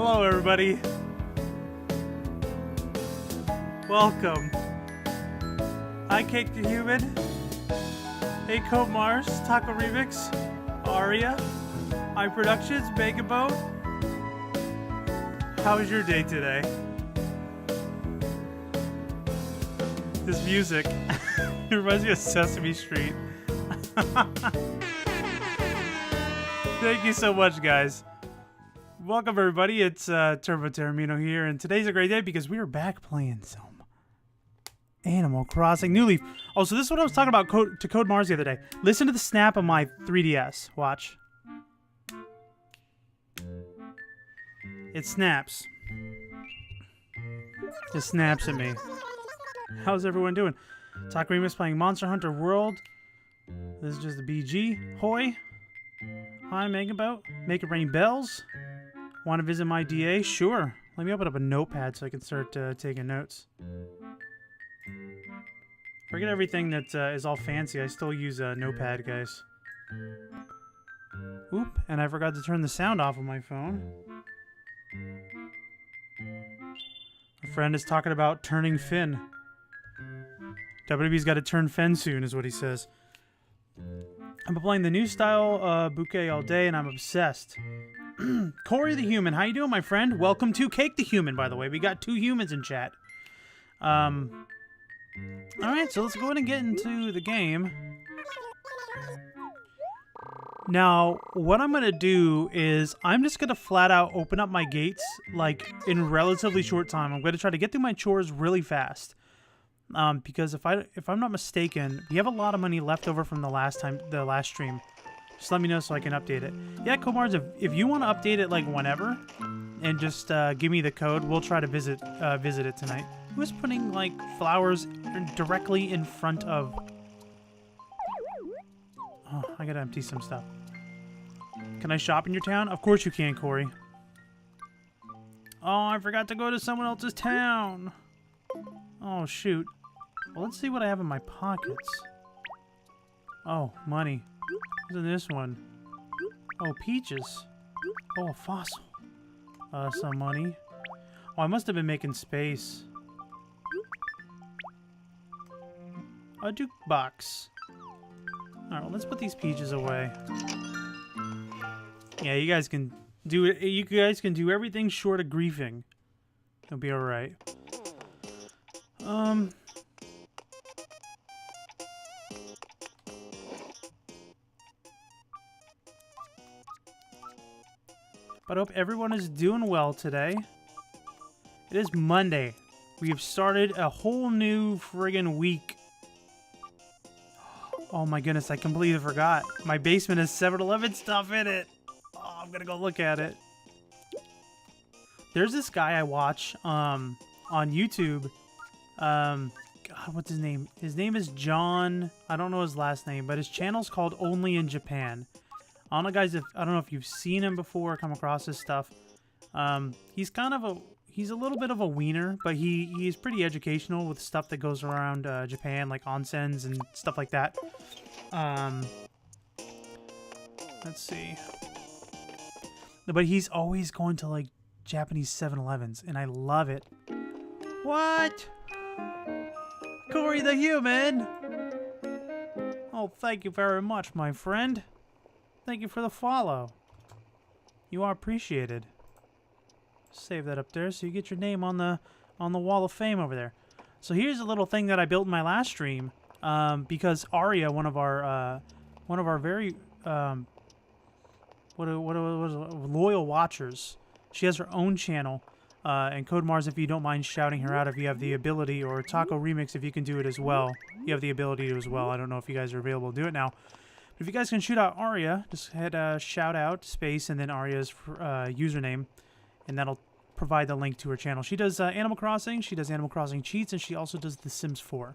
Hello, everybody. Welcome. I Cake the Human. Hey, Coat Mars, Taco Remix, Aria, iProductions, Mega Boat. How was your day today? This music, it reminds me of Sesame Street. Thank you so much, guys. Welcome, everybody. It's Taormino here, and today's a great day because we are back playing some Animal Crossing New Leaf. Oh, so this is what I was talking about to Code Mars the other day. Listen to the snap of my 3DS. Watch. It snaps. It snaps at me. How's everyone doing? Taormino's playing Monster Hunter World. This is just the BG. Hoi. Hi, Megaboat. Make it rain bells. Want to visit my DA? Sure. Let me open up a notepad so I can start taking notes. Forget everything that is all fancy. I still use a notepad, guys. Oop, and I forgot to turn the sound off of my phone. A friend is talking about turning Finn. WWE's got to turn Finn soon, is what he says. I've been playing the new style bouquet all day, and I'm obsessed. Corey the Human, how you doing, my friend? Welcome to Cake the Human, by the way. We got 2 humans in chat. Alright, so let's go ahead and get into the game. Now, what I'm going to do is I'm just going to flat out open up my gates, like, in relatively short time. I'm going to try to get through my chores really fast. Because if I'm not mistaken, we have a lot of money left over from the last stream. Just let me know so I can update it. Yeah, Comars, if you want to update it like whenever, and just give me the code, we'll try to visit it tonight. Who's putting like flowers directly in front of? Oh, I gotta empty some stuff. Can I shop in your town? Of course you can, Corey. Oh, I forgot to go to someone else's town. Oh shoot. Well, let's see what I have in my pockets. Oh, money. What's in this one? Oh, peaches. Oh, a fossil. Some money. Oh, I must have been making space. A jukebox. Alright, well, let's put these peaches away. Yeah, you guys can do it. You guys can do everything short of griefing. It'll be alright. But I hope everyone is doing well today. It is Monday. We have started a whole new friggin' week. Oh my goodness, I completely forgot. My basement has 7-Eleven stuff in it. Oh, I'm gonna go look at it. There's this guy I watch on YouTube. God, what's his name? His name is John. I don't know his last name, but his channel's called Only in Japan. I don't know, guys, I don't know if you've seen him before or come across his stuff. He's a little bit of a wiener, but he's pretty educational with stuff that goes around Japan, like onsens and stuff like that. Let's see. But he's always going to, like, Japanese 7-Elevens, and I love it. What? Corey the Human! Oh, thank you very much, my friend. Thank you for the follow. You are appreciated. Save that up there so you get your name on the wall of fame over there. So here's a little thing that I built in my last stream, because Aria, one of our very loyal watchers, she has her own channel. And Code Mars, if you don't mind shouting her out, if you have the ability, or Taco Remix, if you can do it as well. You have the ability to as well. I don't know if you guys are available to do it now. But if you guys can shoot out Aria, just hit shout out space and then Aria's username, and that'll provide the link to her channel. She does Animal Crossing, she does Animal Crossing cheats, and she also does The Sims 4.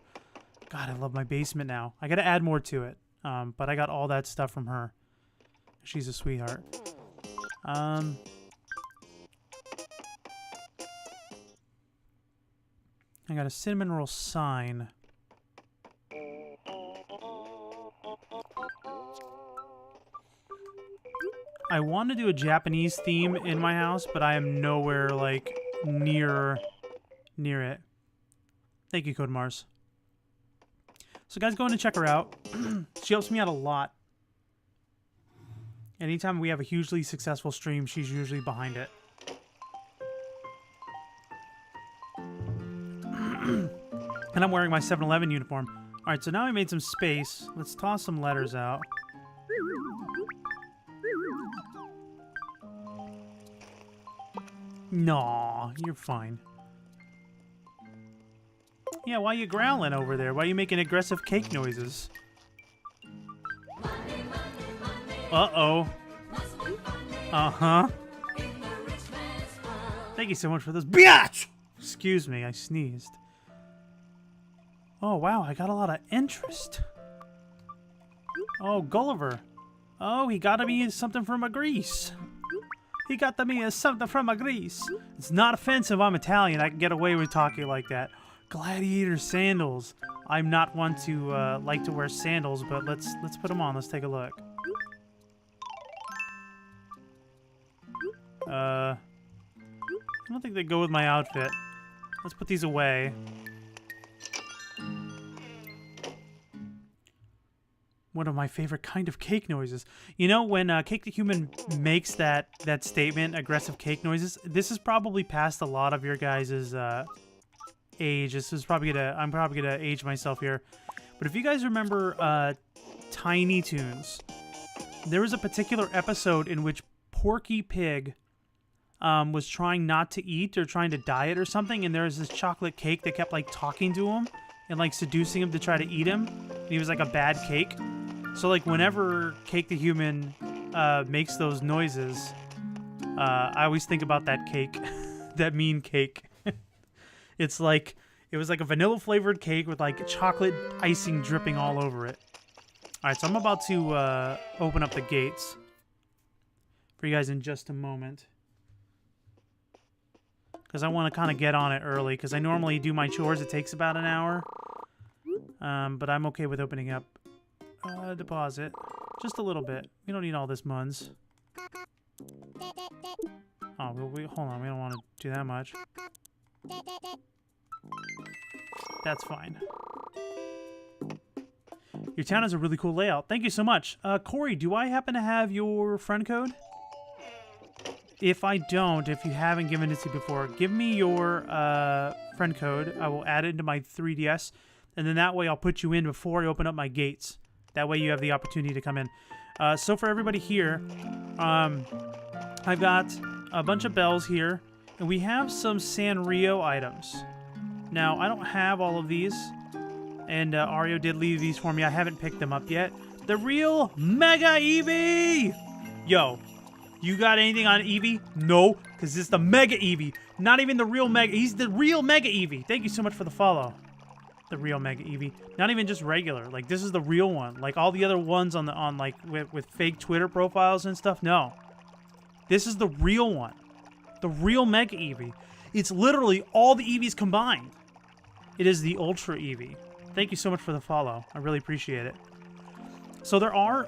God, I love my basement now. I gotta add more to it, but I got all that stuff from her. She's a sweetheart. I got a cinnamon roll sign. I want to do a Japanese theme in my house, but I am nowhere, like, near it. Thank you, Code Mars. So guys, go in and check her out. She helps me out a lot. Anytime we have a hugely successful stream, she's usually behind it. And I'm wearing my 7-Eleven uniform. Alright, so now I made some space. Let's toss some letters out. Nah, you're fine. Yeah, why are you growling over there? Why are you making aggressive cake noises? Uh-oh. Uh-huh. Thank you so much for this. Biatch! Excuse me, I sneezed. Oh, wow, I got a lot of interest. Oh, Gulliver. Oh, he got me something from a Greece. He got me something from a Greece. It's not offensive, I'm Italian. I can get away with talking like that. Gladiator sandals. I'm not one to like to wear sandals, but let's put them on. Let's take a look. I don't think they go with my outfit. Let's put these away. One of my favorite kind of cake noises. You know, when Cake the Human makes that statement, aggressive cake noises, this is probably past a lot of your guys' age. This is probably I'm probably gonna age myself here. But if you guys remember Tiny Toons, there was a particular episode in which Porky Pig was trying not to eat or trying to diet or something, and there was this chocolate cake that kept like talking to him and like seducing him to try to eat him. And he was like a bad cake. So like whenever Cake the Human makes those noises, I always think about that cake, that mean cake. It's like, it was like a vanilla flavored cake with like chocolate icing dripping all over it. Alright, so I'm about to open up the gates for you guys in just a moment. Because I want to kind of get on it early, because I normally do my chores, it takes about an hour. But I'm okay with opening up. Deposit. Just a little bit. We don't need all this muns. Oh, hold on. We don't want to do that much. That's fine. Your town has a really cool layout. Thank you so much. Corey, do I happen to have your friend code? If I don't, if you haven't given it to me before, give me your friend code. I will add it into my 3DS, and then that way I'll put you in before I open up my gates. That way you have the opportunity to come in. So for everybody here, I've got a bunch of bells here, and we have some Sanrio items. Now, I don't have all of these, and Ario did leave these for me. I haven't picked them up yet. The real Mega Eevee! Yo, you got anything on Eevee? No, because it's the Mega Eevee. Not even the real Mega. He's the real Mega Eevee. Thank you so much for the follow. The real Mega Eevee. Not even just regular. Like, this is the real one. Like, all the other ones on like, with fake Twitter profiles and stuff. No. This is the real one. The real Mega Eevee. It's literally all the Eevees combined. It is the Ultra Eevee. Thank you so much for the follow. I really appreciate it. So there are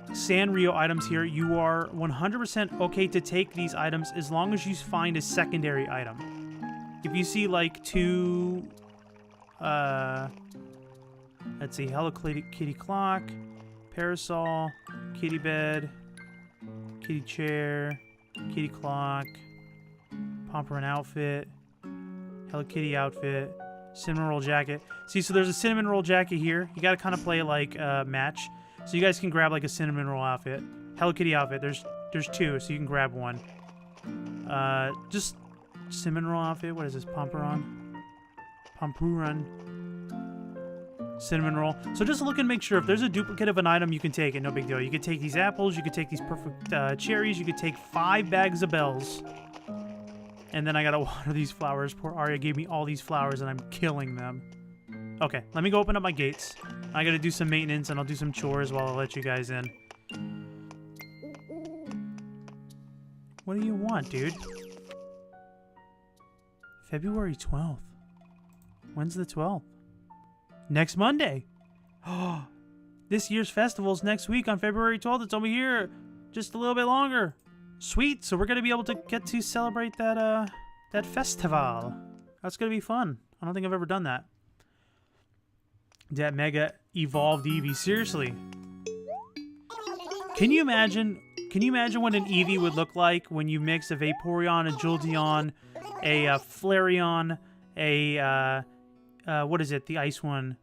Sanrio items here. You are 100% okay to take these items as long as you find a secondary item. If you see like two... let's see, Hello Kitty Clock, Parasol, Kitty Bed, Kitty Chair, Kitty Clock, Pomperin Outfit, Hello Kitty Outfit, Cinnamon Roll Jacket. See, so there's a Cinnamon Roll Jacket here. You gotta kind of play like match. So you guys can grab like a Cinnamon Roll outfit. Hello Kitty outfit, there's two, so you can grab one. Just Cinnamon Roll outfit, what is this, Pomperin? Cinnamon Roll. So just look and make sure if there's a duplicate of an item, you can take it. No big deal. You could take these apples. You could take these perfect cherries. You could take 5 bags of bells. And then I gotta water these flowers. Poor Arya gave me all these flowers and I'm killing them. Okay, let me go open up my gates. I gotta do some maintenance and I'll do some chores while I let you guys in. What do you want, dude? February 12th. When's the 12th? Next Monday. Oh, this year's festival's next week on February 12th. It's over here. Just a little bit longer. Sweet. So we're gonna be able to get to celebrate that that festival. That's gonna be fun. I don't think I've ever done that. That mega evolved Eevee. Seriously. Can you imagine? Can you imagine what an Eevee would look like when you mix a Vaporeon, a Jolteon, a Flareon, a what is it? The ice one,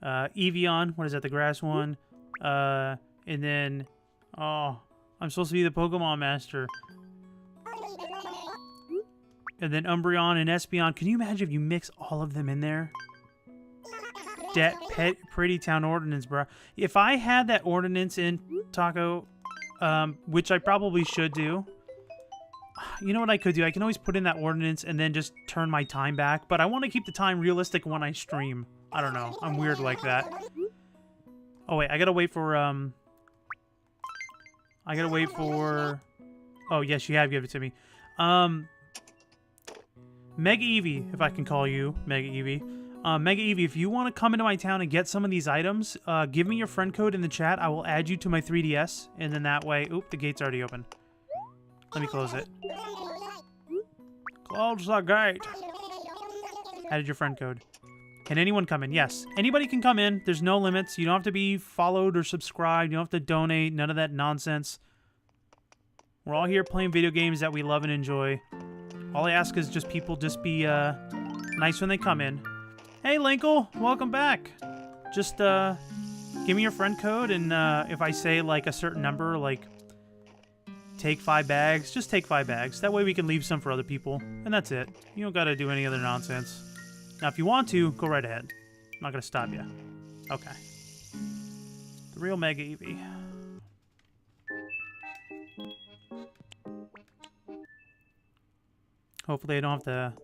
Evian. What is that? The grass one, and then oh, I'm supposed to be the Pokemon Master. And then Umbreon and Espeon. Can you imagine if you mix all of them in there? That pretty town ordinance, bro. If I had that ordinance in Taco, which I probably should do. You know what I could do? I can always put in that ordinance and then just turn my time back. But I want to keep the time realistic when I stream. I don't know. I'm weird like that. Oh, wait. I gotta wait for, I gotta wait for... Oh, yes, you have given it to me. Mega Eevee, if I can call you Mega Eevee. Mega Eevee, if you want to come into my town and get some of these items, give me your friend code in the chat. I will add you to my 3DS, and then that way... Oop, the gate's already open. Let me close it. Close the gate. Added your friend code. Can anyone come in? Yes. Anybody can come in. There's no limits. You don't have to be followed or subscribed. You don't have to donate. None of that nonsense. We're all here playing video games that we love and enjoy. All I ask is just people just be nice when they come in. Hey, Linkle. Welcome back. Just give me your friend code, and if I say like a certain number, like take 5 bags, just take 5 bags. That way we can leave some for other people, and that's it. You don't gotta do any other nonsense. Now, if you want to, go right ahead. I'm not gonna stop you. Okay. The real Mega Eevee. Hopefully I don't have to...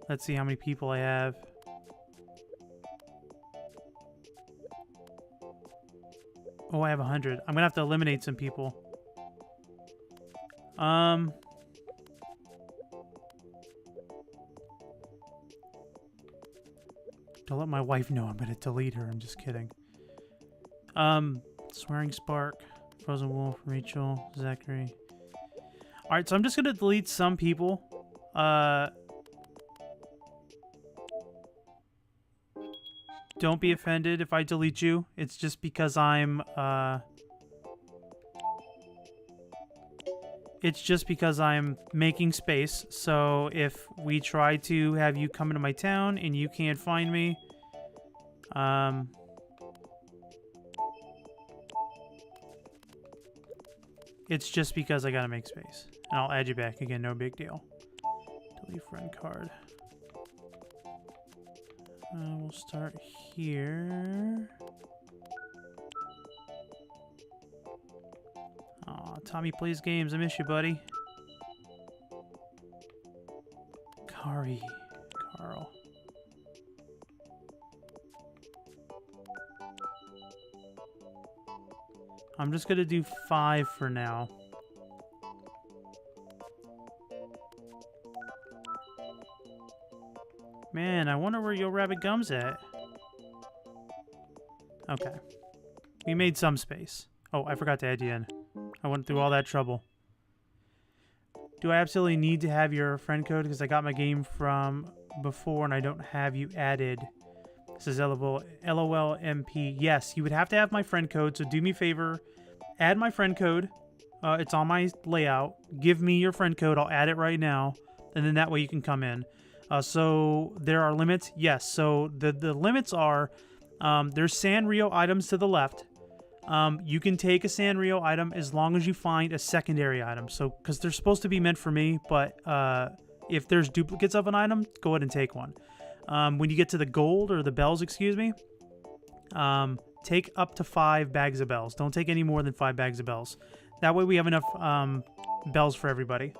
Let's see how many people I have. Oh, I have 100. I'm gonna have to eliminate some people. Don't let my wife know I'm gonna delete her. I'm just kidding. Swearing Spark, Frozen Wolf, Rachel, Zachary. Alright, so I'm just gonna delete some people. Don't be offended if I delete you. It's just because I'm, it's just because I'm making space. So if we try to have you come into my town and you can't find me, it's just because I gotta make space. And I'll add you back again, no big deal. Delete friend card. We'll start here. Aw, Tommy plays games. I miss you, buddy. Carl. I'm just gonna do 5 for now. Man, I wonder where Yo Rabbit Gum's at. Okay. We made some space. Oh, I forgot to add you in. I went through all that trouble. Do I absolutely need to have your friend code? Because I got my game from before and I don't have you added. This is LOLMP. Yes, you would have to have my friend code, so do me a favor. Add my friend code. It's on my layout. Give me your friend code. I'll add it right now. And then that way you can come in. So there are limits. Yes, so the limits are there's Sanrio items to the left. You can take a Sanrio item as long as you find a secondary item. So because they're supposed to be meant for me, but if there's duplicates of an item, go ahead and take one. When you get to the gold or the bells, excuse me, take up to 5 bags of bells. Don't take any more than 5 bags of bells. That way we have enough bells for everybody.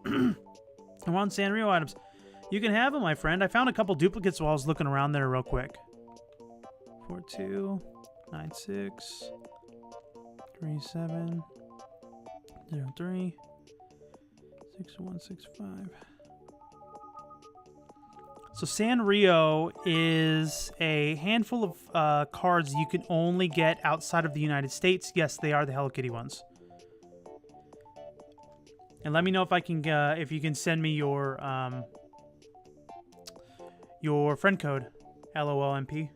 I want Sanrio items. You can have them, my friend. I found a couple duplicates while I was looking around there real quick. 4296 3703 6165. So Sanrio is a handful of cards you can only get outside of the United States. Yes, they are the Hello Kitty ones. And let me know if you can send me your friend code, LOLMP.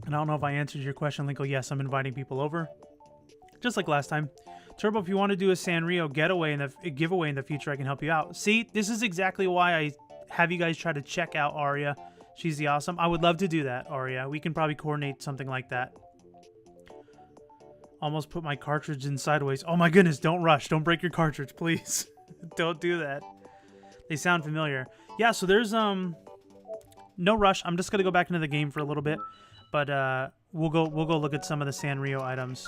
And I don't know if I answered your question, Linkle. Yes, I'm inviting people over, just like last time. Turbo, if you want to do a Sanrio giveaway in the future, I can help you out. See, this is exactly why I have you guys try to check out Aria. She's the awesome. I would love to do that, Aria. We can probably coordinate something like that. Almost put my cartridge in sideways. Oh my goodness, don't rush. Don't break your cartridge, please. Don't do that. They sound familiar. Yeah, so there's no rush. I'm just gonna go back into the game for a little bit, but we'll go look at some of the Sanrio items.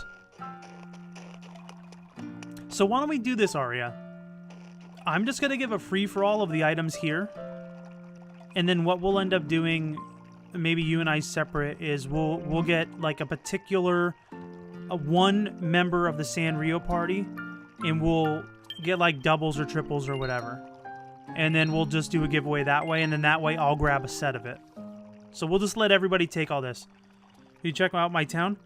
So why don't we do this, Aria? I'm just gonna give a free for all of the items here, and then what we'll end up doing, maybe you and I separate, is we'll get like a particular one member of the Sanrio party, and we'll get like doubles or triples or whatever, and then we'll just do a giveaway that way, and then that way I'll grab a set of it. So we'll just let everybody take all this. Can you check out my town?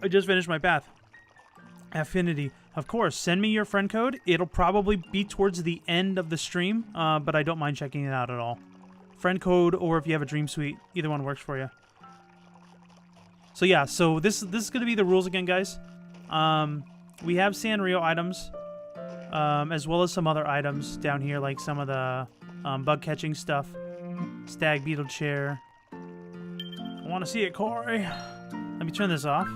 I just finished my path. Affinity. Of course, send me your friend code. It'll probably be towards the end of the stream, but I don't mind checking it out at all. Friend code, or if you have a Dream Suite, either one works for you. So yeah, so this is going to be the rules again, guys. We have Sanrio items, as well as some other items down here, like some of the bug catching stuff. Stag beetle chair. I want to see it, Corey. Let me turn this off.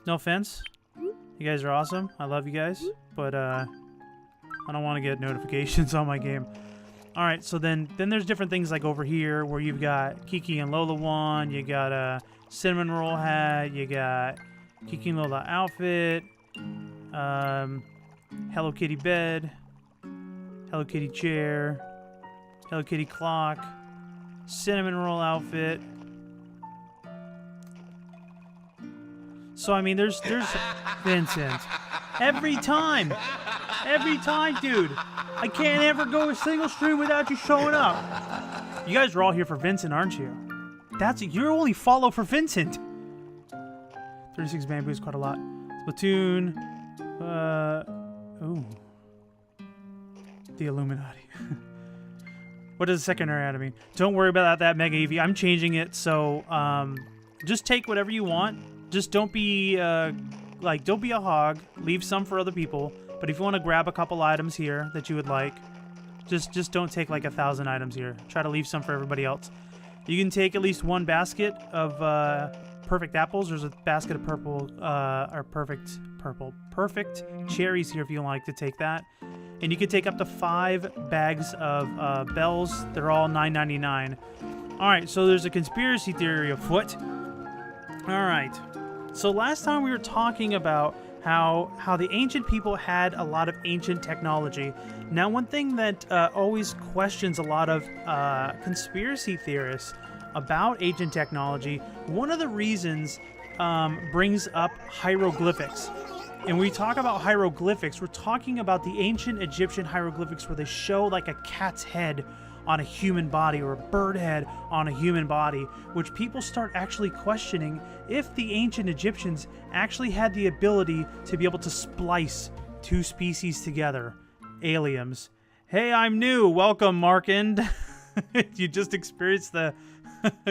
No offense. You guys are awesome. I love you guys, but I don't want to get notifications on my game. All right, so then there's different things like over here where you've got Kiki and Lola one. You got a cinnamon roll hat. You got Kiki and Lola outfit. Hello Kitty bed. Hello Kitty chair. Hello Kitty clock. Cinnamon roll outfit. So I mean, there's Vincent. Every time, dude. I can't ever go a single stream without you showing up. You guys are all here for Vincent, aren't you? You're only follow for Vincent. 36 bamboo is quite a lot. Splatoon. Ooh. The Illuminati. What does the secondary item mean? Don't worry about that, Mega Eevee. I'm changing it, so just take whatever you want. Just don't be don't be a hog. Leave some for other people. But if you want to grab a couple items here that you would like, just don't take like 1,000 items here. Try to leave some for everybody else. You can take at least one basket of perfect apples. There's a basket of perfect cherries here if you like to take that. And you can take up to 5 bags of bells. They're all $9.99. All right, so there's a conspiracy theory afoot. All right. So last time we were talking about how the ancient people had a lot of ancient technology. Now, one thing that always questions a lot of conspiracy theorists about ancient technology, one of the reasons brings up hieroglyphics. And when we talk about hieroglyphics, we're talking about the ancient Egyptian hieroglyphics where they show like a cat's head on a human body or a bird head on a human body, which people start actually questioning if the ancient Egyptians actually had the ability to be able to splice 2 species together. Aliens. Hey, I'm new. Welcome, Markand. You just experienced the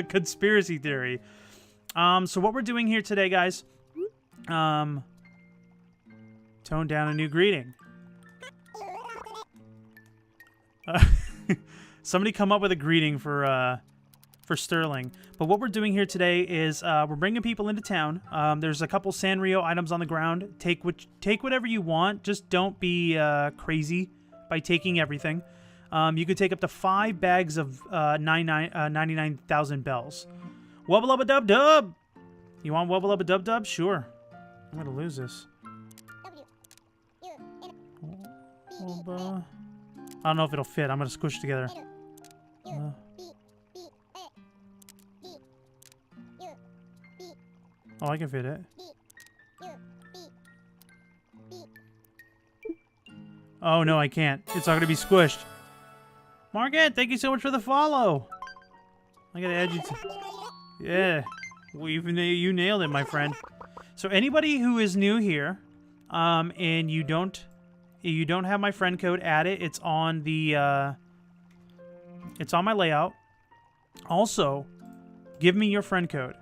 conspiracy theory. So what we're doing here today, guys, tone down a new greeting. Somebody come up with a greeting for Sterling. But what we're doing here today is we're bringing people into town. There's a couple Sanrio items on the ground. Take whatever you want. Just don't be crazy by taking everything. You could take up to 5 bags of 99,000 bells. Wubble up a dub dub. You want wubble up a dub dub? Sure. I'm gonna lose this. I don't know if it'll fit. I'm gonna squish it together. Oh, I can fit it. Oh, no, I can't. It's not going to be squished. Margaret, thank you so much for the follow. I got to add you to... Yeah. Well, you nailed it, my friend. So anybody who is new here, and you don't have my friend code, add it. It's on the it's on my layout. Also, give me your friend code.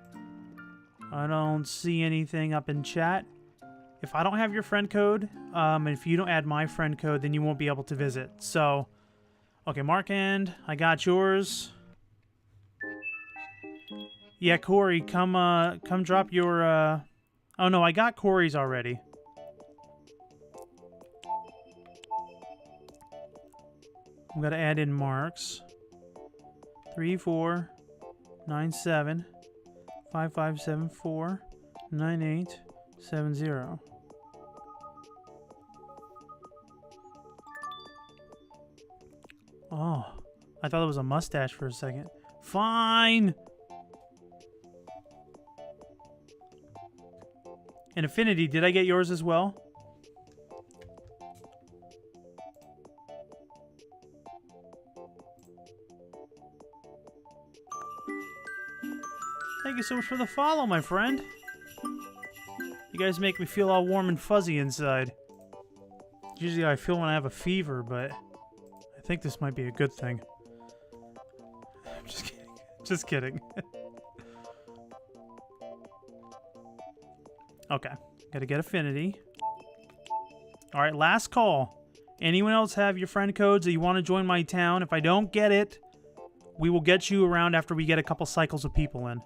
I don't see anything up in chat. If I don't have your friend code, and if you don't add my friend code, then you won't be able to visit. So, okay, Markand, I got yours. Yeah, Corey, come drop your, oh no, I got Corey's already. I'm gonna add in Mark's. 3497 5574 9870. Oh, I thought it was a mustache for a second. Fine. And Affinity, did I get yours as well? Thank you so much for the follow, my friend. You guys make me feel all warm and fuzzy inside. Usually I feel when I have a fever, but I think this might be a good thing. I'm just kidding. Just kidding. Okay. Gotta get Affinity. Alright, last call. Anyone else have your friend codes that you want to join my town? If I don't get it, we will get you around after we get a couple cycles of people in.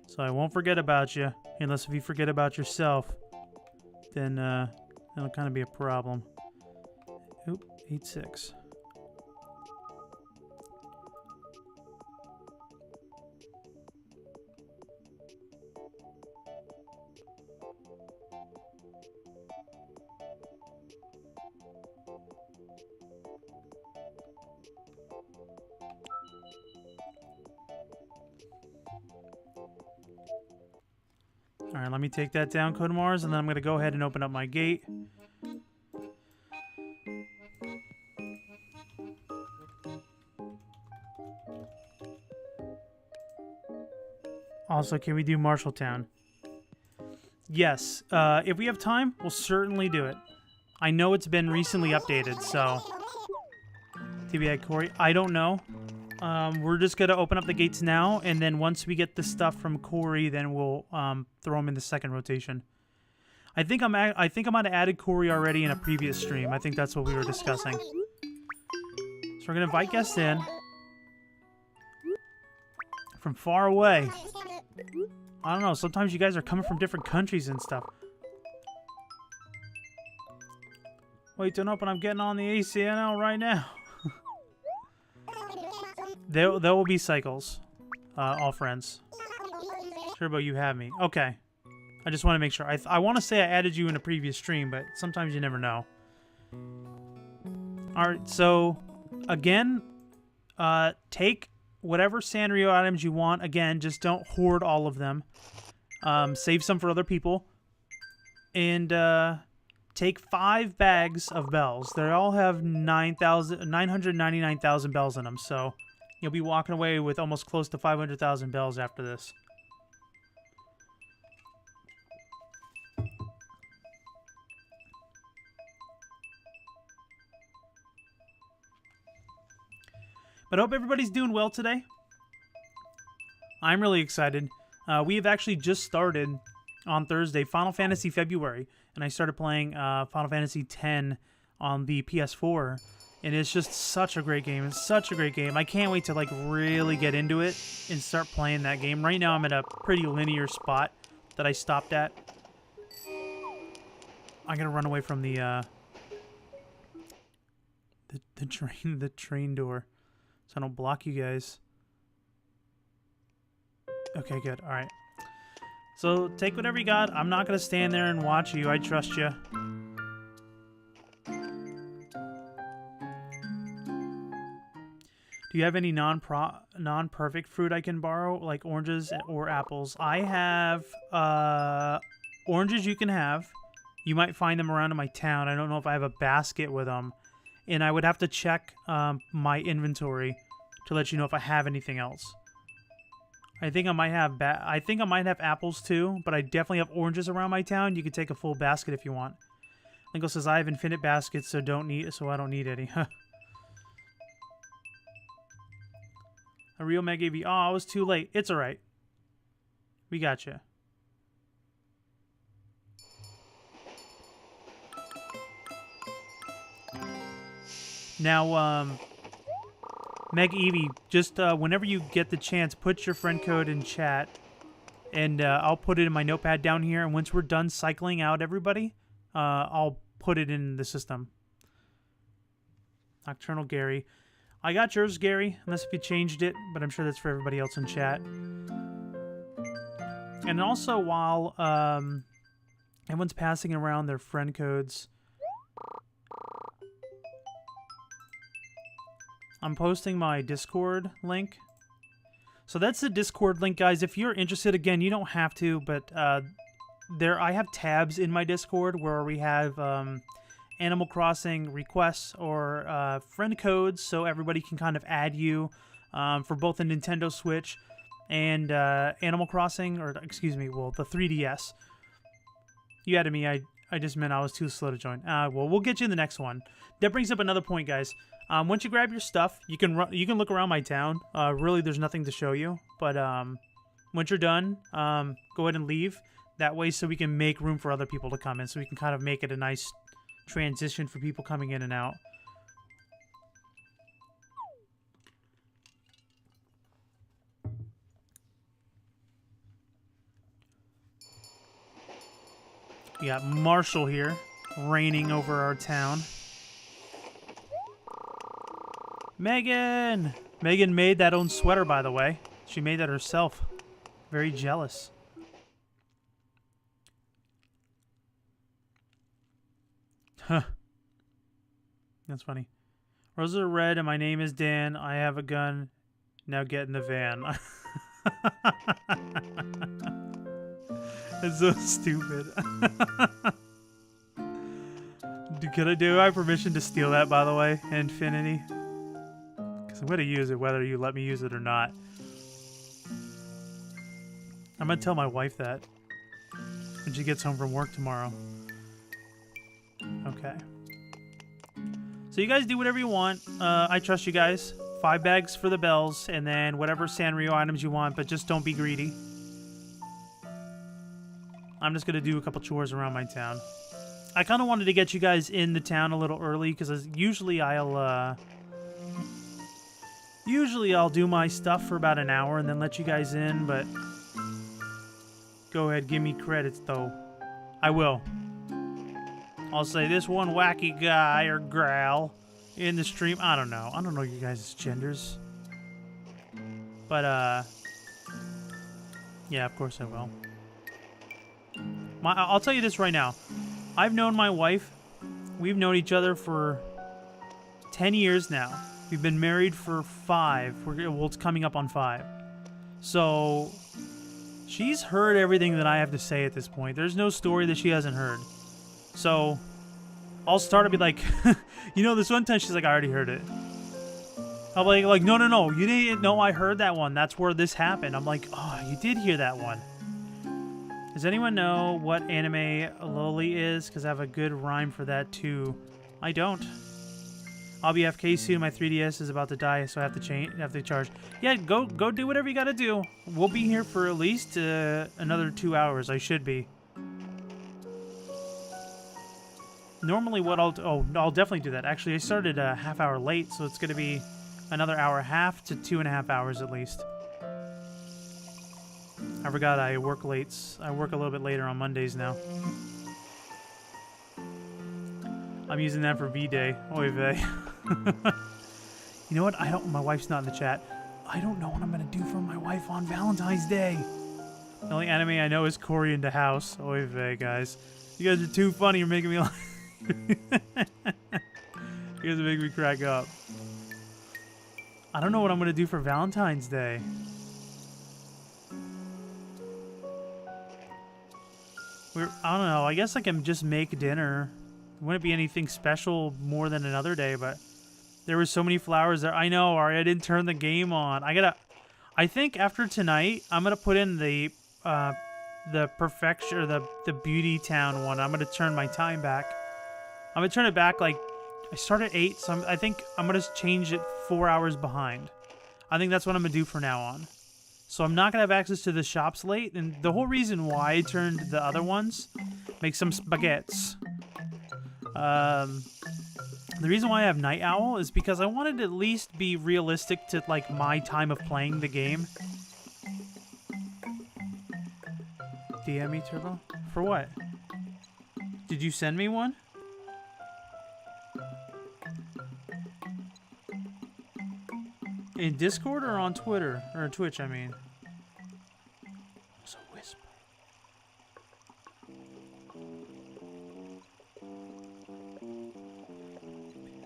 So I won't forget about you. Unless if you forget about yourself, then that'll kind of be a problem. Oop, 86. Alright, let me take that down, Code Mars, and then I'm going to go ahead and open up my gate. Also, can we do Marshalltown? Yes. If we have time, we'll certainly do it. I know it's been recently updated, so... TBI Corey, I don't know. We're just going to open up the gates now, and then once we get the stuff from Corey, then we'll throw him in the second rotation. I think I might have added Corey already in a previous stream. I think that's what we were discussing. So we're going to invite guests in from far away. I don't know, sometimes you guys are coming from different countries and stuff. Wait, don't open, I'm getting on the ACNL right now. There will be cycles. All friends. Turbo, you have me. Okay. I just want to make sure. I want to say I added you in a previous stream, but sometimes you never know. Alright, so again, take whatever Sanrio items you want. Again, just don't hoard all of them. Save some for other people. And take 5 bags of bells. They all have 999,000 bells in them, so you'll be walking away with almost close to 500,000 bells after this. But I hope everybody's doing well today. I'm really excited. We have actually just started on Thursday Final Fantasy February, and I started playing Final Fantasy X on the PS4, and it's just such a great game. It's such a great game. I can't wait to like really get into it and start playing that game. Right now I'm at a pretty linear spot that I stopped at. I'm gonna run away from the train door, so I don't block you guys. Okay, good. All right. So take whatever you got. I'm not gonna stand there and watch you. I trust you. Do you have any non-perfect fruit I can borrow, like oranges or apples? I have oranges you can have. You might find them around in my town. I don't know if I have a basket with them. And I would have to check my inventory to let you know if I have anything else. I think I might have apples too, but I definitely have oranges around my town. You can take a full basket if you want. Lingo says I have infinite baskets, so I don't need any. A real Mega EV. Oh, I was too late. It's all right. We got you. Now, Meg Evie, just whenever you get the chance, put your friend code in chat, and I'll put it in my notepad down here. And once we're done cycling out everybody, I'll put it in the system. Nocturnal Gary. I got yours, Gary, unless if you changed it, but I'm sure that's for everybody else in chat. And also, while everyone's passing around their friend codes, I'm posting my Discord link. So that's the Discord link, guys. If you're interested, again, you don't have to, but I have tabs in my Discord where we have Animal Crossing requests or friend codes, so everybody can kind of add you for both the Nintendo Switch and Animal Crossing, or excuse me, well, the 3DS. You added me. I just meant I was too slow to join. Well, we'll get you in the next one. That brings up another point, guys. Once you grab your stuff, you can look around my town. Really, there's nothing to show you, but once you're done, go ahead and leave. That way, so we can make room for other people to come in, so we can kind of make it a nice transition for people coming in and out. We got Marshall here, reigning over our town. Megan! Megan made that own sweater, by the way. She made that herself. Very jealous. Huh. That's funny. Roses are red and my name is Dan. I have a gun. Now get in the van. That's so stupid. Do I have permission to steal that, by the way, Infinity? Because I'm going to use it whether you let me use it or not. I'm going to tell my wife that when she gets home from work tomorrow. Okay. So you guys do whatever you want. I trust you guys. 5 bags for the bells, and then whatever Sanrio items you want, but just don't be greedy. I'm just going to do a couple chores around my town. I kind of wanted to get you guys in the town a little early, because usually I'll do my stuff for about an hour and then let you guys in, but go ahead, give me credits, though. I will. I'll say this one wacky guy or gal in the stream. I don't know. I don't know you guys' genders. But, yeah, of course I will. I'll tell you this right now. I've known my wife. We've known each other for 10 years now. We've been married for 5. Well, it's coming up on 5. So, she's heard everything that I have to say at this point. There's no story that she hasn't heard. So, I'll start to be like, you know, this one time she's like, I already heard it. I'm like, no, you didn't know I heard that one. That's where this happened. I'm like, oh, you did hear that one. Does anyone know what anime loli is? Because I have a good rhyme for that too. I don't. I'll be FK soon. My 3DS is about to die, so I have to charge. Yeah, go do whatever you gotta do. We'll be here for at least another 2 hours. I should be. Normally, I'll definitely do that. Actually, I started a half hour late, so it's gonna be another hour and a half to 2.5 hours at least. I forgot I work late. I work a little bit later on Mondays now. I'm using that for V-Day. Oy vey. You know what? My wife's not in the chat. I don't know what I'm gonna do for my wife on Valentine's Day. The only anime I know is Cory in the House. Oy vey, guys. You guys are too funny. You're making me laugh. You guys are making me crack up. I don't know what I'm gonna do for Valentine's Day. I don't know. I guess I can just make dinner. It wouldn't be anything special more than another day, but there were so many flowers there. I know, Ari. I didn't turn the game on. I I think after tonight, I'm gonna put in the perfection, or the beauty town one. I'm gonna turn my time back. I'm gonna turn it back like I start at 8, so I think I'm gonna change it 4 hours behind. I think that's what I'm gonna do from now on. So I'm not gonna have access to the shops late, and the whole reason why I turned the other ones, make some spaghettis. The reason why I have Night Owl is because I wanted to at least be realistic to like my time of playing the game. DM me, Turbo? For what? Did you send me one? In Discord or on Twitter? Or Twitch, I mean. It's a whisper.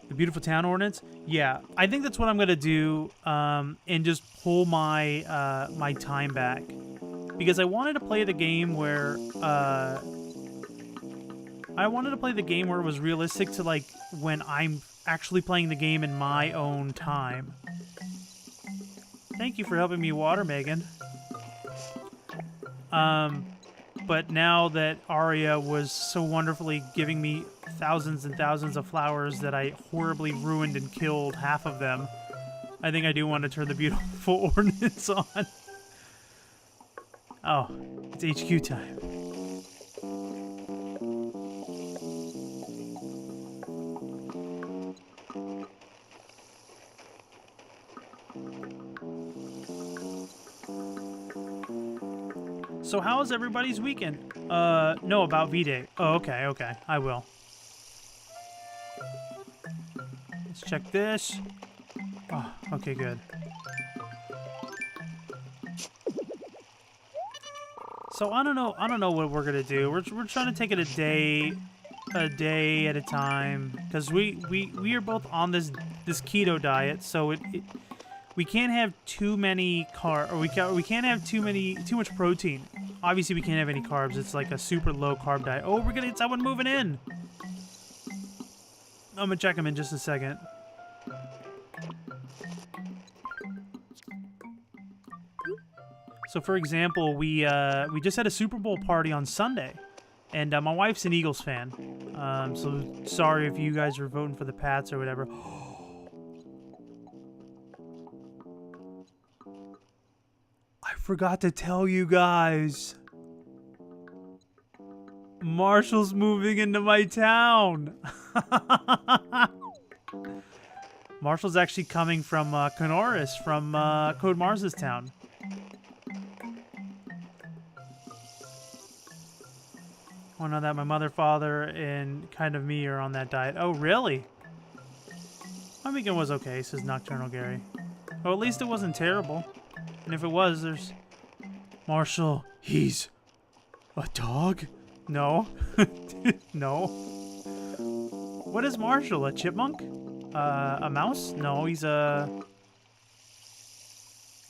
The Beautiful Town Ordinance? Yeah, I think that's what I'm gonna do, and just pull my my time back. Because I wanted to play the game where, it was realistic to, like, when I'm actually playing the game in my own time. Thank you for helping me water, Megan. But now that Aria was so wonderfully giving me thousands and thousands of flowers that I horribly ruined and killed half of them, I think I do want to turn the Beautiful Ordinance on. Oh, it's HQ time. So how was everybody's weekend? No, about V-Day. Oh, okay, okay. I will. Let's check this. Oh, okay, good. So I don't know what we're gonna do. We're trying to take it a day at a time, because we are both on this keto diet, so we can't have too many we can't have too much protein. Obviously, we can't have any carbs. It's like a super low carb diet. Oh, we're gonna get someone moving in. I'm gonna check them in just a second. So, for example, we just had a Super Bowl party on Sunday, and my wife's an Eagles fan. So sorry if you guys are voting for the Pats or whatever. I forgot to tell you guys. Marshall's moving into my town. Marshall's actually coming from Canoris, from Code Mars's town. Oh, no, that my mother, father, and kind of me are on that diet. Oh, really? My weekend was okay, says Nocturnal Gary. Well, at least it wasn't terrible. And if it was, there's... Marshall, he's... a dog? No. No. What is Marshall? A chipmunk? A mouse? No, he's a...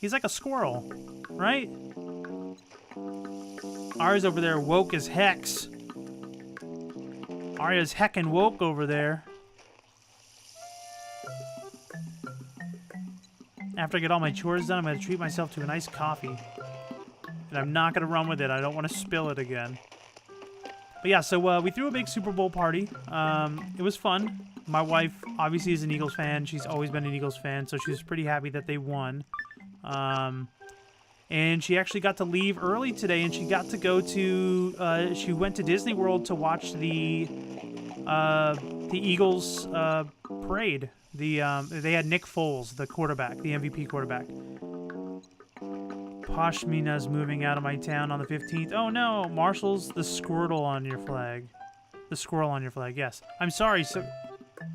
He's like a squirrel, right? Aria's over there woke as hex. Aria's heckin' woke over there. After I get all my chores done, I'm going to treat myself to a nice coffee. And I'm not going to run with it. I don't want to spill it again. But yeah, so we threw a big Super Bowl party. It was fun. My wife obviously is an Eagles fan. She's always been an Eagles fan, so she was pretty happy that they won. And she actually got to leave early today, and she got to go to, she went to Disney World to watch the Eagles parade. They had Nick Foles, the quarterback, the MVP quarterback. Pashmina's moving out of my town on the 15th. Oh no, Marshall's the squirtle on your flag. The squirrel on your flag, yes. I'm sorry, so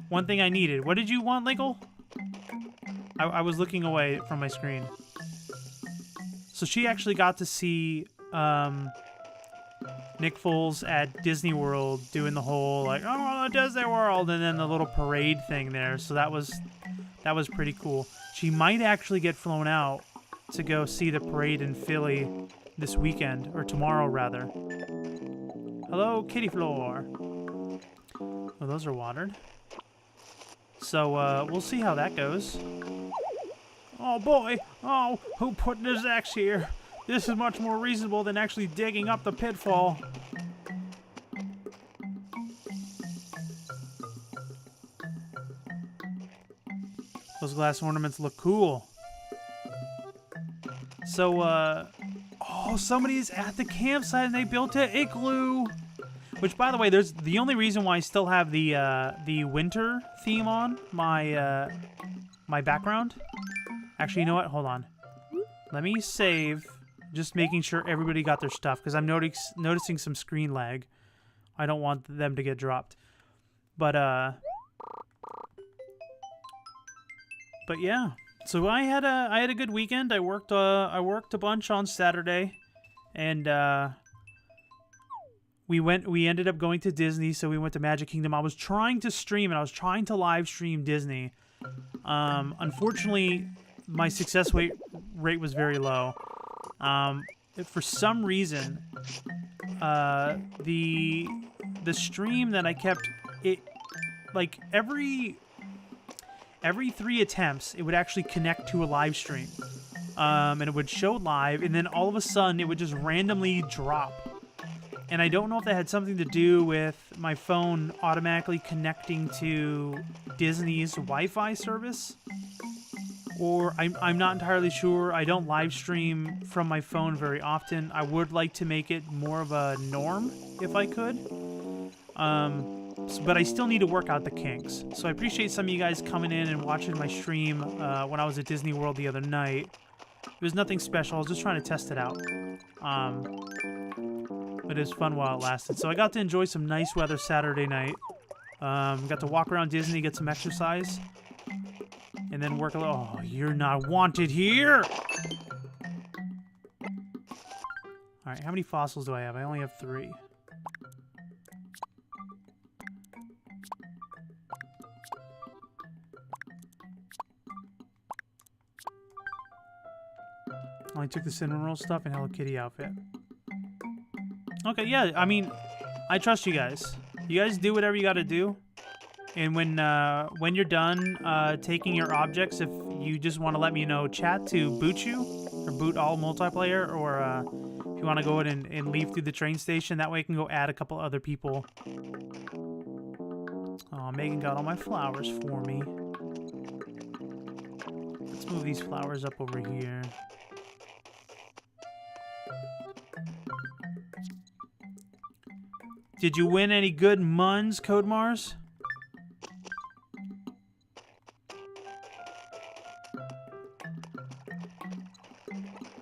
one thing I needed. What did you want, Linkle? I was looking away from my screen. So she actually got to see Nick Foles at Disney World doing the whole, like, oh, Disney World, and then the little parade thing there. So that was pretty cool. She might actually get flown out to go see the parade in Philly this weekend, or tomorrow, rather. Hello, Kitty Floor. Oh, those are watered. So, we'll see how that goes. Oh boy! Oh, who put this axe here? This is much more reasonable than actually digging up the pitfall. Those glass ornaments look cool. So, oh, somebody's at the campsite and they built an igloo. Which, by the way, there's the only reason why I still have the winter theme on my my background. Actually, you know what? Hold on. Let me save. Just making sure everybody got their stuff because I'm noticing some screen lag. I don't want them to get dropped. But yeah. So I had a good weekend. I worked a bunch on Saturday, and we ended up going to Disney. So we went to Magic Kingdom. I was trying to stream and I was trying to live stream Disney. Unfortunately, my success rate was very low. For some reason, the stream that I kept it like every 3 attempts, it would actually connect to a live stream, and it would show live, and then all of a sudden it would just randomly drop. And I don't know if that had something to do with my phone automatically connecting to Disney's Wi-Fi service, or I'm not entirely sure. I don't live stream from my phone very often. I would like to make it more of a norm if I could. But I still need to work out the kinks. So I appreciate some of you guys coming in and watching my stream when I was at Disney World the other night. It was nothing special. I was just trying to test it out. But it was fun while it lasted. So I got to enjoy some nice weather Saturday night. Got to walk around Disney, get some exercise. And then work a little. Oh, you're not wanted here! Alright, how many fossils do I have? I only have 3. I only took the cinnamon roll stuff and Hello Kitty outfit. Okay, yeah, I mean, I trust you guys. You guys do whatever you gotta do. And when you're done taking your objects, if you just want to let me know, chat to boot you, or boot all multiplayer, or if you want to go in and leave through the train station, that way I can go add a couple other people. Oh, Megan got all my flowers for me. Let's move these flowers up over here. Did you win any good muns, Code Mars?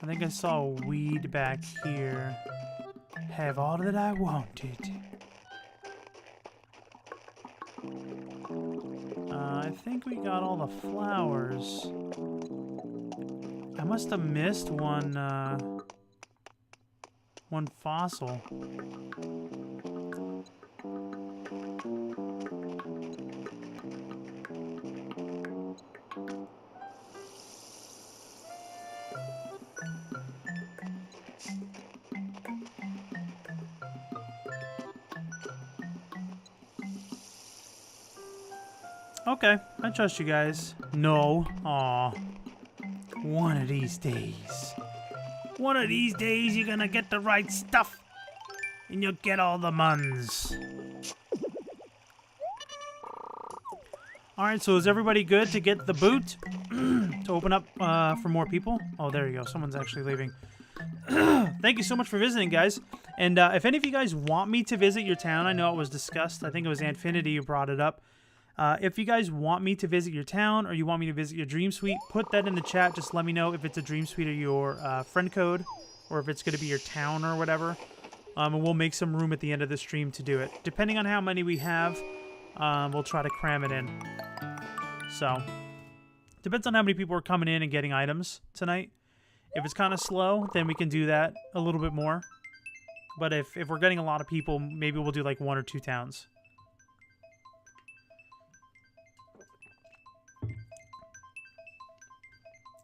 I think I saw a weed back here. Have all that I wanted. I think we got all the flowers. I must have missed one fossil. Okay, I trust you guys. No. Aw. One of these days. One of these days you're gonna get the right stuff. And you'll get all the muns. Alright, so is everybody good to get the boot? To open up for more people? Oh, there you go. Someone's actually leaving. Thank you so much for visiting, guys. And if any of you guys want me to visit your town, I know it was discussed. I think it was Anfinity who brought it up. If you guys want me to visit your town or you want me to visit your dream suite, put that in the chat. Just let me know if it's a dream suite or your friend code, or if it's going to be your town or whatever. And we'll make some room at the end of the stream to do it. Depending on how many we have, we'll try to cram it in. So, depends on how many people are coming in and getting items tonight. If it's kind of slow, then we can do that a little bit more. But if we're getting a lot of people, maybe we'll do like 1 or 2 towns.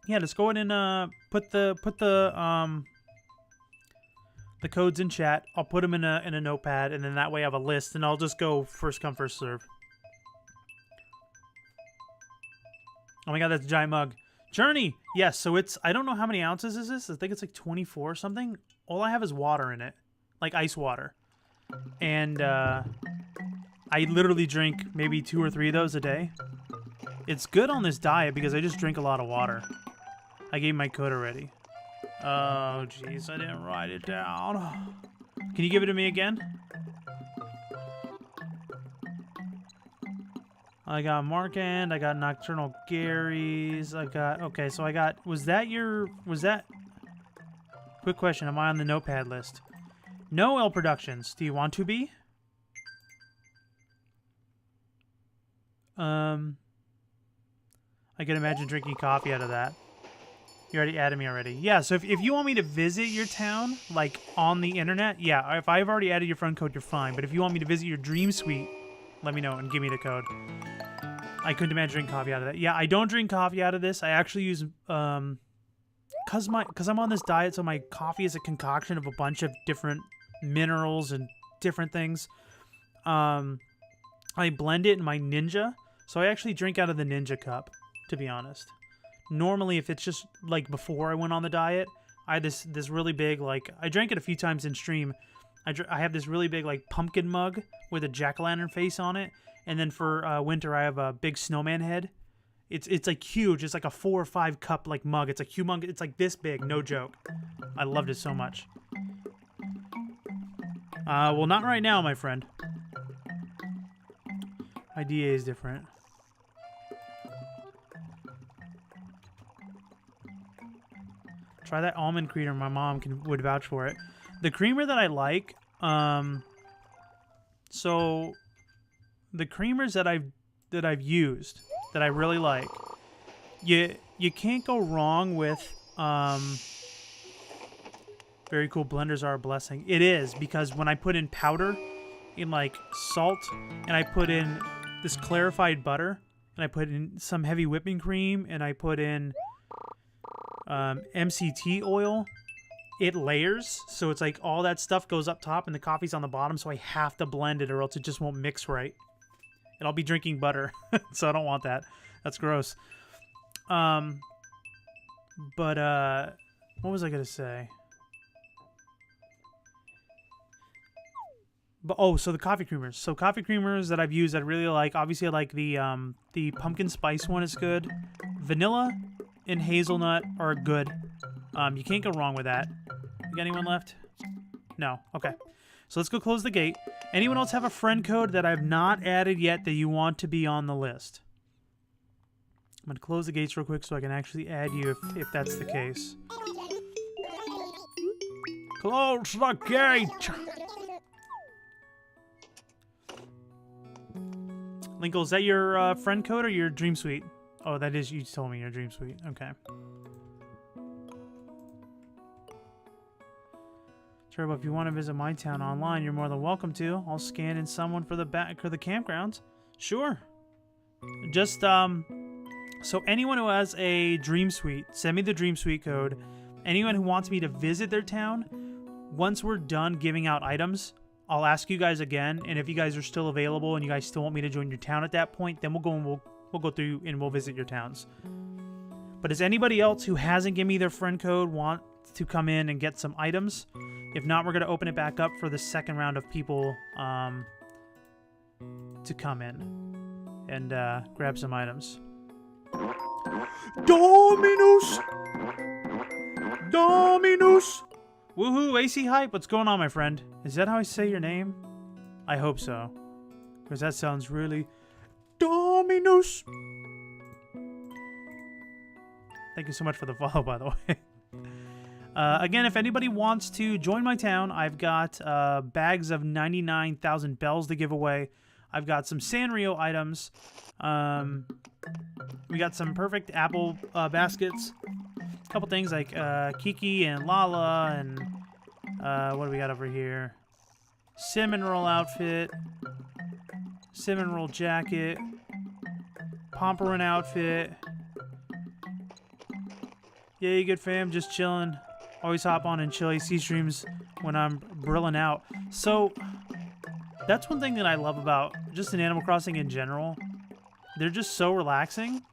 Yeah, just go ahead and put the codes in chat. I'll put them in a notepad, and then that way I have a list, and I'll just go first come, first serve. Oh my god, that's a giant mug. Journey. Yes, so it's, I don't know how many ounces is this. I think it's like 24 or something. All I have is water in it, like ice water. And I literally drink maybe 2 or 3 of those a day. It's good on this diet because I just drink a lot of water. I gave my code already. Oh, jeez, I didn't write it down. Can you give it to me again? I got Markand, I got Nocturnal Gary's, I got... Okay, so I got... Was that... Quick question, am I on the notepad list? No L Productions. Do you want to be? I can imagine drinking coffee out of that. You already added me already. Yeah, so if you want me to visit your town, like, on the internet, yeah, if I've already added your friend code, you're fine. But if you want me to visit your dream suite, let me know and give me the code. I couldn't imagine drinking coffee out of that. Yeah, I don't drink coffee out of this. I actually use, cause I'm on this diet, so my coffee is a concoction of a bunch of different minerals and different things. I blend it in my Ninja, so I actually drink out of the Ninja cup, to be honest. Normally, if it's just, like, before I went on the diet, I had this really big, like, I drank it a few times in stream. I have this really big, like, pumpkin mug with a jack-o'-lantern face on it. And then for winter, I have a big snowman head. It's like huge. It's like a 4 or 5 cup, like, mug. It's like humongous. It's like this big, no joke. I loved it so much. Well, not right now, my friend. My DA is different. Try that almond creamer. My mom would vouch for it. The creamer that I like, so the creamers that I've used that I really like, you can't go wrong with very cool. Blenders are a blessing. It is, because when I put in powder, in like salt, and I put in this clarified butter, and I put in some heavy whipping cream, and I put in MCT oil, it layers, so it's like all that stuff goes up top and the coffee's on the bottom, so I have to blend it or else it just won't mix right. And I'll be drinking butter, so I don't want that. That's gross. But what was I gonna say? But oh, so the coffee creamers. So coffee creamers that I've used that I really like. Obviously, I like the pumpkin spice one is good. Vanilla and hazelnut are good. You can't go wrong with that. You got anyone left? No. Okay. So let's go close the gate. Anyone else have a friend code that I've not added yet that you want to be on the list? I'm going to close the gates real quick so I can actually add you if that's the case. Close the gate! Linkle, is that your friend code or your Dream Suite? Oh, that is, you told me your Dream Suite. Okay. Turbo, if you want to visit my town online, you're more than welcome to. I'll scan in someone for the back or the campgrounds. Sure. Just, so anyone who has a Dream Suite, send me the Dream Suite code. Anyone who wants me to visit their town, once we're done giving out items, I'll ask you guys again, and if you guys are still available and you guys still want me to join your town at that point, then we'll go and we'll go through and we'll visit your towns. But does anybody else who hasn't given me their friend code want to come in and get some items? If not, we're going to open it back up for the second round of people to come in and grab some items. Dominus! Dominus! Woohoo, AC Hype, what's going on, my friend? Is that how I say your name? I hope so. Because that sounds really... Dominus! Thank you so much for the follow, by the way. Again, if anybody wants to join my town, I've got bags of 99,000 bells to give away. I've got some Sanrio items. We got some perfect apple baskets. A couple things like Kiki and Lala and what do we got over here? Cinnamon roll outfit, cinnamon roll jacket, Pomperin outfit. Yeah, you good fam? Just chilling. Always hop on and chill AC streams when I'm brilling out. So that's one thing that I love about just in Animal Crossing in general. They're just so relaxing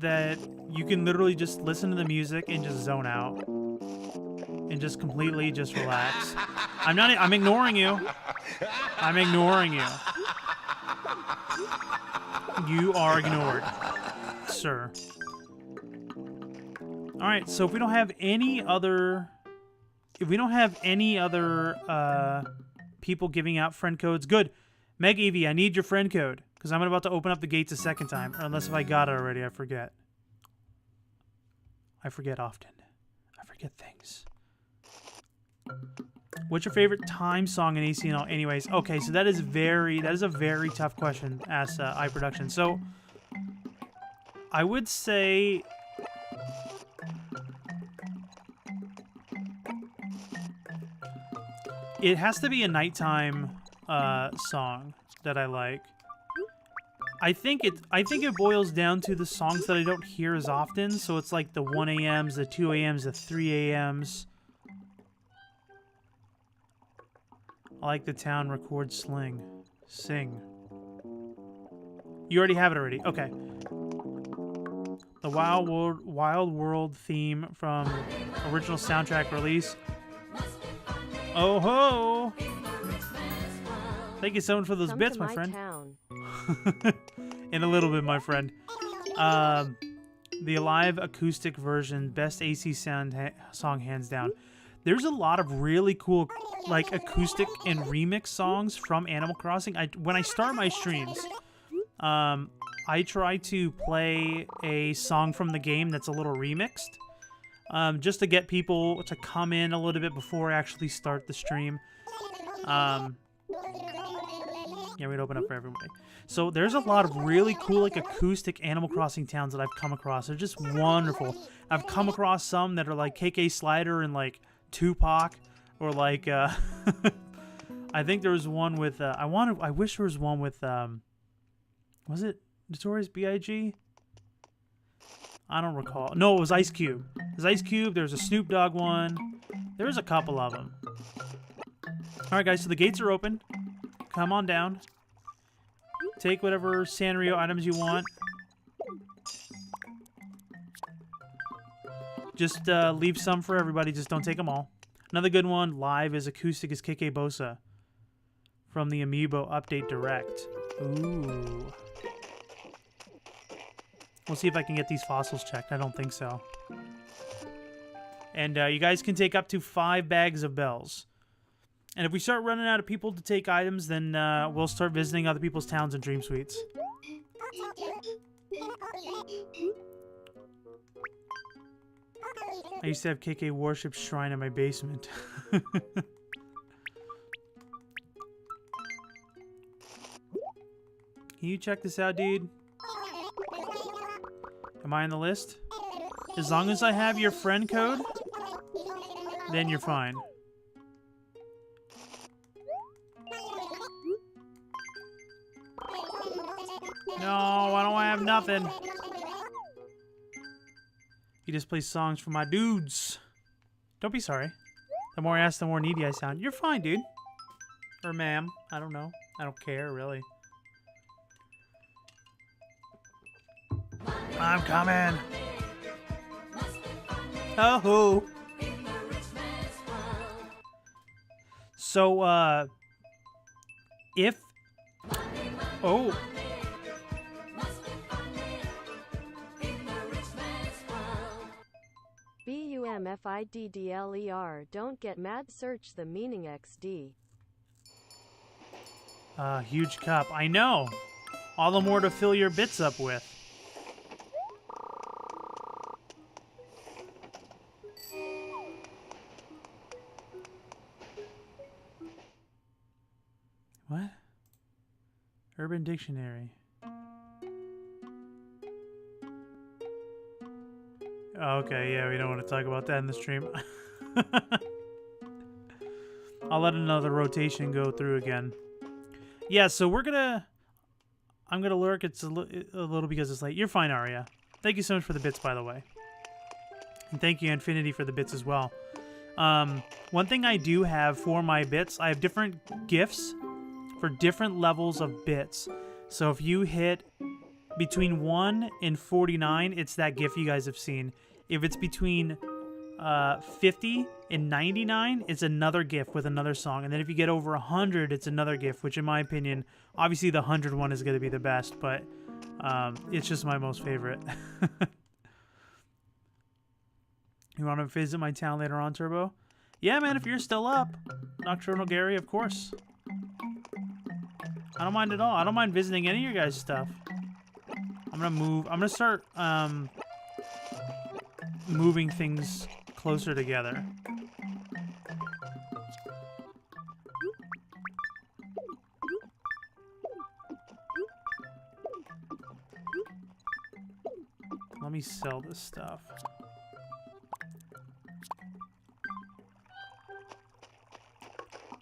that you can literally just listen to the music and just zone out. And just completely just relax. I'm ignoring you. I'm ignoring you. You are ignored, sir. Alright, so if we don't have any other... If we don't have any other people giving out friend codes, good. Meg Evie, I need your friend code. Because I'm about to open up the gates a second time. Or unless if I got it already, I forget. I forget often. I forget things. What's your favorite time song in ACNL? Anyways, okay, so that is a very tough question, asked iProduction. So, I would say... It has to be a nighttime song that I like. I think it boils down to the songs that I don't hear as often, so it's like the 1 a.m.s, the 2 a.m.s, the 3 a.m.s. I like the town record sling. Sing. You already have it already. Okay. The Wild World theme from original soundtrack release. Oh ho! Thank you so much for those bits, my friend. In a little bit, my friend. The live acoustic version, best AC song hands down. There's a lot of really cool, like, acoustic and remix songs from Animal Crossing. When I start my streams, I try to play a song from the game that's a little remixed, just to get people to come in a little bit before I actually start the stream. Yeah, we'd open up for everybody. So there's a lot of really cool, like, acoustic Animal Crossing towns that I've come across. They're just wonderful. I've come across some that are like KK Slider and like Tupac, or like I think there was one with I wish there was one with was it Notorious B.I.G.? I don't recall. No, it was Ice Cube. There's Ice Cube, there's a Snoop Dogg one. There's a couple of them. Alright guys, so the gates are open. Come on down. Take whatever Sanrio items you want. Just leave some for everybody. Just don't take them all. Another good one, live is acoustic, is KK Bosa from the Amiibo Update Direct. Ooh. We'll see if I can get these fossils checked. I don't think so. And you guys can take up to 5 bags of bells. And if we start running out of people to take items, then we'll start visiting other people's towns and dream suites. I used to have KK Warship Shrine in my basement. Can you check this out, dude? Am I on the list? As long as I have your friend code, then you're fine. No, I don't have nothing. He just plays songs for my dudes. Don't be sorry. The more I ask, the more needy I sound. You're fine, dude. Or ma'am. I don't know. I don't care, really. I'm coming. Oh. So, if... Oh. BUMFIDDLER. Don't get mad. Search the meaning XD. Huge cup. I know. All the more to fill your bits up with. What? Urban Dictionary. Okay, yeah, we don't want to talk about that in the stream. I'll let another rotation go through again. Yeah, so I'm gonna lurk. It's a little because it's late. You're fine, Aria. Thank you so much for the bits, by the way. And thank you, Infinity, for the bits as well. One thing I do have for my bits, I have different gifts for different levels of bits. So if you hit between 1 and 49, it's that GIF you guys have seen. If it's between 50 and 99, it's another GIF with another song. And then if you get over 100, it's another GIF, which in my opinion, obviously the 100 one is going to be the best, but it's just my most favorite. You want to visit my town later on, Turbo? Yeah, man, if you're still up. Nocturnal Gary, of course. I don't mind at all. I don't mind visiting any of your guys' stuff. I'm going to move. I'm going to start moving things closer together. Let me sell this stuff.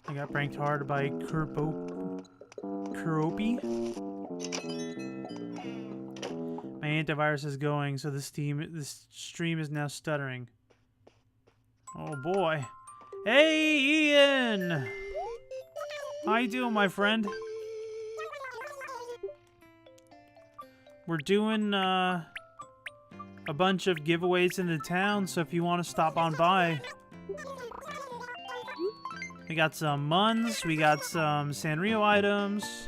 I got pranked hard by Kuropi. My antivirus is going, so this stream is now stuttering. Oh boy. Hey, Ian! How you doing, my friend? We're doing a bunch of giveaways in the town, so if you want to stop on by. We got some Muns, we got some Sanrio items.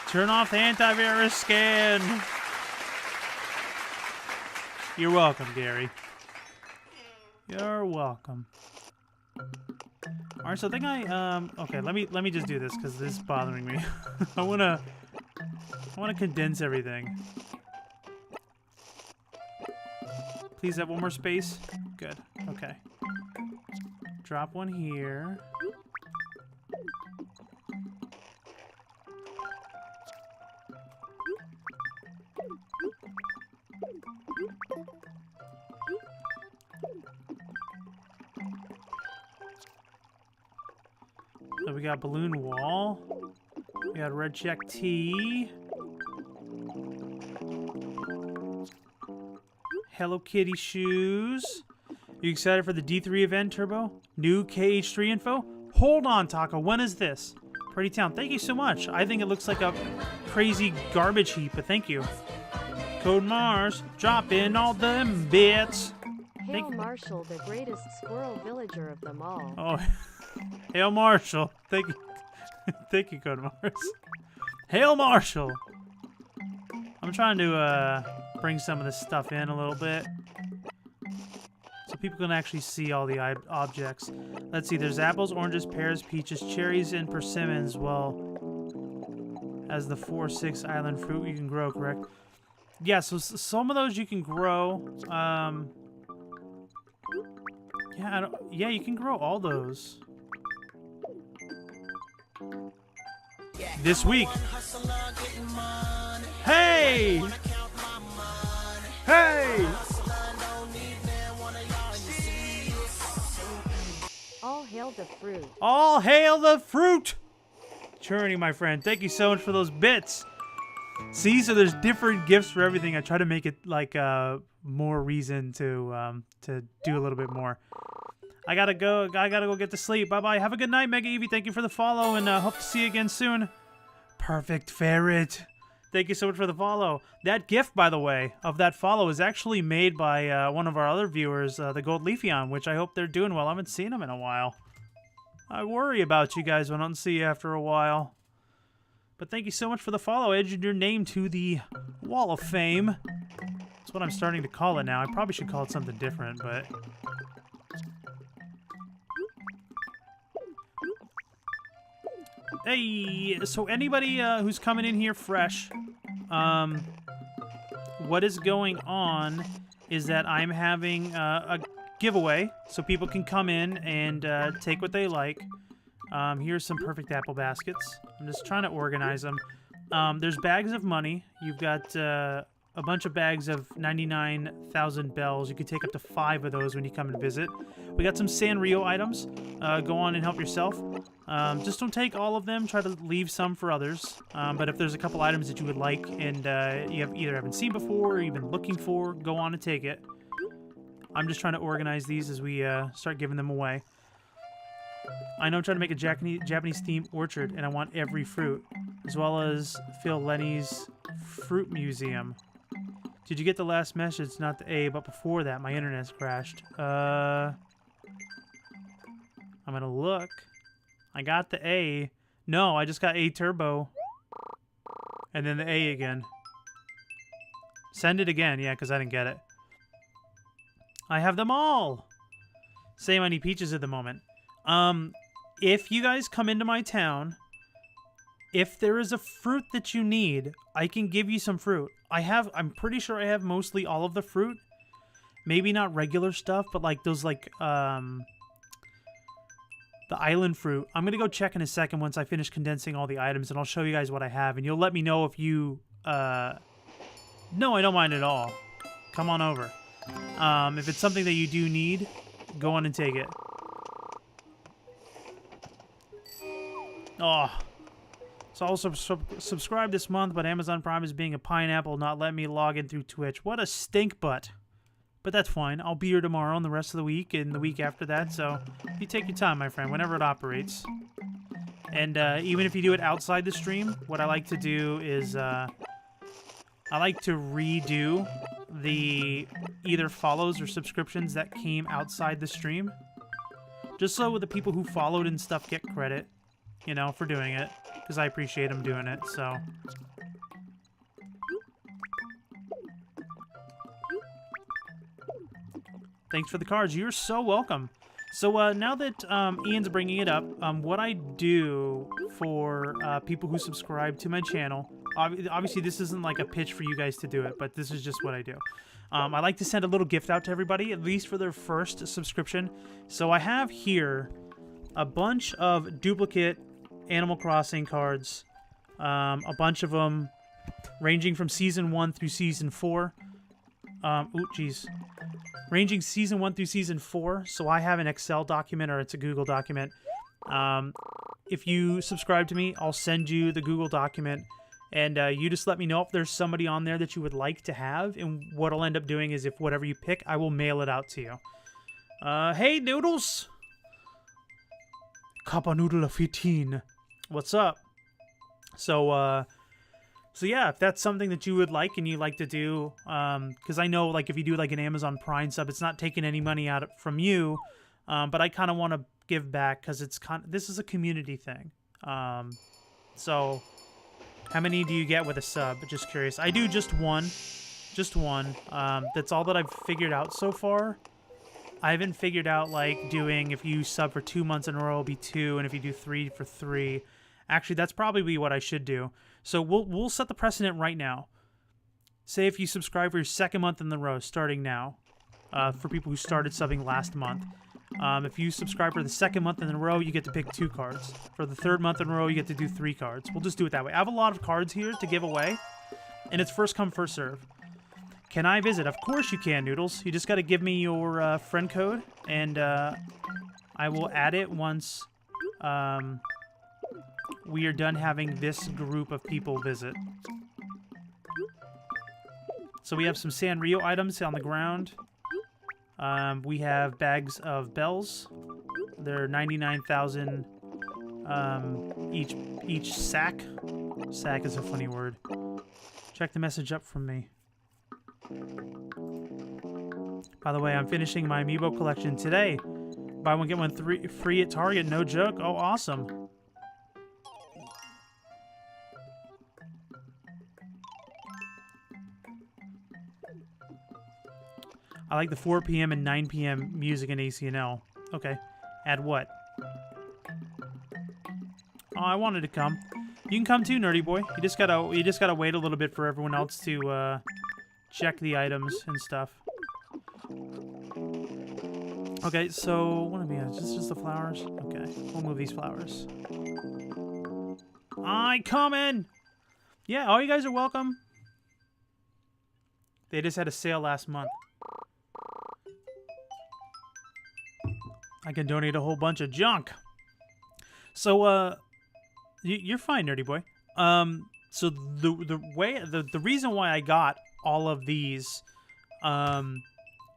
Turn off the antivirus scan. You're welcome, Gary. You're welcome. Alright, so I think okay, let me just do this because this is bothering me. I wanna condense everything. Please have one more space. Good. Okay. Drop one here. So we got balloon wall. We got red check T. Hello Kitty shoes. You excited for the D3 event, Turbo? New KH3 info? Hold on, Taco. When is this? Pretty Town. Thank you so much. I think it looks like a crazy garbage heap, but thank you. Code Mars. Drop in all them bits. Hail Marshall, the greatest squirrel villager of them all. Oh, Hail Marshall. Thank you. Thank you, Code Mars. Hail Marshall. I'm trying to bring some of this stuff in a little bit, so people can actually see all the objects. Let's see, there's apples, oranges, pears, peaches, cherries, and persimmons, well, as the 4-6 island fruit you can grow, correct? Yeah, so some of those you can grow. Yeah, you can grow all those. This week. Hey! Hey! All hail the fruit. All hail the fruit! Journey, my friend. Thank you so much for those bits. See, so there's different gifts for everything. I try to make it like more reason to do a little bit more. I gotta go get to sleep. Bye bye. Have a good night, Mega Eevee. Thank you for the follow, and hope to see you again soon. Perfect Ferret. Thank you so much for the follow. That gift, by the way, of that follow is actually made by one of our other viewers, the Gold Leafeon, which I hope they're doing well. I haven't seen them in a while. I worry about you guys when I don't see you after a while. But thank you so much for the follow. I added your name to the Wall of Fame. That's what I'm starting to call it now. I probably should call it something different, but... Hey, so anybody who's coming in here fresh, what is going on is that I'm having a giveaway, so people can come in and take what they like. Here's some perfect apple baskets. I'm just trying to organize them. There's bags of money. You've got a bunch of bags of 99,000 bells. You can take up to 5 of those when you come and visit. We got some Sanrio items. Go on and help yourself. Just don't take all of them. Try to leave some for others. But if there's a couple items that you would like and you either haven't seen before or you've been looking for, go on and take it. I'm just trying to organize these as we start giving them away. I know I'm trying to make a Japanese-themed orchard, and I want every fruit, as well as fill Lenny's Fruit Museum. Did you get the last message? Not the A, but before that, my internet's crashed. I'm gonna look. I got the A. No, I just got A Turbo. And then the A again. Send it again, yeah, because I didn't get it. I have them all! Same, I need peaches at the moment. If you guys come into my town, if there is a fruit that you need, I can give you some fruit. I'm pretty sure I have mostly all of the fruit. Maybe not regular stuff, but like those like, the island fruit. I'm gonna go check in a second once I finish condensing all the items, and I'll show you guys what I have, and you'll let me know if you, No, I don't mind at all. Come on over. If it's something that you do need, go on and take it. Oh. So also subscribe this month, but Amazon Prime is being a pineapple, not letting me log in through Twitch. What a stink butt. But that's fine. I'll be here tomorrow and the rest of the week and the week after that, so you take your time, my friend, whenever it operates. And even if you do it outside the stream, what I like to do is I like to redo the either follows or subscriptions that came outside the stream. Just so the people who followed and stuff get credit, you know, for doing it. Because I appreciate them doing it, so... Thanks for the cards. You're so welcome. So now that Ian's bringing it up, what I do for people who subscribe to my channel, obviously this isn't like a pitch for you guys to do it, but this is just what I do. I like to send a little gift out to everybody, at least for their first subscription. So I have here a bunch of duplicate Animal Crossing cards, a bunch of them ranging from Season 1 through Season 4. Ooh, jeez. Ranging Season 1 through Season 4, so I have an Excel document, or it's a Google document. If you subscribe to me, I'll send you the Google document, and you just let me know if there's somebody on there that you would like to have, and what I'll end up doing is if whatever you pick, I will mail it out to you. Hey, Noodles! Kappa Noodle 15. What's up? So yeah, if that's something that you would like and you like to do, because I know, like, if you do, like, an Amazon Prime sub, it's not taking any money out from you, but I kind of want to give back, because it's this is a community thing. So, how many do you get with a sub? Just curious. I do just one. Just one. That's all that I've figured out so far. I haven't figured out, like, doing, if you sub for 2 months in a row, it'll be 2, and if you do 3 for 3. Actually, that's probably what I should do. So we'll set the precedent right now. Say if you subscribe for your second month in the row, starting now, for people who started subbing last month. If you subscribe for the second month in a row, you get to pick 2 cards. For the third month in a row, you get to do 3 cards. We'll just do it that way. I have a lot of cards here to give away, and it's first come, first serve. Can I visit? Of course you can, Noodles. You just got to give me your friend code, and I will add it once we are done having this group of people visit. So we have some Sanrio items on the ground. We have bags of bells. They're 99,000 each sack. Sack is a funny word. Check the message up from me. By the way, I'm finishing my Amiibo collection today. Buy one, get one free at Target. No joke. Oh, awesome. I like the 4 p.m. and 9 p.m. music in ACNL. Okay. Add what? Oh, I wanted to come. You can come too, nerdy boy. You just gotta wait a little bit for everyone else to check the items and stuff. Okay, so what am I? Just the flowers? Okay, we'll move these flowers. I coming. Yeah, all you guys are welcome. They just had a sale last month. I can donate a whole bunch of junk. So, you're fine, nerdy boy. So the reason why I got all of these,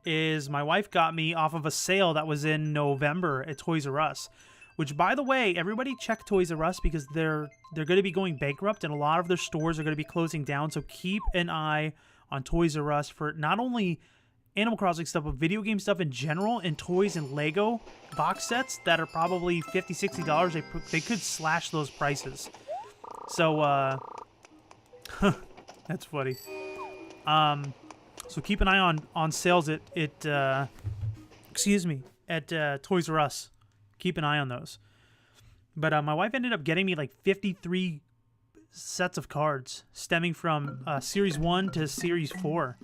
is my wife got me off of a sale that was in November at Toys R Us. Which, by the way, everybody check Toys R Us because they're going to be going bankrupt and a lot of their stores are going to be closing down. So keep an eye on Toys R Us for not only Animal Crossing stuff, but video game stuff in general, and toys and Lego box sets that are probably $50, $60. They could slash those prices. So, that's funny. So keep an eye on sales at Toys R Us. Keep an eye on those. But my wife ended up getting me like 53 sets of cards stemming from Series 1 to Series 4.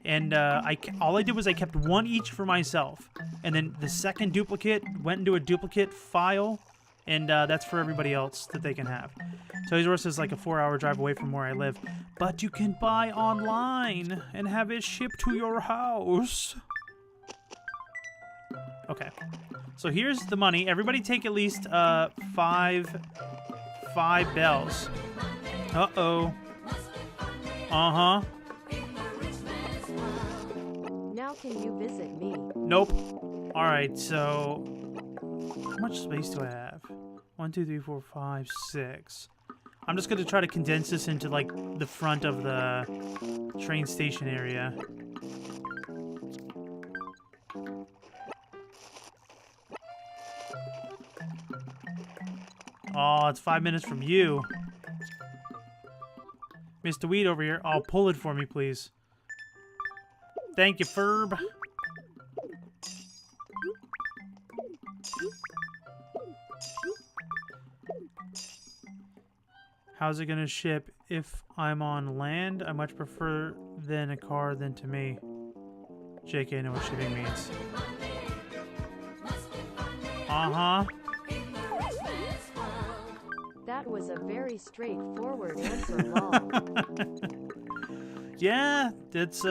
And all I did was I kept one each for myself. And then the second duplicate went into a duplicate file. And that's for everybody else that they can have. Toys R Us is like a 4-hour drive away from where I live. But you can buy online and have it shipped to your house. Okay. So here's the money. Everybody take at least five bells. Uh-oh. Uh-huh. Now can you visit me? Nope. Alright, so... how much space do I have? 1, 2, 3, 4, 5, 6. I'm just going to try to condense this into, like, the front of the train station area. Oh, it's 5 minutes from you. Mr. Weed over here. Oh, pull it for me, please. Thank you, Ferb. How's it gonna ship if I'm on land? I much prefer than a car than to me. JK, I know what shipping means. Uh-huh. That was a very straightforward answer, lol. Yeah, that's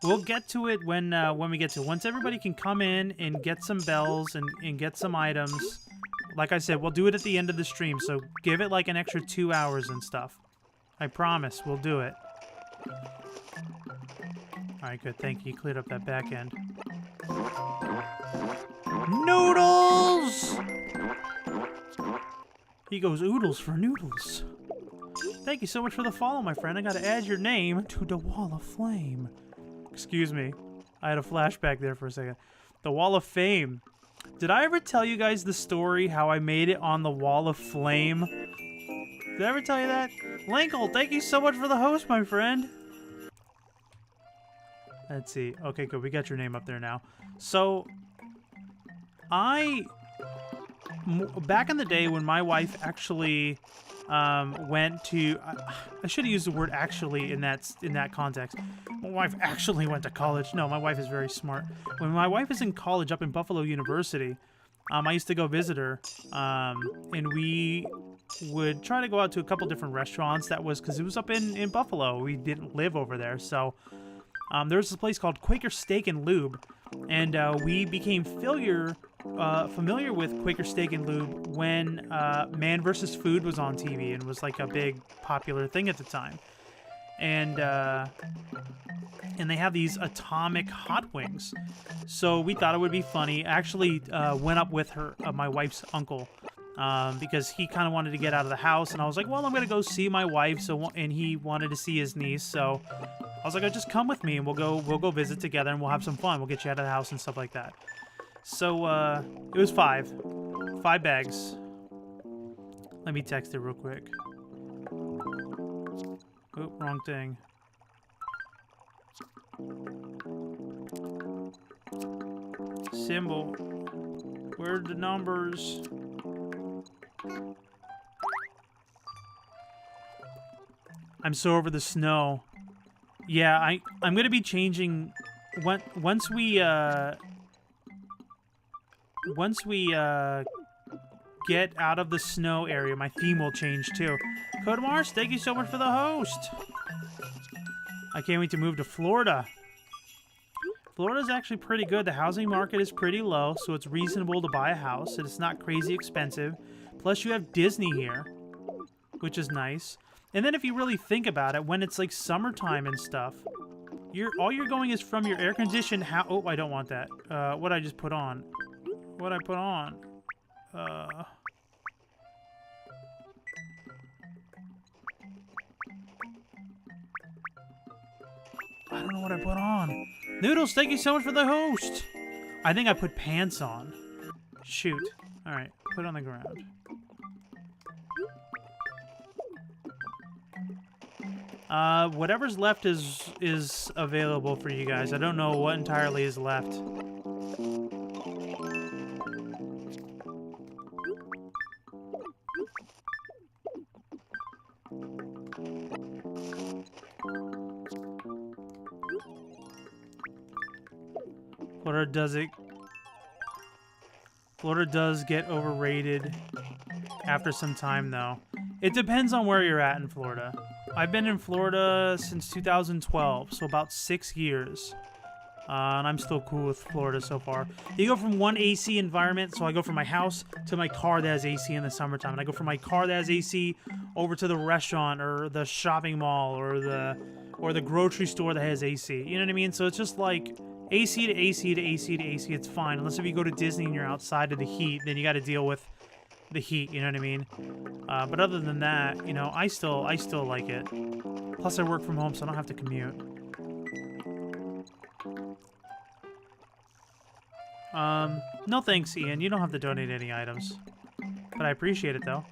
we'll get to it when we get to it. Once everybody can come in and get some bells and get some items. Like I said, we'll do it at the end of the stream, so give it like an extra 2 hours and stuff. I promise, we'll do it. Alright, good, thank you. You cleared up that back end. Noodles! He goes oodles for noodles. Thank you so much for the follow, my friend. I gotta add your name to the Wall of Flame. Excuse me. I had a flashback there for a second. The Wall of Fame. Did I ever tell you guys the story how I made it on the Wall of Flame? Did I ever tell you that? Linkle, thank you so much for the host, my friend. Let's see. Okay, good. We got your name up there now. So, back in the day when my wife actually went to... I should have used the word actually in that context. My wife actually went to college. No, my wife is very smart. When my wife is in college up in Buffalo University, I used to go visit her, and we would try to go out to a couple different restaurants. That was because it was up in Buffalo. We didn't live over there, so there was this place called Quaker Steak and Lube, and we became familiar with Quaker Steak and Lube when Man vs. Food was on TV and was like a big popular thing at the time. And they have these atomic hot wings. So we thought it would be funny. I actually went up with my wife's uncle, because he kind of wanted to get out of the house, and I was like, well, I'm going to go see my wife, and he wanted to see his niece, so I was like, oh, just come with me, and we'll go visit together, and we'll have some fun. We'll get you out of the house and stuff like that. So, it was 5 bags. Let me text it real quick. Oh, wrong thing. Symbol. Where are the numbers? I'm so over the snow. Yeah, I'm gonna be changing once we get out of the snow area. My theme will change too. Code Mars, thank you so much for the host. I can't wait to move to Florida. Florida's actually pretty good. The housing market is pretty low, so it's reasonable to buy a house, and it's not crazy expensive. Plus, you have Disney here, which is nice. And then if you really think about it, when it's like summertime and stuff, all you're going is from your air-conditioned house. Oh, I don't want that. What I just put on. What I put on. I don't know what I put on. Noodles, thank you so much for the host. I think I put pants on. Shoot. All right, put it on the ground. Whatever's left is available for you guys. I don't know what entirely is left. Florida does get overrated after some time, though. It depends on where you're at in Florida. I've been in Florida since 2012, so about 6 years. And I'm still cool with Florida so far. You go from one AC environment, so I go from my house to my car that has AC in the summertime. And I go from my car that has AC over to the restaurant or the shopping mall or the grocery store that has AC. You know what I mean? So it's just like AC to AC to AC to AC. It's fine. Unless if you go to Disney and you're outside of the heat, then you got to deal with the heat, you know what I mean? But other than that, you know, I still like it. Plus I work from home, so I don't have to commute. No thanks, Ian. You don't have to donate any items. But I appreciate it, though.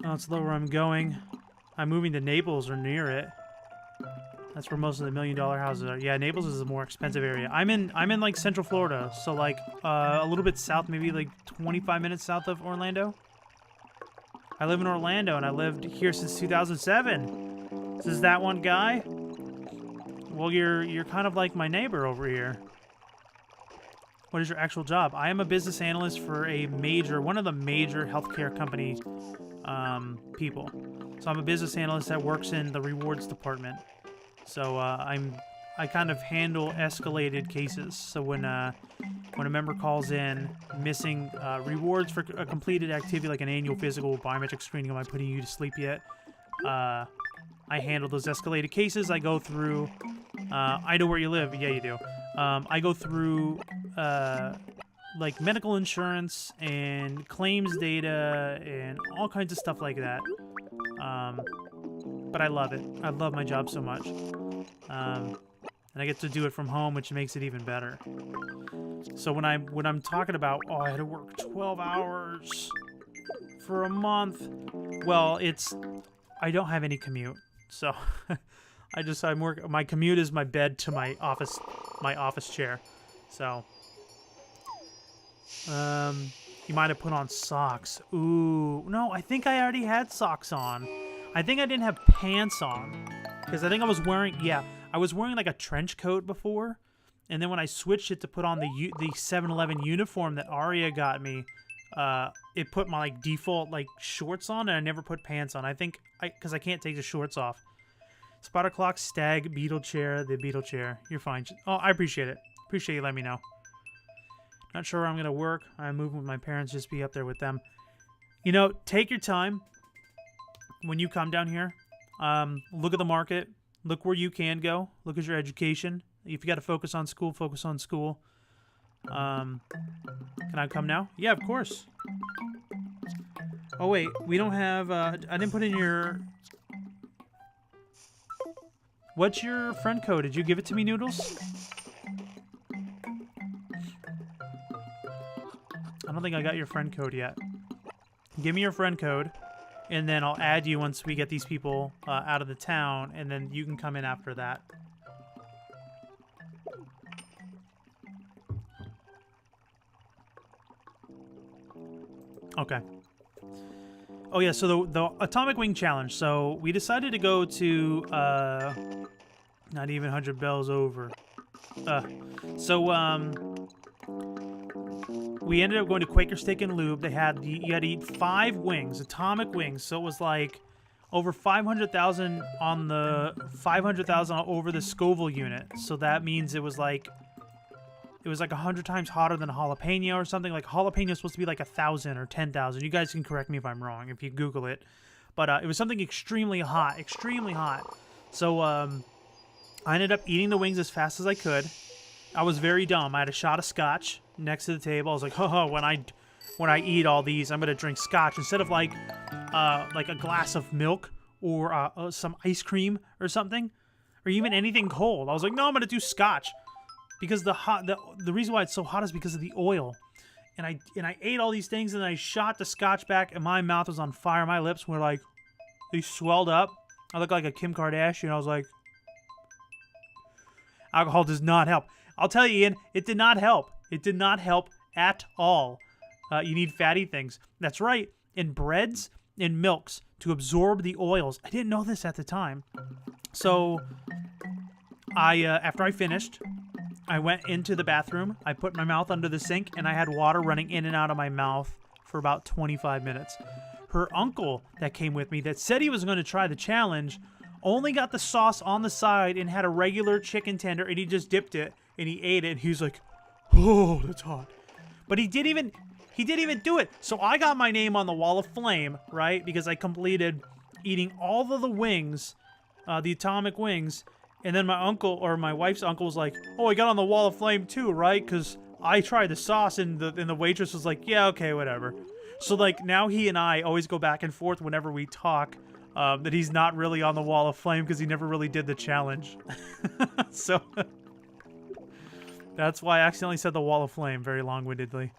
Oh, it's low where I'm going. I'm moving to Naples or near it. That's where most of the $1 million houses are. Yeah, Naples is a more expensive area. I'm in like Central Florida, so like a little bit south, maybe like 25 minutes south of Orlando. I live in Orlando, and I lived here since 2007. This is that one guy? Well, you're kind of like my neighbor over here. What is your actual job? I am a business analyst for one of the major healthcare company people. So I'm a business analyst that works in the rewards department. So I kind of handle escalated cases. So when a member calls in missing rewards for a completed activity like an annual physical, biometric screening, am I putting you to sleep yet? I handle those escalated cases. I go through. I know where you live. Yeah, you do. I go through like medical insurance and claims data and all kinds of stuff like that. But I love it. I love my job so much. And I get to do it from home, which makes it even better. So when I'm talking about, oh, I had to work 12 hours for a month, well, I don't have any commute. So my commute is my bed to my office chair. So you might have put on socks. Ooh, no, I think I already had socks on. I think I didn't have pants on, because I think I was wearing like a trench coat before, and then when I switched it to put on the 7-Eleven uniform that Aria got me, it put my like default like shorts on, and I never put pants on. I think because I can't take the shorts off. Spotter clock, stag, beetle chair, the beetle chair. You're fine. Oh, I appreciate it. Appreciate you letting me know. Not sure where I'm gonna work. I'm moving with my parents. Just be up there with them. You know, take your time. When you come down here, look at the market. Look where you can go. Look at your education. If you got to focus on school, focus on school. Can I come now? Yeah, of course. Oh, wait. We don't have... I didn't put in your... What's your friend code? Did you give it to me, Noodles? I don't think I got your friend code yet. Give me your friend code. And then I'll add you once we get these people out of the town, and then you can come in after that. Okay. Oh yeah, so the Atomic Wing Challenge. So we decided to go to not even 100 bells over. We ended up going to Quaker Steak and Lube. They had you had to eat 5 wings, atomic wings. So it was like over 500,000 on the 500,000 over the Scoville unit. So that means it was like 100 times hotter than a jalapeno or something. Like jalapeno is supposed to be like 1,000 or 10,000. You guys can correct me if I'm wrong if you Google it. But it was something extremely hot, extremely hot. So I ended up eating the wings as fast as I could. I was very dumb. I had a shot of scotch next to the table. I was like, ho, when I eat all these, I'm gonna drink scotch instead of like a glass of milk or some ice cream or something, or even anything cold. I was like, no, I'm gonna do scotch because the reason why it's so hot is because of the oil. And I ate all these things and I shot the scotch back and my mouth was on fire. My lips were like, they swelled up. I looked like a Kim Kardashian. I was like, alcohol does not help. I'll tell you, Ian, it did not help. It did not help at all. You need fatty things. That's right. In breads and milks to absorb the oils. I didn't know this at the time. So after I finished, I went into the bathroom. I put my mouth under the sink, and I had water running in and out of my mouth for about 25 minutes. Her uncle that came with me that said he was going to try the challenge only got the sauce on the side and had a regular chicken tender, and he just dipped it, and he ate it, and he was like, oh, that's hot. But he didn't even do it. So I got my name on the wall of flame, right? Because I completed eating all of the wings, the atomic wings. And then my uncle, or my wife's uncle, was like, oh, I got on the wall of flame too, right? Because I tried the sauce, and the waitress was like, yeah, okay, whatever. So, like, now he and I always go back and forth whenever we talk that he's not really on the wall of flame because he never really did the challenge. So, that's why I accidentally said the wall of flame very long-windedly.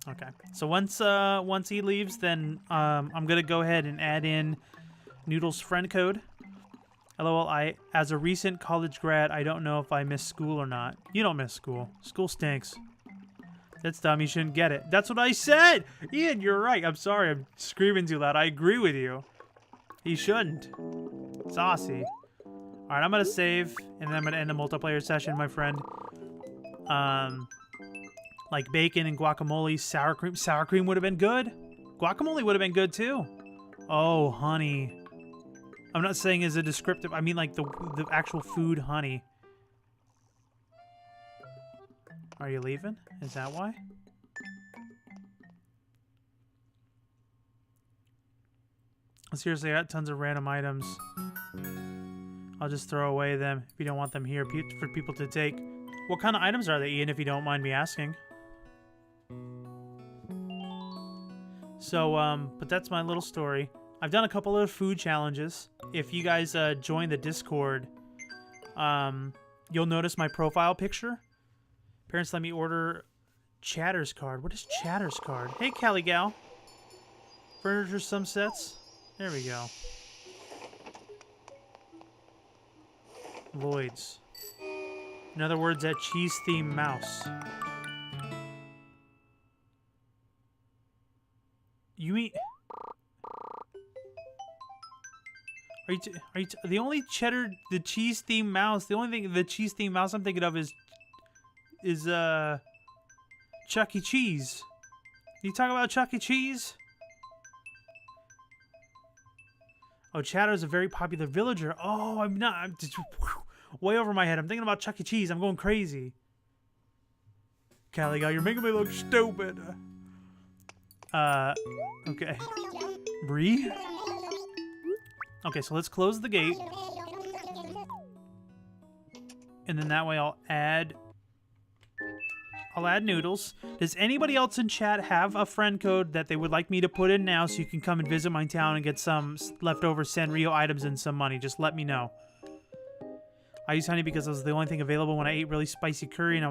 Okay, so once he leaves, then I'm gonna go ahead and add in Noodle's friend code. LOL, as a recent college grad, I don't know if I miss school or not. You don't miss school. School stinks. That's dumb. You shouldn't get it. That's what I said! Ian, you're right. I'm sorry. I'm screaming too loud. I agree with you. He shouldn't. Saucy. Alright, I'm gonna save, and then I'm gonna end the multiplayer session, my friend. Like bacon and guacamole, sour cream. Sour cream would have been good. Guacamole would have been good, too. Oh, honey. I'm not saying as a descriptive, I mean like the actual food, honey. Are you leaving? Is that why? Seriously, I got tons of random items. I'll just throw away them if you don't want them here for people to take. What kind of items are they, Ian, if you don't mind me asking? So, but that's my little story. I've done a couple of food challenges. If you guys join the Discord, you'll notice my profile picture. Parents let me order Chatter's card. What is Chatter's card? Hey, Cali Gal. Furniture some sets. There we go. Lloyd's. In other words, that cheese-themed mouse. You mean... Are you the only cheddar, the cheese-themed mouse, the only thing, the cheese-themed mouse I'm thinking of is Chuck E. Cheese. You talk about Chuck E. Cheese? Oh, Chatter's a very popular villager. Oh, I'm not. I'm just way over my head. I'm thinking about Chuck E. Cheese. I'm going crazy. Caligo, you're making me look stupid. Okay. Bree? Okay, so let's close the gate. And then that way I'll add Noodles. Does anybody else in chat have a friend code that they would like me to put in now so you can come and visit my town and get some leftover Sanrio items and some money? Just let me know. I use honey because it was the only thing available when I ate really spicy curry,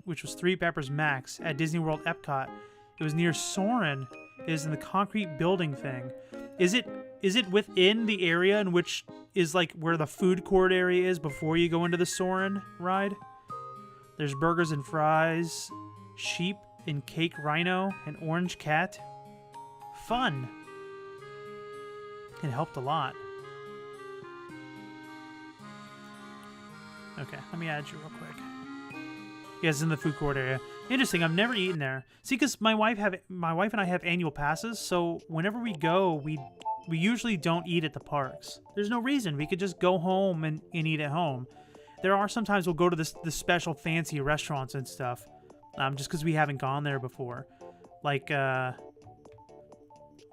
which was 3 peppers max at Disney World Epcot. It was near Soarin'. It is in the concrete building thing. Is it within the area in which is like where the food court area is before you go into the Soarin' ride? There's burgers and fries, sheep and cake rhino, and orange cat. Fun. It helped a lot. Okay, let me add you real quick. Yeah, it's in the food court area. Interesting, I've never eaten there. See, because my wife and I have annual passes, so whenever we go, we usually don't eat at the parks. There's no reason. We could just go home and eat at home. There are sometimes we'll go to the special fancy restaurants and stuff, just because we haven't gone there before. Like,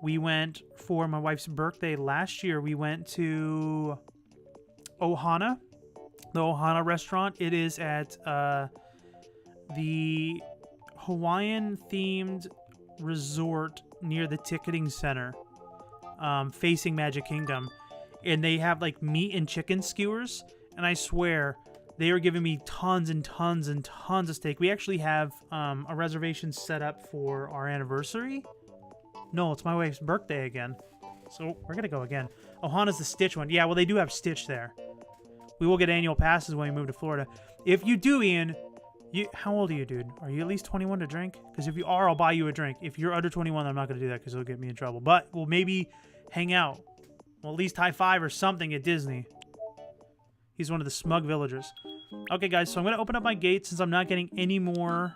we went for my wife's birthday last year. We went to Ohana the Ohana restaurant. It is at the Hawaiian-themed resort near the ticketing center, facing Magic Kingdom. And they have, like, meat and chicken skewers. And I swear, they are giving me tons and tons and tons of steak. We actually have a reservation set up for our anniversary. No, it's my wife's birthday again. So we're going to go again. Ohana's the Stitch one. Yeah, well, they do have Stitch there. We will get annual passes when we move to Florida. If you do, Ian, how old are you, dude? Are you at least 21 to drink? Because if you are, I'll buy you a drink. If you're under 21, I'm not going to do that because it'll get me in trouble. But we'll maybe hang out. Well, at least high five or something at Disney. He's one of the smug villagers. Okay, guys, so I'm going to open up my gate since I'm not getting any more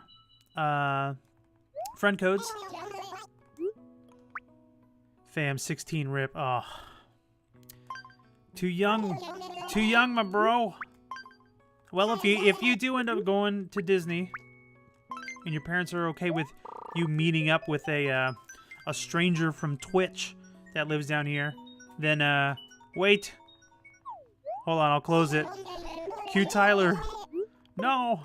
friend codes. Fam, 16 rip. Oh. Too young. Too young, my bro. Well, if you do end up going to Disney and your parents are okay with you meeting up with a stranger from Twitch that lives down here, then wait. Hold on, I'll close it. Q Tyler. No.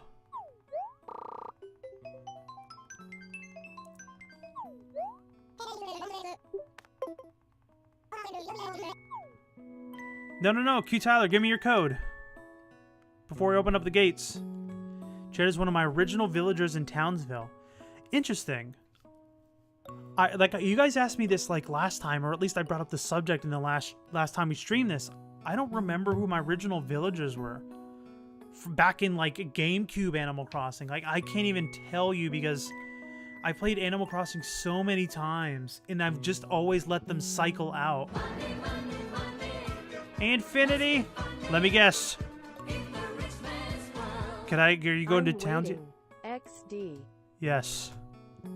No. Q Tyler, give me your code before we open up the gates. Jed is one of my original villagers in Townsville. Interesting. You guys asked me this like last time, or at least I brought up the subject in the last time we streamed this. I don't remember who my original villagers were. From back in like GameCube Animal Crossing. Like I can't even tell you because I played Animal Crossing so many times and I've just always let them cycle out. Hey, Infinity, let me guess. Are you going to town? XD. Yes.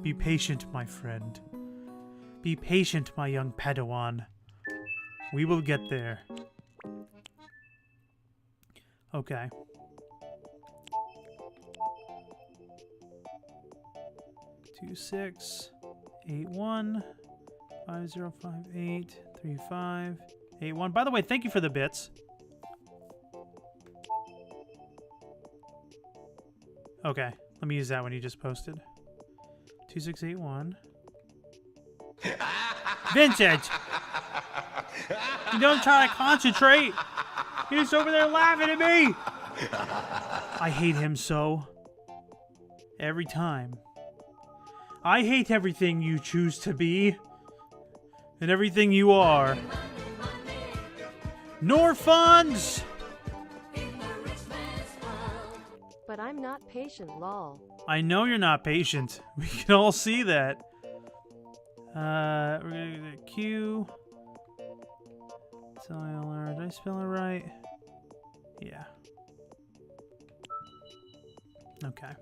Be patient, my friend. Be patient, my young Padawan. We will get there. Okay. 2681 5058 3581. By the way, thank you for the bits. Okay, let me use that one you just posted. 2681. Vincent! You don't try to concentrate! He's over there laughing at me! I hate him so. Every time. I hate everything you choose to be. And everything you are. Nor funds! But I'm not patient, lol. I know you're not patient. We can all see that. We're gonna do the Q. Did I spell it right? Yeah. Okay.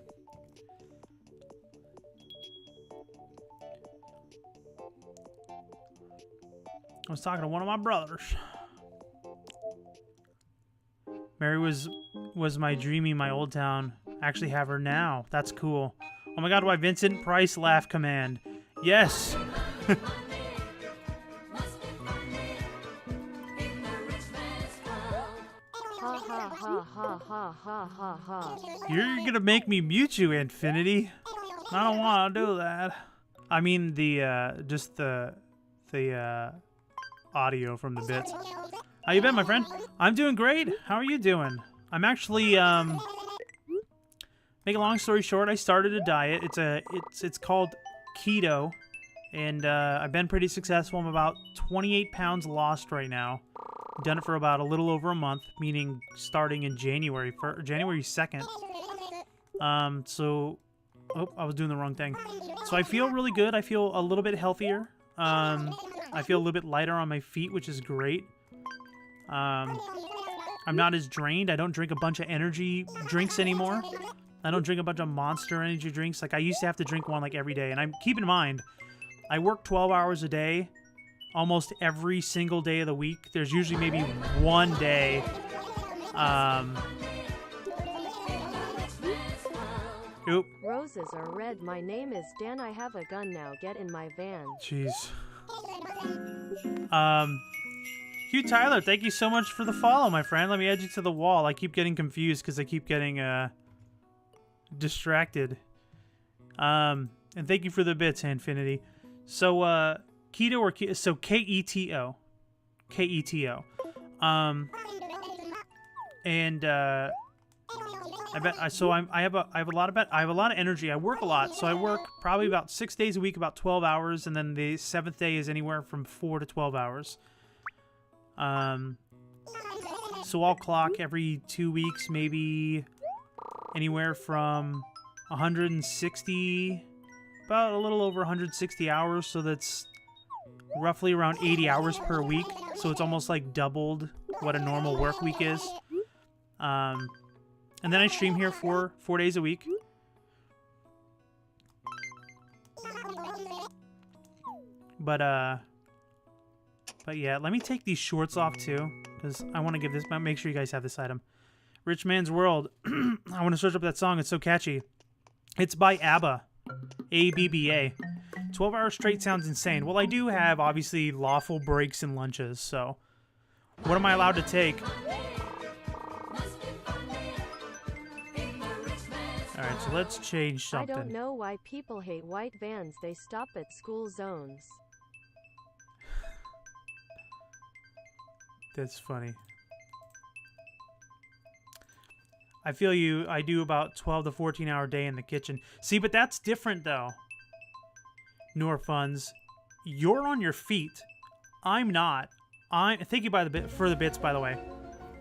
I was talking to one of my brothers. Mary was my dreamy, my old town. Actually have her now. That's cool. Oh my god, why Vincent Price laugh command. Yes. Ha ha ha ha ha ha ha ha. You're gonna make me mute you, Infinity. I don't want to do that. I mean just the audio from the bits. How you been, my friend? I'm doing great. How are you doing? I'm actually make a long story short, I started a diet. It's called keto, and I've been pretty successful. I'm about 28 pounds lost right now. I've done it for about a little over a month, meaning starting in January 2nd. So, oh, I was doing the wrong thing. So I feel really good. I feel a little bit healthier. I feel a little bit lighter on my feet, which is great. I'm not as drained. I don't drink a bunch of energy drinks anymore. I don't drink a bunch of Monster energy drinks. Like, I used to have to drink one, like, every day. And keep in mind, I work 12 hours a day, almost every single day of the week. There's usually maybe one day. Oop. Roses are red. My name is Dan. I have a gun now. Get in my van. Jeez. Hugh Tyler, thank you so much for the follow, my friend. Let me add you to the wall. I keep getting confused because I keep getting distracted. And thank you for the bits, Infinity. So keto or keto? So Keto, Keto. And I bet I have a lot of energy. I work a lot, so I work probably about 6 days a week, about 12 hours, and then the 7th day is anywhere from 4 to 12 hours. So I'll clock every 2 weeks, maybe anywhere from 160, about a little over 160 hours. So that's roughly around 80 hours per week. So it's almost like doubled what a normal work week is. And then I stream here for 4 days a week. But yeah, let me take these shorts off too, because I want to give this. Make sure you guys have this item. Rich Man's World. I want to search up that song. It's so catchy. It's by ABBA. ABBA. 12 hours straight sounds insane. Well, I do have obviously lawful breaks and lunches. So, what am I allowed to take? All right, so let's change something. I don't know why people hate white vans. They stop at school zones. That's funny. I feel you. I do about 12 to 14 hour day in the kitchen. See, but that's different though. Norfunds, you're on your feet. I'm not. Thank you for the bits, by the way.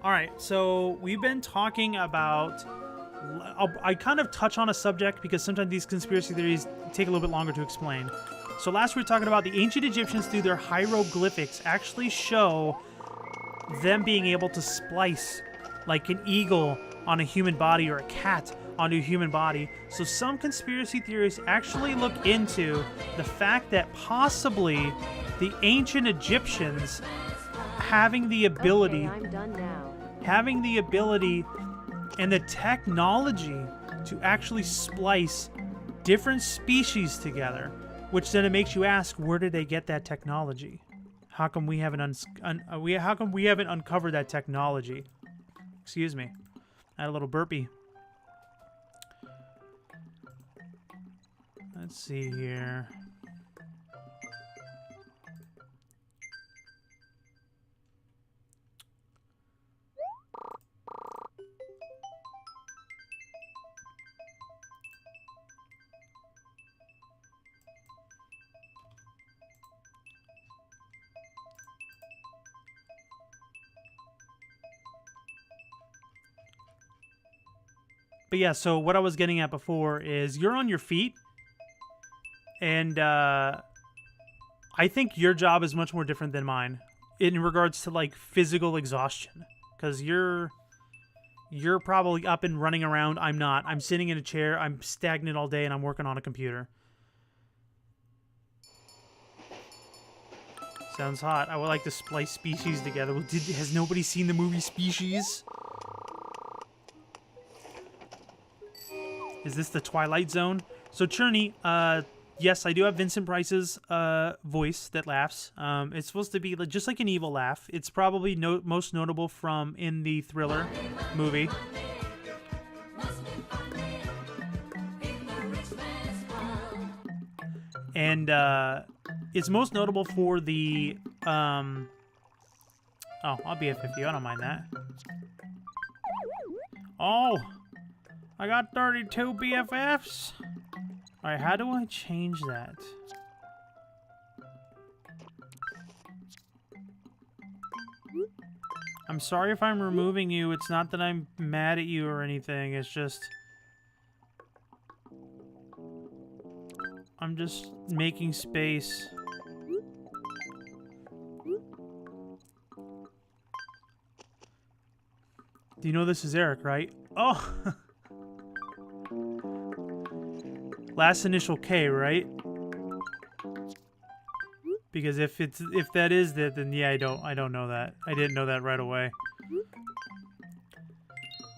All right, so we've been talking about. I kind of touch on a subject because sometimes these conspiracy theories take a little bit longer to explain. So last we were talking about the ancient Egyptians through their hieroglyphics actually show them being able to splice like an eagle on a human body or a cat onto a human body. So some conspiracy theories actually look into the fact that possibly the ancient Egyptians having the ability, Okay, I'm done now. having the ability and the technology to actually splice different species together, which then it makes you ask, where did they get that technology? How come we haven't uncovered that technology? Excuse me. I had a little burpee. Let's see here. But yeah, so what I was getting at before is you're on your feet, and I think your job is much more different than mine in regards to like physical exhaustion, because you're probably up and running around. I'm not. I'm sitting in a chair. I'm stagnant all day, and I'm working on a computer. Sounds hot. I would like to splice species together. Well, has nobody seen the movie Species? Is this the Twilight Zone? So, Churney, yes, I do have Vincent Price's voice that laughs. It's supposed to be just like an evil laugh. It's probably most notable from in the Thriller movie. And it's most notable for the... Oh, I'll BFF you. I don't mind that. Oh! I got 32 BFFs. All right, how do I change that? I'm sorry if I'm removing you. It's not that I'm mad at you or anything. It's just... I'm just making space. Do you know this is Eric, right? Oh! Last initial K, right? Because if that is that, then yeah, I don't know that. I didn't know that right away.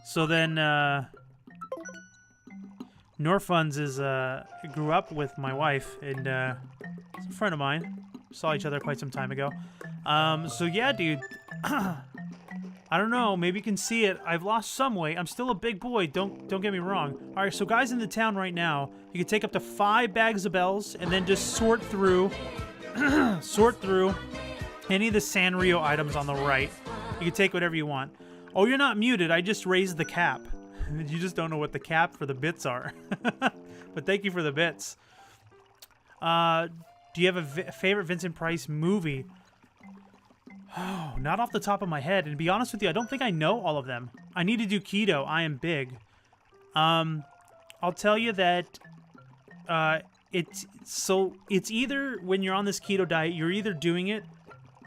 So then Norfunds is grew up with my wife, and it's a friend of mine. Saw each other quite some time ago. So yeah, dude. I don't know. Maybe you can see it. I've lost some weight. I'm still a big boy. Don't get me wrong. All right, so guys in the town right now, you can take up to 5 bags of bells and then just sort through, sort through any of the Sanrio items on the right. You can take whatever you want. Oh, you're not muted. I just raised the cap. You just don't know what the cap for the bits are. But thank you for the bits. Do you have a favorite Vincent Price movie? Oh, not off the top of my head. And to be honest with you, I don't think I know all of them. I need to do keto. I am big. I'll tell you that it's either when you're on this keto diet, you're either doing it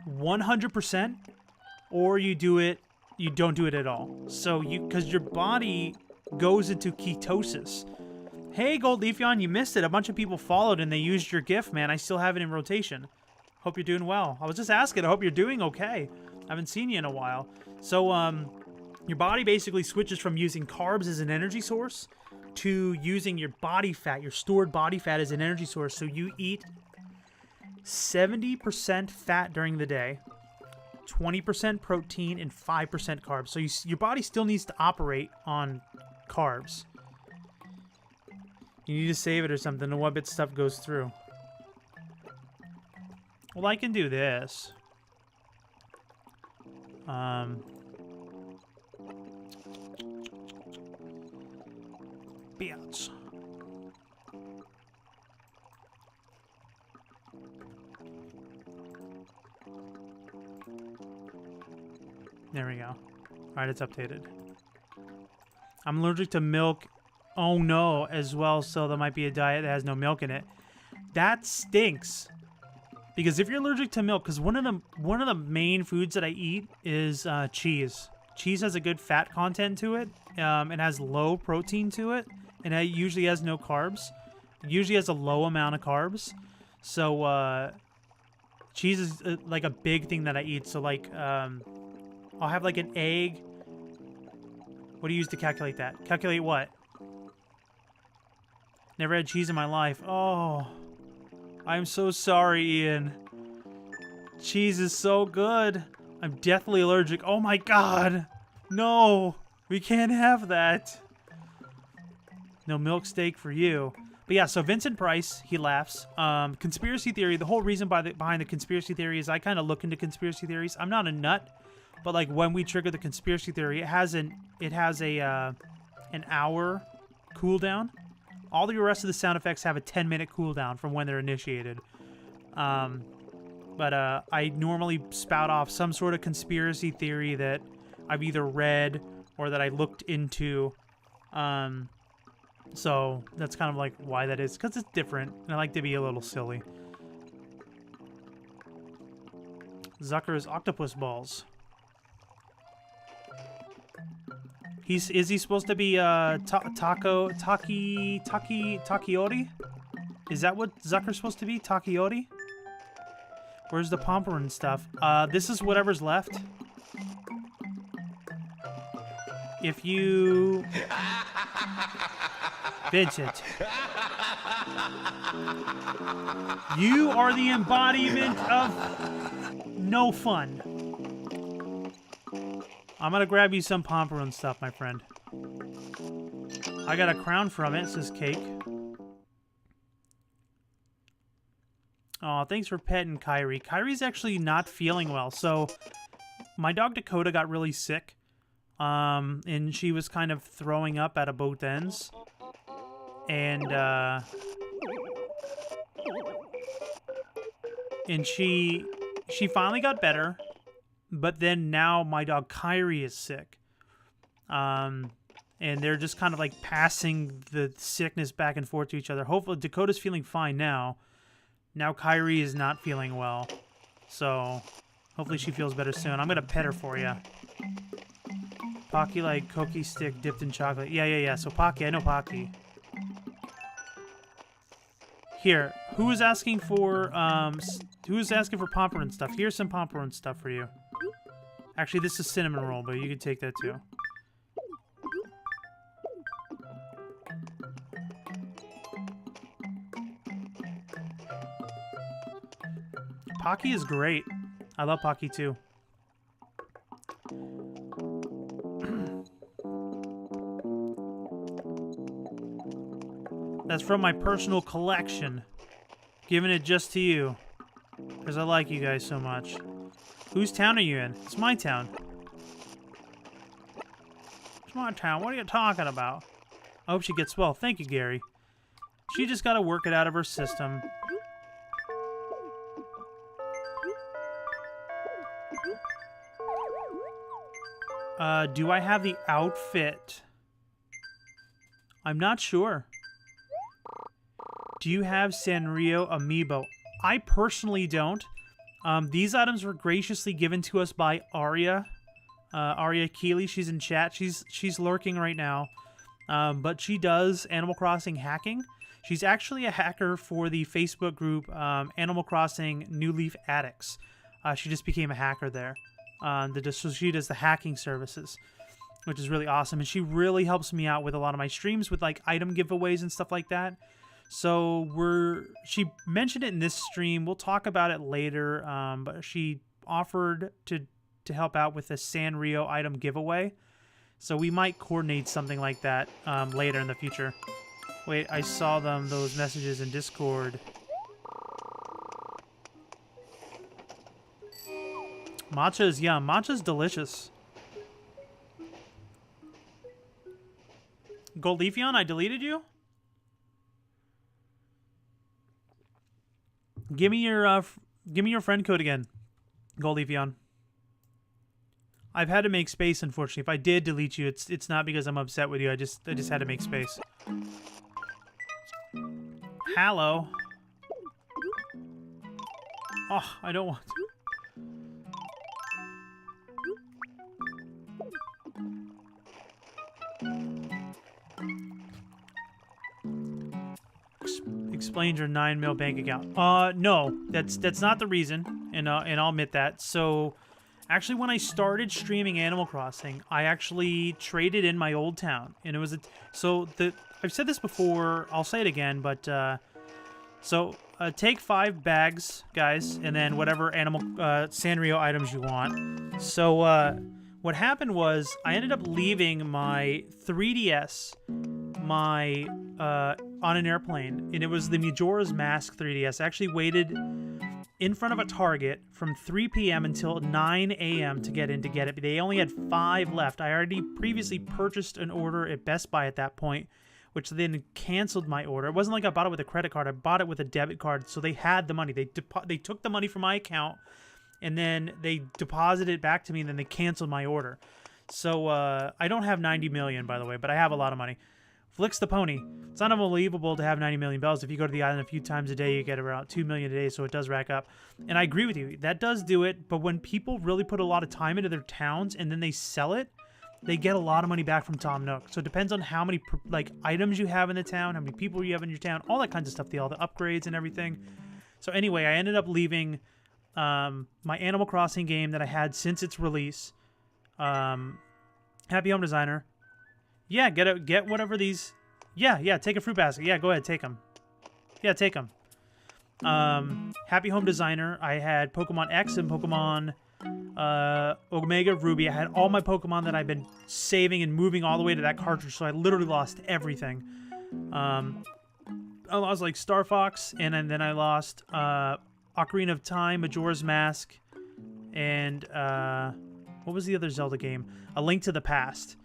100% or you don't do it at all. So because your body goes into ketosis. Hey, Gold Leafeon, you missed it. A bunch of people followed and they used your GIF, man. I still have it in rotation. Hope you're doing well. I was just asking. I hope you're doing okay. I haven't seen you in a while. So, your body basically switches from using carbs as an energy source to using your body fat, your stored body fat as an energy source. So you eat 70% fat during the day, 20% protein, and 5% carbs. So your body still needs to operate on carbs. You need to save it or something, and what bit stuff goes through. Well, I can do this. Biatch. There we go. All right, it's updated. I'm allergic to milk. Oh no, as well, so there might be a diet that has no milk in it. That stinks. Because if you're allergic to milk, because one of the main foods that I eat is cheese. Cheese has a good fat content to it. It has low protein to it, and it usually has no carbs. It usually has a low amount of carbs. So cheese is like a big thing that I eat. So like I'll have like an egg. What do you use to calculate that? Calculate what? Never had cheese in my life. Oh, I'm so sorry, Ian. Cheese is so good. I'm deathly allergic. Oh my god. No, we can't have that. No milk steak for you. But yeah, so Vincent Price, he laughs. Conspiracy theory, the whole reason behind the conspiracy theory is I kind of look into conspiracy theories. I'm not a nut, but like when we trigger the conspiracy theory, it has an hour cooldown. All the rest of the sound effects have a 10-minute cooldown from when they're initiated. But I normally spout off some sort of conspiracy theory that I've either read or that I looked into. So that's kind of like why that is, because it's different, and I like to be a little silly. Zucker's octopus balls. Is he supposed to be Takiori? Is that what Zucker's supposed to be? Takiori? Where's the pomper and stuff? This is whatever's left. If you... Vincent. You are the embodiment of no fun. I'm gonna grab you some pomperon stuff, my friend. I got a crown from it. It says cake. Oh, thanks for petting Kyrie. Kyrie's actually not feeling well. So, my dog Dakota got really sick. And she was kind of throwing up at both ends. And she finally got better. But then now my dog Kyrie is sick. And they're just kind of like passing the sickness back and forth to each other. Hopefully Dakota's feeling fine now. Now Kyrie is not feeling well. So hopefully she feels better soon. I'm going to pet her for you. Pocky like cookie stick dipped in chocolate. Yeah. So Pocky, I know Pocky. Here, who's asking for pomper and stuff? Here's some pomper and stuff for you. Actually, this is cinnamon roll, but you can take that too. Pocky is great. I love Pocky too. That's from my personal collection. Giving it just to you. Because I like you guys so much. Whose town are you in? It's my town. It's my town. What are you talking about? I hope she gets well. Thank you, Gary. She just got to work it out of her system. Do I have the outfit? I'm not sure. Do you have Sanrio Amiibo? I personally don't. These items were graciously given to us by Aria. Aria Keeley, she's in chat. She's lurking right now. But she does Animal Crossing hacking. She's actually a hacker for the Facebook group Animal Crossing New Leaf Addicts. She just became a hacker there. So she does the hacking services, which is really awesome. And she really helps me out with a lot of my streams with like item giveaways and stuff like that. So she mentioned it in this stream. We'll talk about it later. But she offered to help out with the Sanrio item giveaway. So we might coordinate something like that later in the future. Wait, I saw those messages in Discord. Matcha is yum. Matcha's delicious. Goldleafeon, I deleted you? Give me your friend code again, Goldleafeon. I've had to make space, unfortunately. If I did delete you, it's not because I'm upset with you. I just had to make space. Hello. Oh, I don't want to. Explains your 9 mil bank account. No, that's not the reason, and I'll admit that. So, actually, when I started streaming Animal Crossing, I actually traded in my old town, and it was I've said this before. I'll say it again, but take 5 bags, guys, and then whatever animal Sanrio items you want. So, what happened was I ended up leaving my 3DS, on an airplane, and it was the Majora's Mask 3DS. I actually waited in front of a Target from 3 p.m. until 9 a.m. to get it. They only had 5 left. I already previously purchased an order at Best Buy at that point, which then canceled my order. It wasn't like I bought it with a credit card. I bought it with a debit card, so they had the money. They took the money from my account, and then they deposited it back to me, and then they canceled my order. So I don't have 90 million, by the way, but I have a lot of money. Flicks the Pony. It's not unbelievable to have 90 million bells. If you go to the island a few times a day, you get around 2 million a day, so it does rack up. And I agree with you. That does do it, but when people really put a lot of time into their towns and then they sell it, they get a lot of money back from Tom Nook. So it depends on how many items you have in the town, how many people you have in your town, all that kinds of stuff, all the upgrades and everything. So anyway, I ended up leaving my Animal Crossing game that I had since its release. Happy Home Designer. Yeah, get whatever these. Yeah, take a fruit basket. Yeah, go ahead, take them. Yeah, take them. Happy Home Designer. I had Pokemon X and Pokemon Omega Ruby. I had all my Pokemon that I've been saving and moving all the way to that cartridge, so I literally lost everything. I lost like Star Fox, and then I lost Ocarina of Time, Majora's Mask, and what was the other Zelda game? A Link to the Past.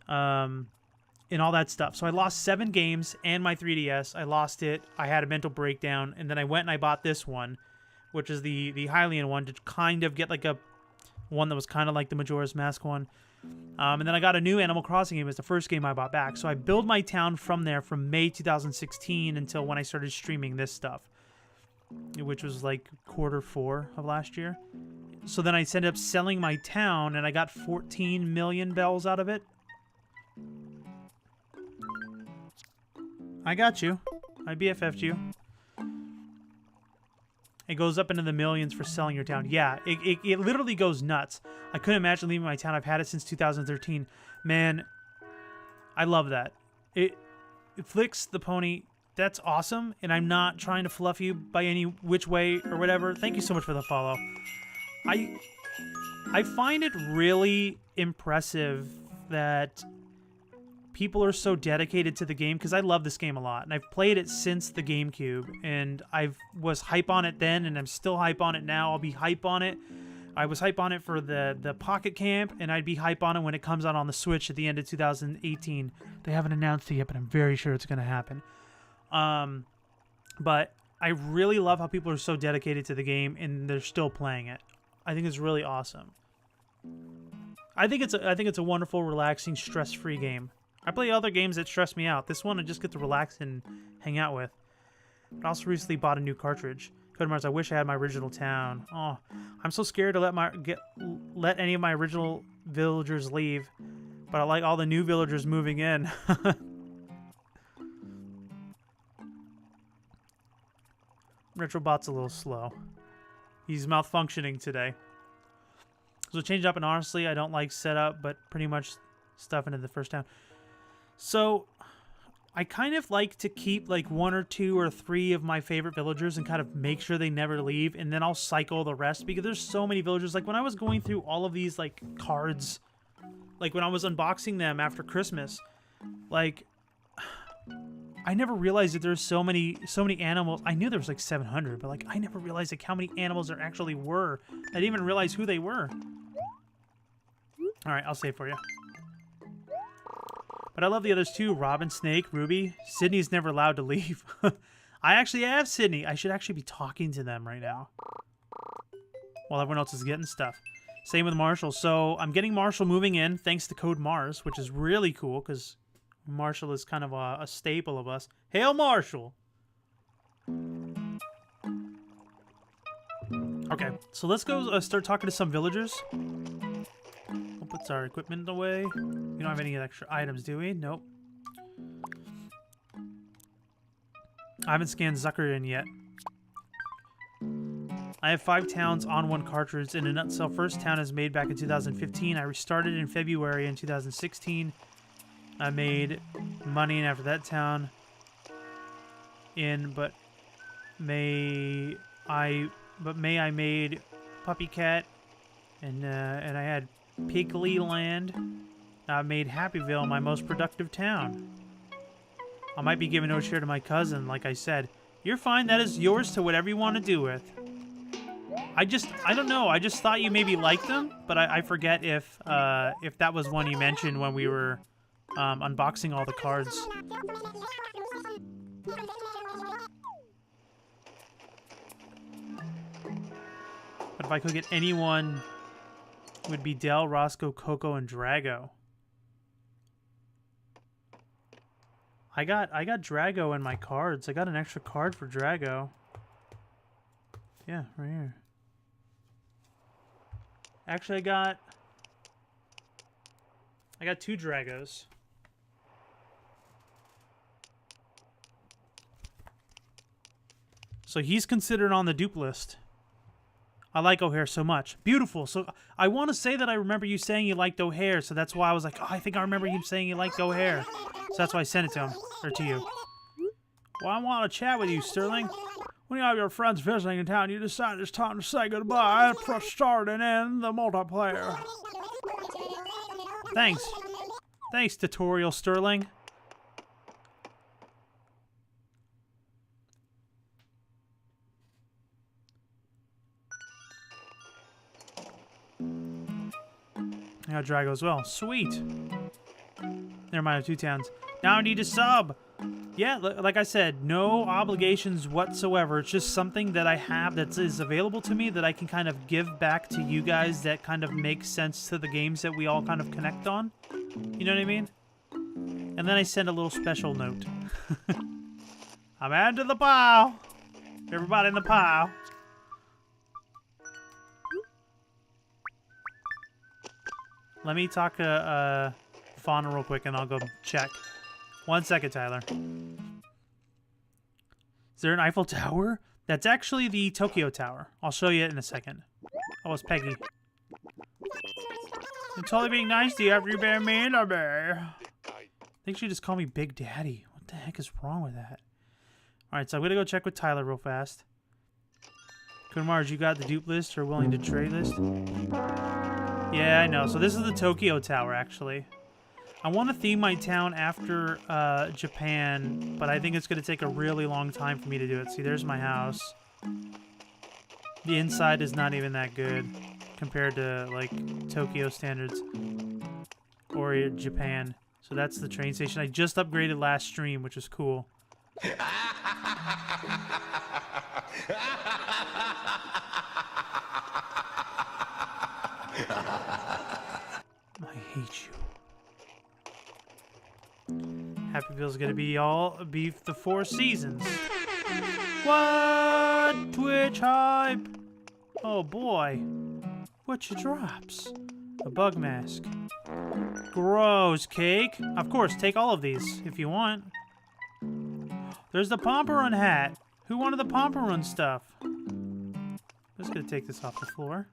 And all that stuff. So I lost 7 games and my 3DS. I lost it. I had a mental breakdown, and then I went and I bought this one, which is the Hylian one, to kind of get like a one that was kind of like the Majora's Mask one. And then I got a new Animal Crossing game. It was the first game I bought back. So I built my town from there from May 2016 until when I started streaming this stuff, which was like Q4 of last year. So then I ended up selling my town, and I got 14 million bells out of it. I got you. I BFF'd you. It goes up into the millions for selling your town. Yeah, it literally goes nuts. I couldn't imagine leaving my town. I've had it since 2013. Man, I love that. It Flicks the Pony. that's awesome, and I'm not trying to fluff you by any which way or whatever. Thank you so much for the follow. I find it really impressive that people are so dedicated to the game, because I love this game a lot, and I've played it since the GameCube, and I was hype on it then, and I'm still hype on it now. I'll be hype on it. I was hype on it for the Pocket Camp, and I'd be hype on it when it comes out on the Switch at the end of 2018. They haven't announced it yet, but I'm very sure it's going to happen. But I really love how people are so dedicated to the game, and they're still playing it. I think it's really awesome. I think it's a wonderful, relaxing, stress-free game. I play other games that stress me out. This one I just get to relax and hang out with. I also recently bought a new cartridge. Code Mars, I wish I had my original town. Oh, I'm so scared to let any of my original villagers leave. But I like all the new villagers moving in. Retrobot's a little slow. He's malfunctioning today. So change up, and honestly, I don't like setup, but pretty much stuff into the first town. So I kind of like to keep like 1 or 2 or 3 of my favorite villagers and kind of make sure they never leave, and then I'll cycle the rest, because there's so many villagers. Like when I was going through all of these like cards, like when I was unboxing them after Christmas, like I never realized that there's so many animals. I knew there was like 700, but like I never realized like how many animals there actually were. I didn't even realize who they were. All right, I'll save for you. But I love the others too. Robin, Snake, Ruby. Sydney's never allowed to leave. I actually have Sydney. I should actually be talking to them right now, while everyone else is getting stuff. Same with Marshall. So I'm getting Marshall moving in thanks to Code Mars, which is really cool because Marshall is kind of a staple of us. Hail Marshall! Okay, so let's go start talking to some villagers. We'll put our equipment away. We don't have any extra items, do we? Nope. I haven't scanned Zucker in yet. I have 5 towns on 1 cartridge. In a nutshell, first town is made back in 2015. I restarted in February in 2016. I made money after that town but May I made Puppy Cat, and I had Piggly Land. I made Happyville my most productive town. I might be giving no share to my cousin, like I said. You're fine. That is yours to whatever you want to do with. I don't know. I just thought you maybe liked them, but I forget if that was one you mentioned when we were unboxing all the cards. But if I could get anyone, it would be Del, Roscoe, Coco, and Drago. I got Drago in my cards. I got an extra card for Drago. Yeah, right here. Actually, I got 2 Dragos. So he's considered on the dupe list. I like O'Hare so much. Beautiful. So I want to say that I remember you saying you liked O'Hare, so that's why I was like, oh, I think I remember you saying you liked O'Hare. So that's why I sent it to him, or to you. Well, I want to chat with you, Sterling. When you have your friends visiting in town, you decide it's time to say goodbye. Press start and end the multiplayer. Thanks. Thanks, Tutorial Sterling. I got Drago as well. Sweet. Never mind, I have 2 towns. Now I need to sub. Yeah, like I said, no obligations whatsoever. It's just something that I have that is available to me that I can kind of give back to you guys that kind of makes sense to the games that we all kind of connect on. You know what I mean? And then I send a little special note. I'm adding to the pile. Everybody in the pile. Let me talk to Fauna real quick, and I'll go check. 1 second, Tyler. Is there an Eiffel Tower? That's actually the Tokyo Tower. I'll show you it in a second. Oh, it's Peggy. I'm totally being nice to you after you've been mean to me. I think she just called me Big Daddy. What the heck is wrong with that? Alright, so I'm gonna go check with Tyler real fast. Kunmars, you got the dupe list or willing to trade list? Yeah, I know. So this is the Tokyo Tower, actually. I want to theme my town after Japan, but I think it's going to take a really long time for me to do it. See, there's my house. The inside is not even that good compared to, like, Tokyo standards or Japan. So that's the train station. I just upgraded last stream, which is cool. I hate you. Happy Meal's gonna be all beef the 4 seasons. What? Twitch hype? Oh boy. What you drops? A bug mask. Gross, Cake. Of course, take all of these if you want. There's the Pomperun hat. Who wanted the Pomperun stuff? I'm just gonna take this off the floor.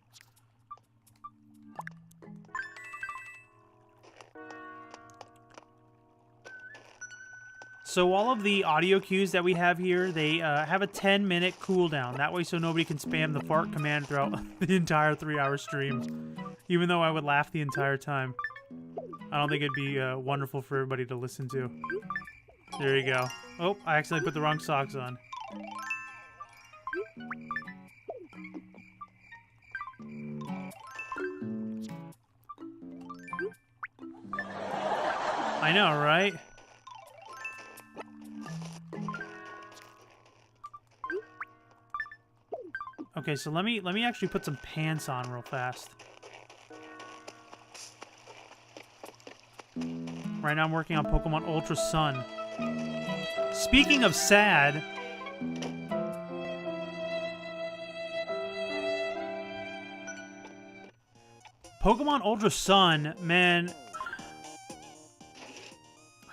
So all of the audio cues that we have here, they have a 10-minute cooldown. That way so nobody can spam the fart command throughout the entire 3-hour stream. Even though I would laugh the entire time. I don't think it'd be wonderful for everybody to listen to. There you go. Oh, I accidentally put the wrong socks on. I know, right? Okay, so let me actually put some pants on real fast. Right now I'm working on Pokemon Ultra Sun. Speaking of sad, Pokemon Ultra Sun, man,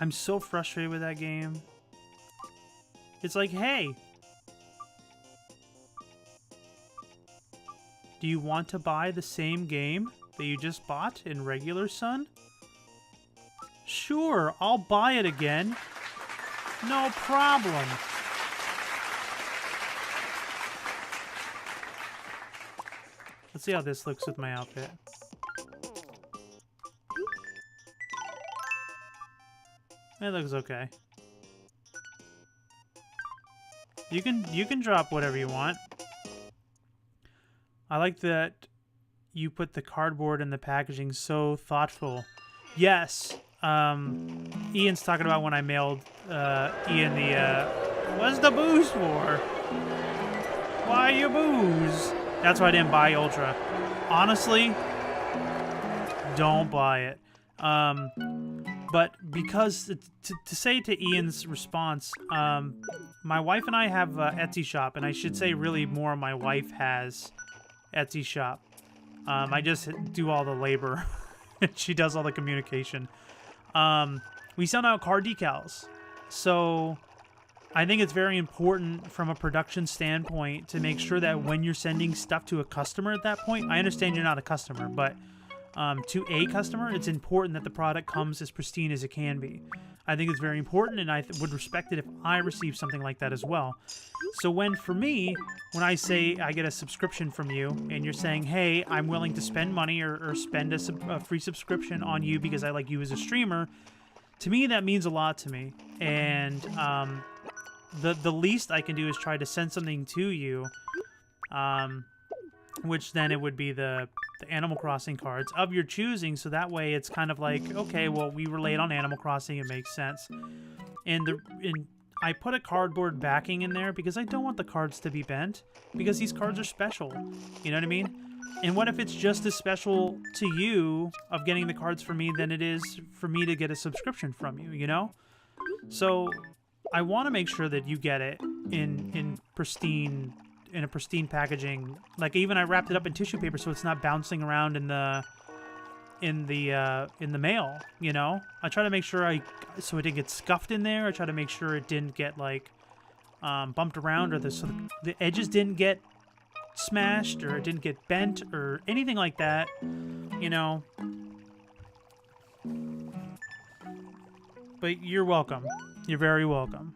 I'm so frustrated with that game. It's like, hey, do you want to buy the same game that you just bought in regular Sun? Sure, I'll buy it again. No problem. Let's see how this looks with my outfit. It looks okay. You can drop whatever you want. I like that you put the cardboard and the packaging so thoughtful. Yes. Ian's talking about when I mailed Ian the what's the booze for? Why you booze? That's why I didn't buy Ultra. Honestly, don't buy it. But because to say to Ian's response, my wife and I have a Etsy shop, and I should say really more my wife has Etsy shop. I just do all the labor. She does all the communication. We send out card decals. So I think it's very important from a production standpoint to make sure that when you're sending stuff to a customer at that point, I understand you're not a customer, but to a customer, it's important that the product comes as pristine as it can be. I think it's very important, and I would respect it if I received something like that as well. So for me, when I say I get a subscription from you, and you're saying, hey, I'm willing to spend money or spend a free subscription on you because I like you as a streamer, to me, that means a lot to me. And the least I can do is try to send something to you, which then it would be the Animal Crossing cards of your choosing, so that way it's kind of like, okay, well, we relate on Animal Crossing, it makes sense. And I put a cardboard backing in there because I don't want the cards to be bent, because these cards are special, you know what I mean? And what if it's just as special to you of getting the cards from me than it is for me to get a subscription from you, you know? So I want to make sure that you get it in a pristine packaging. Like, even I wrapped it up in tissue paper so it's not bouncing around in the mail, you know? I try to make sure so it didn't get scuffed in there. I try to make sure it didn't get like bumped around, or so the edges didn't get smashed, or it didn't get bent or anything like that, you know? But you're welcome. You're very welcome.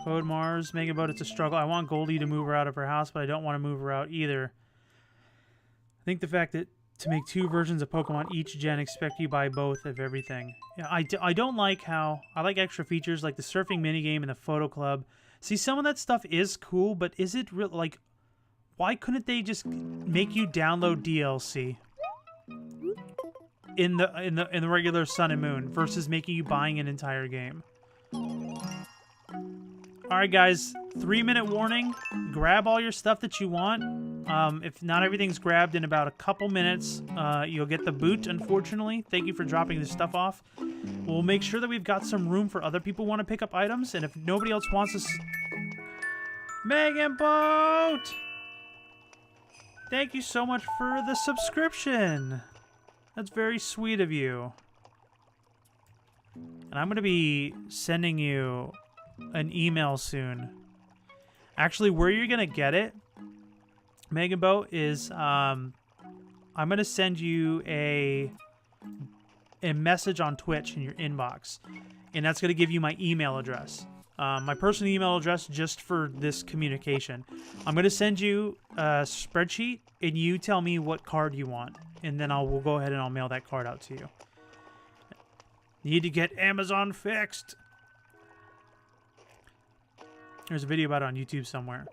Code Mars, Mega Boat, it's a struggle. I want Goldie to move her out of her house, but I don't want to move her out either. I think the fact that to make 2 versions of Pokemon each gen, expect you buy both of everything. Yeah, I don't like how... I like extra features like the surfing minigame and the photo club. See, some of that stuff is cool, but is it real? Like, why couldn't they just make you download DLC in the regular Sun and Moon versus making you buying an entire game? All right, guys, 3-minute warning. Grab all your stuff that you want. If not everything's grabbed in about a couple minutes, you'll get the boot, unfortunately. Thank you for dropping this stuff off. We'll make sure that we've got some room for other people who want to pick up items, and if nobody else wants us... Megan Boat! Thank you so much for the subscription. That's very sweet of you. And I'm going to be sending you an email soon. Actually, where you're going to get it, Megan Boat, is I'm going to send you a message on Twitch in your inbox. And that's going to give you my email address. My personal email address just for this communication. I'm going to send you a spreadsheet, and you tell me what card you want. And then we'll go ahead and I'll mail that card out to you. Need to get Amazon fixed. There's a video about it on YouTube somewhere.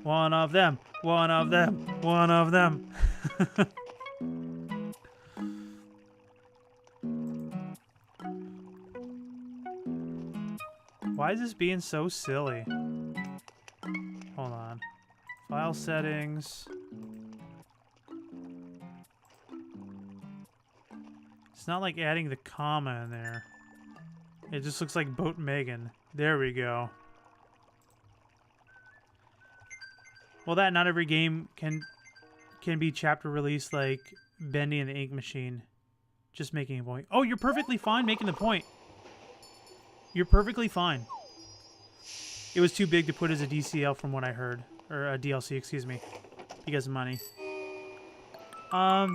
One of them. One of them. One of them. Why is this being so silly? Hold on. File settings. It's not like adding the comma in there. It just looks like Boat Megan. There we go. Well, that not every game can be chapter released like Bendy and the Ink Machine. Just making a point. Oh, you're perfectly fine making the point. You're perfectly fine. It was too big to put as a DCL from what I heard. Or a DLC, excuse me. Because of money. I'll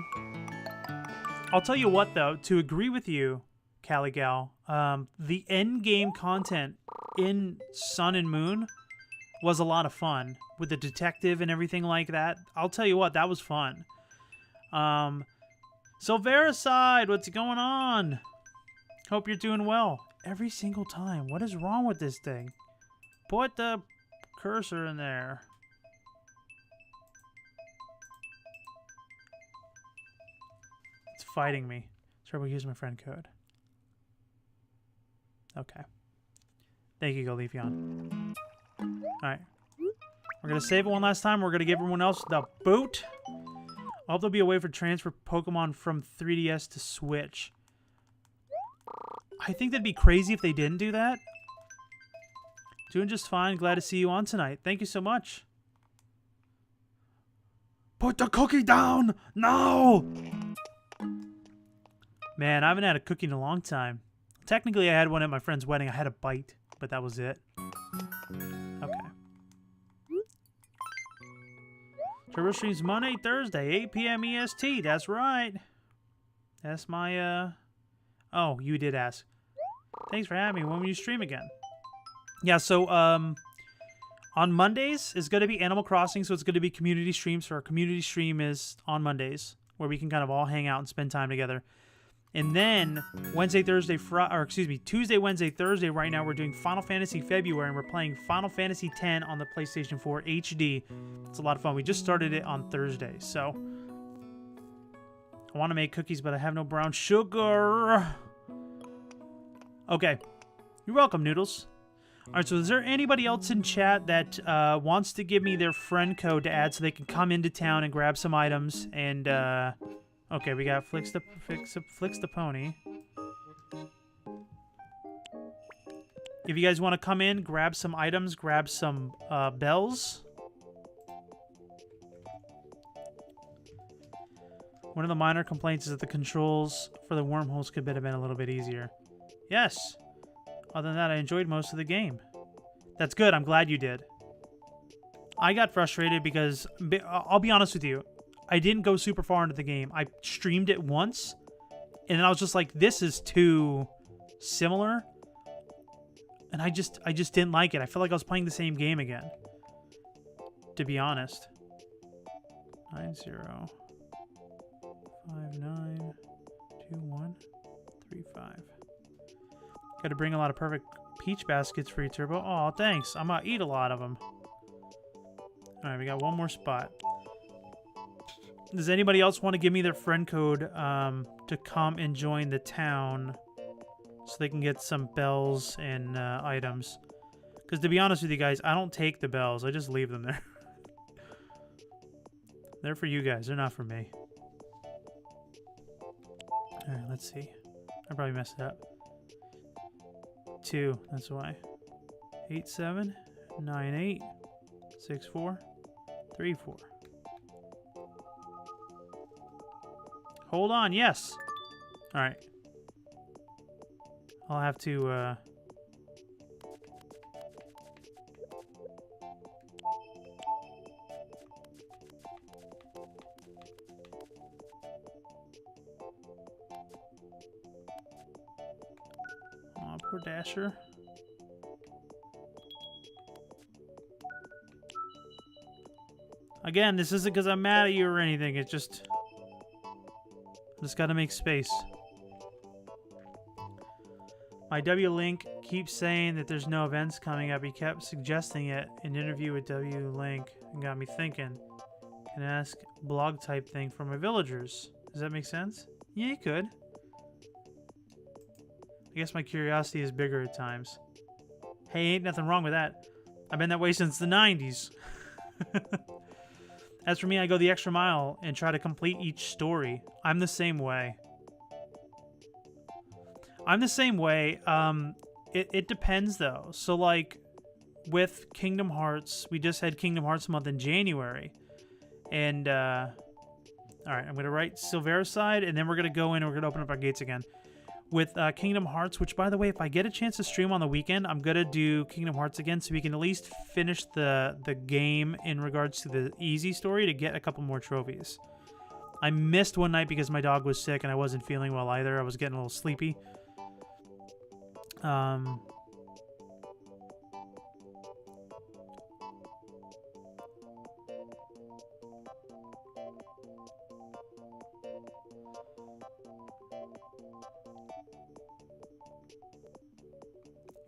tell you what, though. To agree with you, Caligal, the end game content in Sun and Moon was a lot of fun. With the detective and everything like that. I'll tell you what, that was fun. So Vericide, what's going on? Hope you're doing well. Every single time. What is wrong with this thing? Put the cursor in there. It's fighting me. Sorry, here's my friend code. Okay. Thank you, Golefion. Alright. We're going to save it one last time. We're going to give everyone else the boot. I hope there'll be a way for transfer Pokemon from 3DS to Switch. I think that'd be crazy if they didn't do that. Doing just fine. Glad to see you on tonight. Thank you so much. Put the cookie down! No! Man, I haven't had a cookie in a long time. Technically, I had one at my friend's wedding. I had a bite, but that was it. Okay. Turbo streams Monday, Thursday, 8 p.m. EST. That's right. That's my, Oh, you did ask. Thanks for having me. When will you stream again? Yeah, so, on Mondays is going to be Animal Crossing, so it's going to be community streams. So our community stream is on Mondays, where we can kind of all hang out and spend time together. And then Tuesday, Wednesday, Thursday, right now we're doing Final Fantasy February, and we're playing Final Fantasy X on the PlayStation 4 HD. It's a lot of fun. We just started it on Thursday, so I want to make cookies, but I have no brown sugar. Okay. You're welcome, Noodles. All right, so is there anybody else in chat that wants to give me their friend code to add so they can come into town and grab some items? And, okay, we got Flix the Pony. If you guys want to come in, grab some items, grab some bells. One of the minor complaints is that the controls for the wormholes could have been a little bit easier. Yes. Other than that, I enjoyed most of the game. That's good. I'm glad you did. I got frustrated because, I'll be honest with you, I didn't go super far into the game. I streamed it once, And then I was just like, this is too similar. And I just didn't like it. I felt like I was playing the same game again, to be honest. 90592135. Got to bring a lot of perfect peach baskets for you, Turbo. Oh, thanks. I'm gonna eat a lot of them. All right, we got one more spot. Does anybody else want to give me their friend code to come and join the town so they can get some bells and items? Because to be honest with you guys, I don't take the bells. I just leave them there. They're for you guys. They're not for me. All right, let's see. I probably messed it up. 2. That's why. 87986434. Hold on. Yes. All right. I'll have to. Oh, poor Dasher. Again, this isn't because I'm mad at you or anything. It's just gotta make space. My W-Link keeps saying that there's no events coming up. He kept suggesting it in an interview with W-Link and got me thinking. Can I ask blog type thing for my villagers? Does that make sense? Yeah, you could. I guess my curiosity is bigger at times. Hey, ain't nothing wrong with that. I've been that way since the 90s. As for me, I go the extra mile and try to complete each story. I'm the same way. It depends, though. So, like, with Kingdom Hearts, we just had Kingdom Hearts month in January. And, all right, I'm going to write Silvera's side, and then we're going to go in and we're going to open up our gates again. With Kingdom Hearts, which, by the way, if I get a chance to stream on the weekend, I'm going to do Kingdom Hearts again so we can at least finish the game in regards to the easy story to get a couple more trophies. I missed one night because my dog was sick and I wasn't feeling well either. I was getting a little sleepy.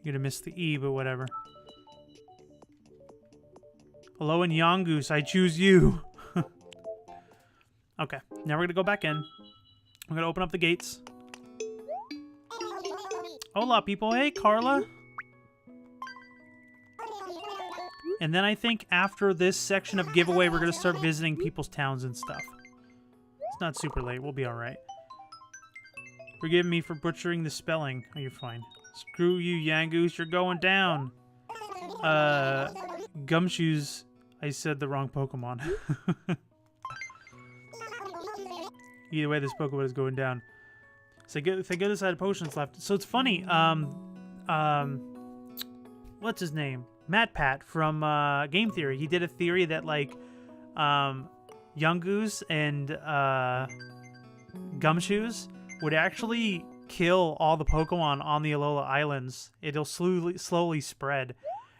You're gonna miss the E, but whatever. Hello and Yongoose, I choose you. Okay, now we're gonna go back in. We're gonna open up the gates. Hola, people. Hey, Carla. And then I think after this section of giveaway, we're gonna start visiting people's towns and stuff. It's not super late. We'll be all right. Forgive me for butchering the spelling. Oh, you're fine. Screw you, Yangoose. You're going down. Gumshoes. I said the wrong Pokemon. Either way, this Pokemon is going down. So thank goodness I had potions left. So it's funny. What's his name? Matt Pat from Game Theory. He did a theory that like Yungoos and Gumshoes would actually kill all the Pokemon on the Alola Islands. It'll slowly spread.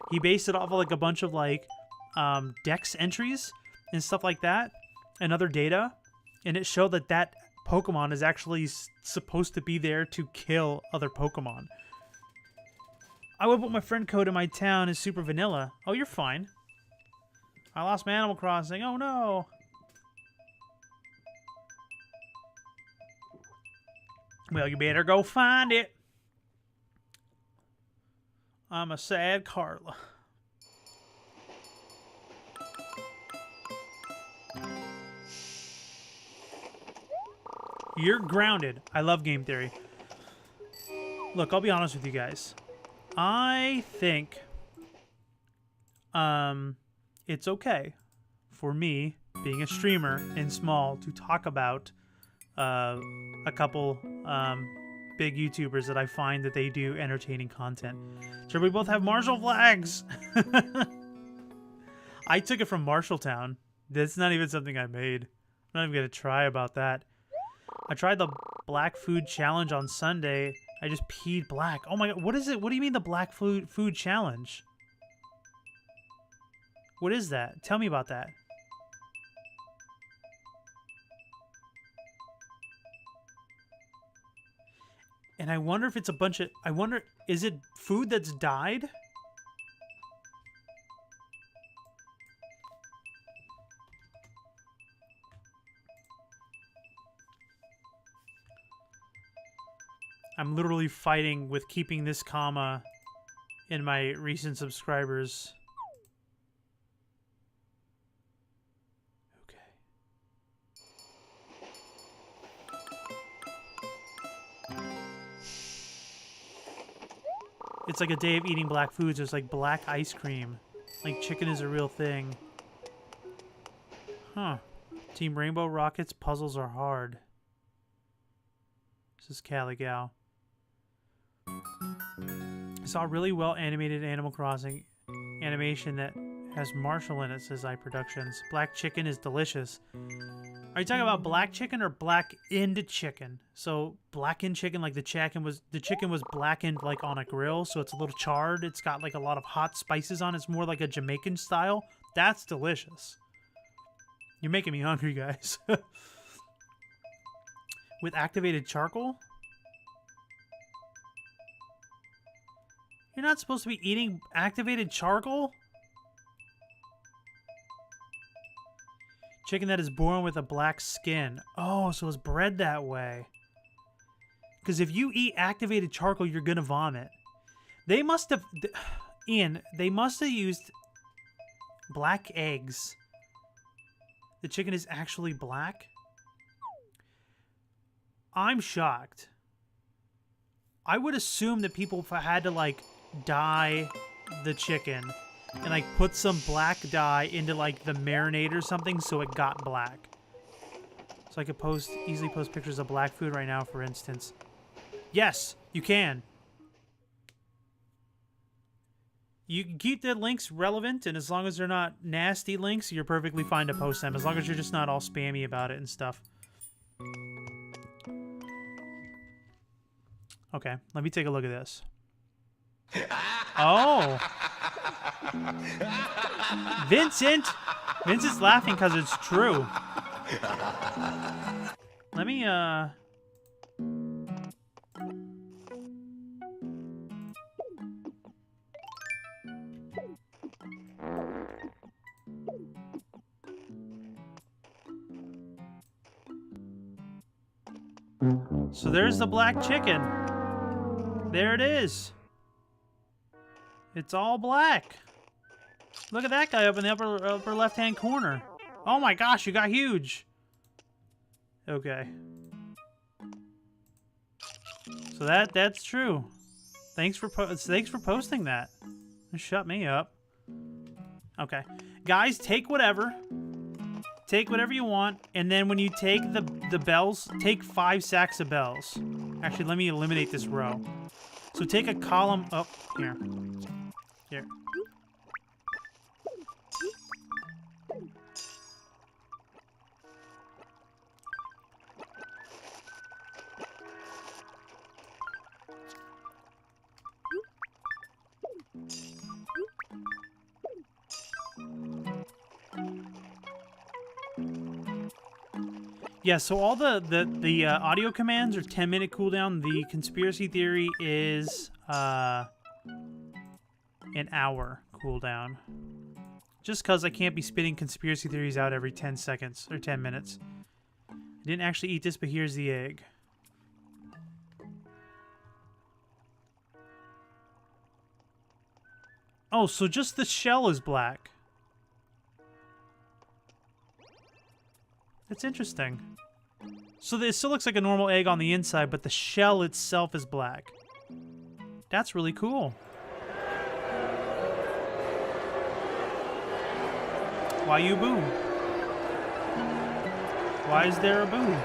He based it off of like a bunch of like Dex entries and stuff like that and other data, and it showed that that Pokemon is actually supposed to be there to kill other Pokemon. I would put my friend code in my town is super vanilla. Oh, you're fine. I lost my Animal Crossing. Oh no. Well, you better go find it. I'm a sad Carla. You're grounded. I love Game Theory. Look, I'll be honest with you guys. I think it's okay for me, being a streamer and small, to talk about a couple big YouTubers that I find that they do entertaining content. Sure, we both have Marshall flags. I took it from Marshalltown. That's not even something I made. I'm not even gonna try about that. I tried the Black food challenge on Sunday. I just peed black. Oh my god, what is it? What do you mean the black food challenge? What is that? Tell me about that. And I wonder if it's a bunch of... I wonder, is it food that's died? I'm literally fighting with keeping this comma in my recent subscribers. Okay. It's like a day of eating black foods. There's like black ice cream. Like chicken is a real thing. Huh. Team Rainbow Rockets puzzles are hard. This is Caligal. I saw a really well animated Animal Crossing animation that has Marshall in it, says iProductions. Black chicken is delicious. Are you talking about black chicken or blackened chicken? So blackened chicken, like the chicken was blackened like on a grill, so it's a little charred. It's got like a lot of hot spices on it. It's more like a Jamaican style. That's delicious. You're making me hungry, guys. With activated charcoal? You're not supposed to be eating activated charcoal? Chicken that is born with a black skin. Oh, so it's bred that way. Because if you eat activated charcoal, you're going to vomit. They must have... Ian, they must have used black eggs. The chicken is actually black? I'm shocked. I would assume that people had to, like, dye the chicken and, like, put some black dye into, like, the marinade or something so it got black. So I could easily post pictures of black food right now, for instance. Yes, you can. You can keep the links relevant, and as long as they're not nasty links, you're perfectly fine to post them, as long as you're just not all spammy about it and stuff. Okay, let me take a look at this. Oh! Vincent's laughing because it's true. Let me, So there's the black chicken. There it is. It's all black. Look at that guy up in the upper left-hand corner. Oh my gosh, you got huge. Okay. So that's true. Thanks for posting that. Shut me up. Okay. Guys, take whatever. Take whatever you want, and then when you take the bells, take 5 sacks of bells. Actually, let me eliminate this row. So take a column up here. Here. Yeah, so all the audio commands are 10-minute cooldown. The conspiracy theory is an hour cooldown. Just because I can't be spitting conspiracy theories out every 10 seconds or 10 minutes. I didn't actually eat this, but here's the egg. Oh, so just the shell is black. That's interesting. So it still looks like a normal egg on the inside, but the shell itself is black. That's really cool. Why you boo? Why is there a boo?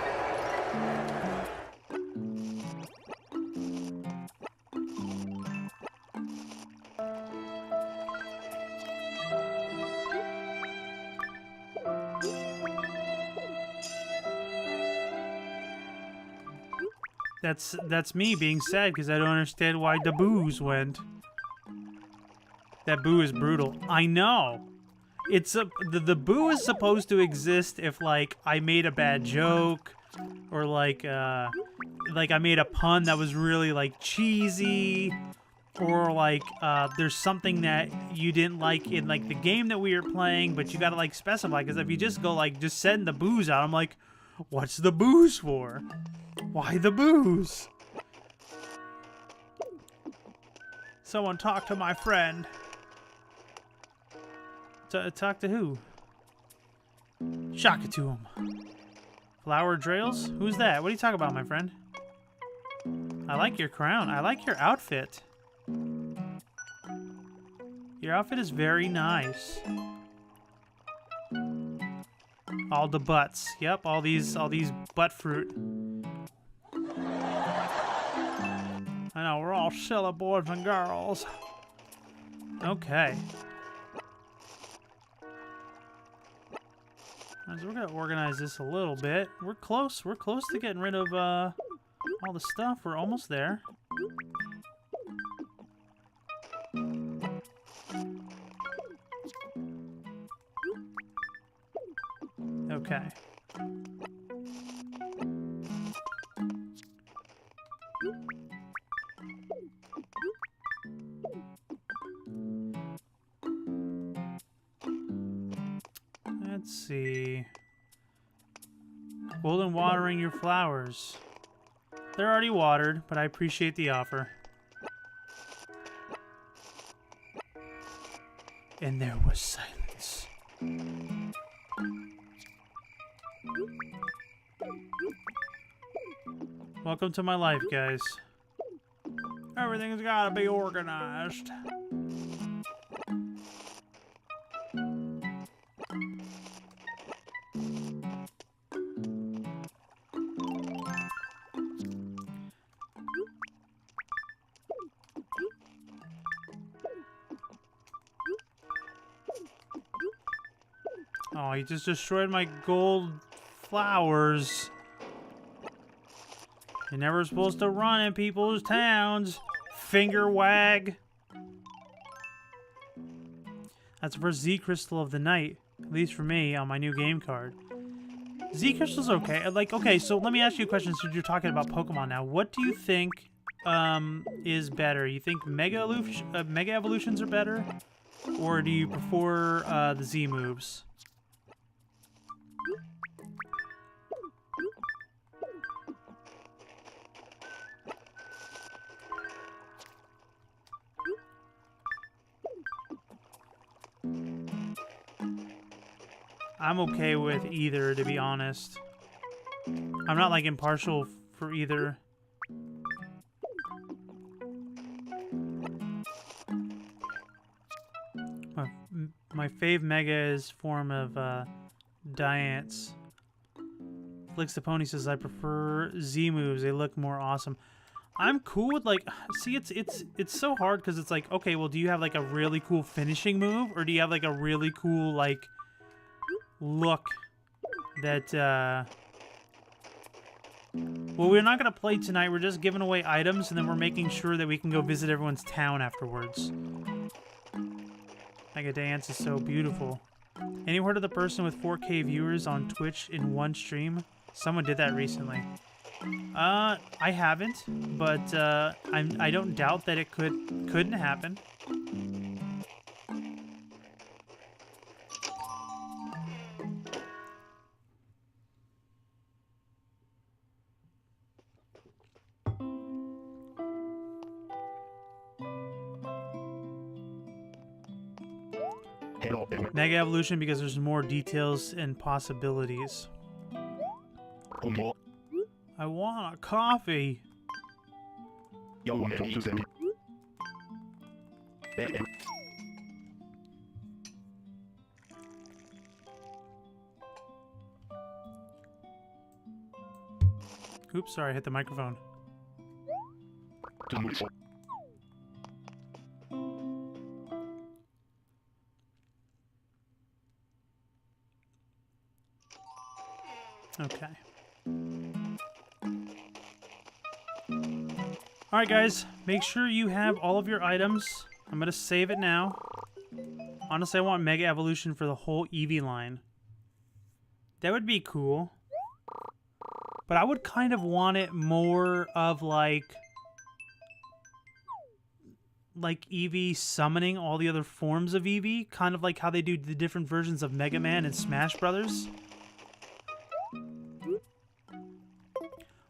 That's me being sad because I don't understand why the booze went. That boo is brutal. I know. It's the boo is supposed to exist if like I made a bad joke or like I made a pun that was really like cheesy, or like there's something that you didn't like in like the game that we were playing, but you gotta like specify, because if you just go like just send the booze out, I'm like, what's the booze for? Why the booze? Someone talk to my friend. Talk to who? Shock it to him. Flower Drails? Who's that? What are you talking about, my friend? I like your crown. I like your outfit. Your outfit is very nice. All the butts. Yep, all these butt fruit. I know, we're all silly boys and girls. Okay. So we're gonna organize this a little bit. We're close. We're close to getting rid of all the stuff. We're almost there. Okay. Let's see. Golden watering your flowers. They're already watered, but I appreciate the offer. And there was silence. Welcome to my life, guys. Everything's gotta be organized. Oh, he just destroyed my gold flowers. You're never supposed to run in people's towns. Finger wag. That's the first Z crystal of the night. At least for me on my new game card. Z crystal's okay. Like, okay, so let me ask you a question since you're talking about Pokemon now. What do you think is better? You think Mega Evolutions are better? Or do you prefer the Z moves? I'm okay with either, to be honest. I'm not like impartial for either. My fave Mega is form of Diance. Flicks the Pony says I prefer Z moves. They look more awesome. I'm cool with like, see, it's so hard because it's like, okay, well, do you have like a really cool finishing move, or do you have like a really cool like look that well, we're not gonna play tonight. We're just giving away items, and then we're making sure that we can go visit everyone's town afterwards. Mega Dance is so beautiful. Any word of the person with 4K viewers on Twitch in one stream? Someone did that recently. I haven't, but I don't doubt that it couldn't happen. Mega Evolution because there's more details and possibilities. I want a coffee. Oops, sorry, I hit the microphone. Okay. Alright guys, make sure you have all of your items. I'm going to save it now. Honestly, I want Mega Evolution for the whole Eevee line. That would be cool. But I would kind of want it more of like Eevee summoning all the other forms of Eevee. Kind of like how they do the different versions of Mega Man and Smash Brothers.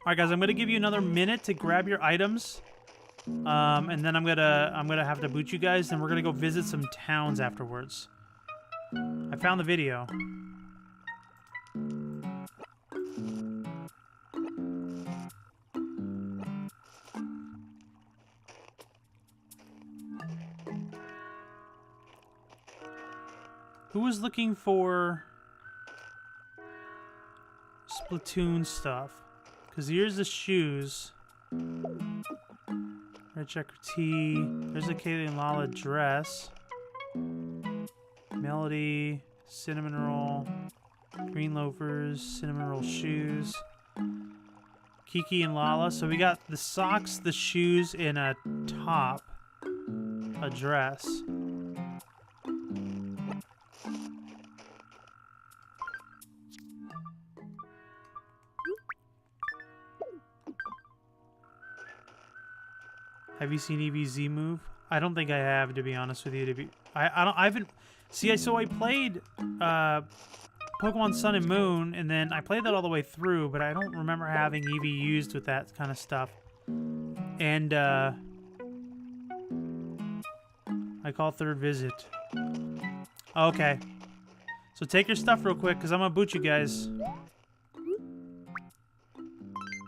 Alright guys, I'm going to give you another minute to grab your items. And then I'm gonna have to boot you guys, and we're gonna go visit some towns afterwards. I found the video. Who was looking for Splatoon stuff? Because here's the shoes. Red checker tee. There's a Kaylee and Lala dress. Melody. Cinnamon roll. Green loafers. Cinnamon roll shoes. Kiki and Lala. So we got the socks, the shoes, and a top. A dress. Have you seen Eevee's Z move? I don't think I have, to be honest with you. I haven't. See, so I played Pokemon Sun and Moon, and then I played that all the way through, but I don't remember having Eevee used with that kind of stuff. And I call third visit. Okay. So take your stuff real quick, because I'm gonna boot you guys.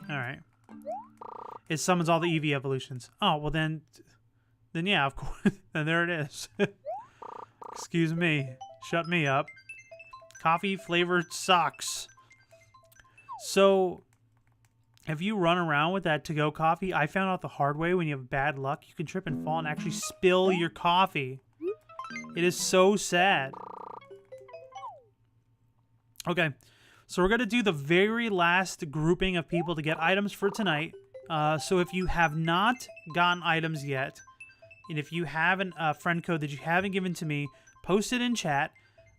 All right. It summons all the Eevee evolutions. Oh, well then yeah, of course. Then there it is. Excuse me. Shut me up. Coffee flavored socks. So, if you run around with that to-go coffee, I found out the hard way when you have bad luck, you can trip and fall and actually spill your coffee. It is so sad. Okay, so we're going to do the very last grouping of people to get items for tonight. So if you have not gotten items yet, and if you have a friend code that you haven't given to me, post it in chat.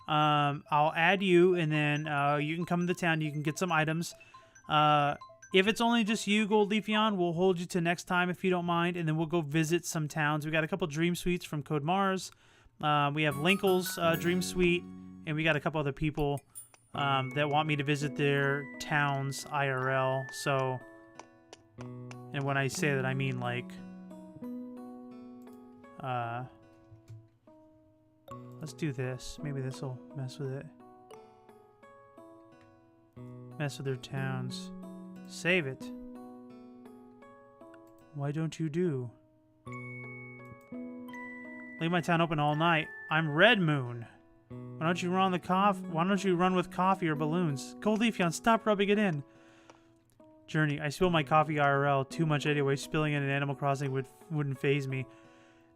I'll add you, and then you can come to the town. You can get some items. If it's only just you, Gold Leafeon, we'll hold you to next time if you don't mind, and then we'll go visit some towns. We got a couple Dream Suites from Code Mars. We have Linkle's Dream Suite, and we got a couple other people that want me to visit their towns IRL. So... And when I say that, I mean like, let's do this. Maybe this will mess with it. Mess with their towns. Save it. Why don't you do? Leave my town open all night. I'm Red Moon. Why don't you run Why don't you run with coffee or balloons? Gold Leafeon, stop rubbing it in. Journey, I spill my coffee IRL too much anyway. Spilling it in Animal Crossing wouldn't faze me.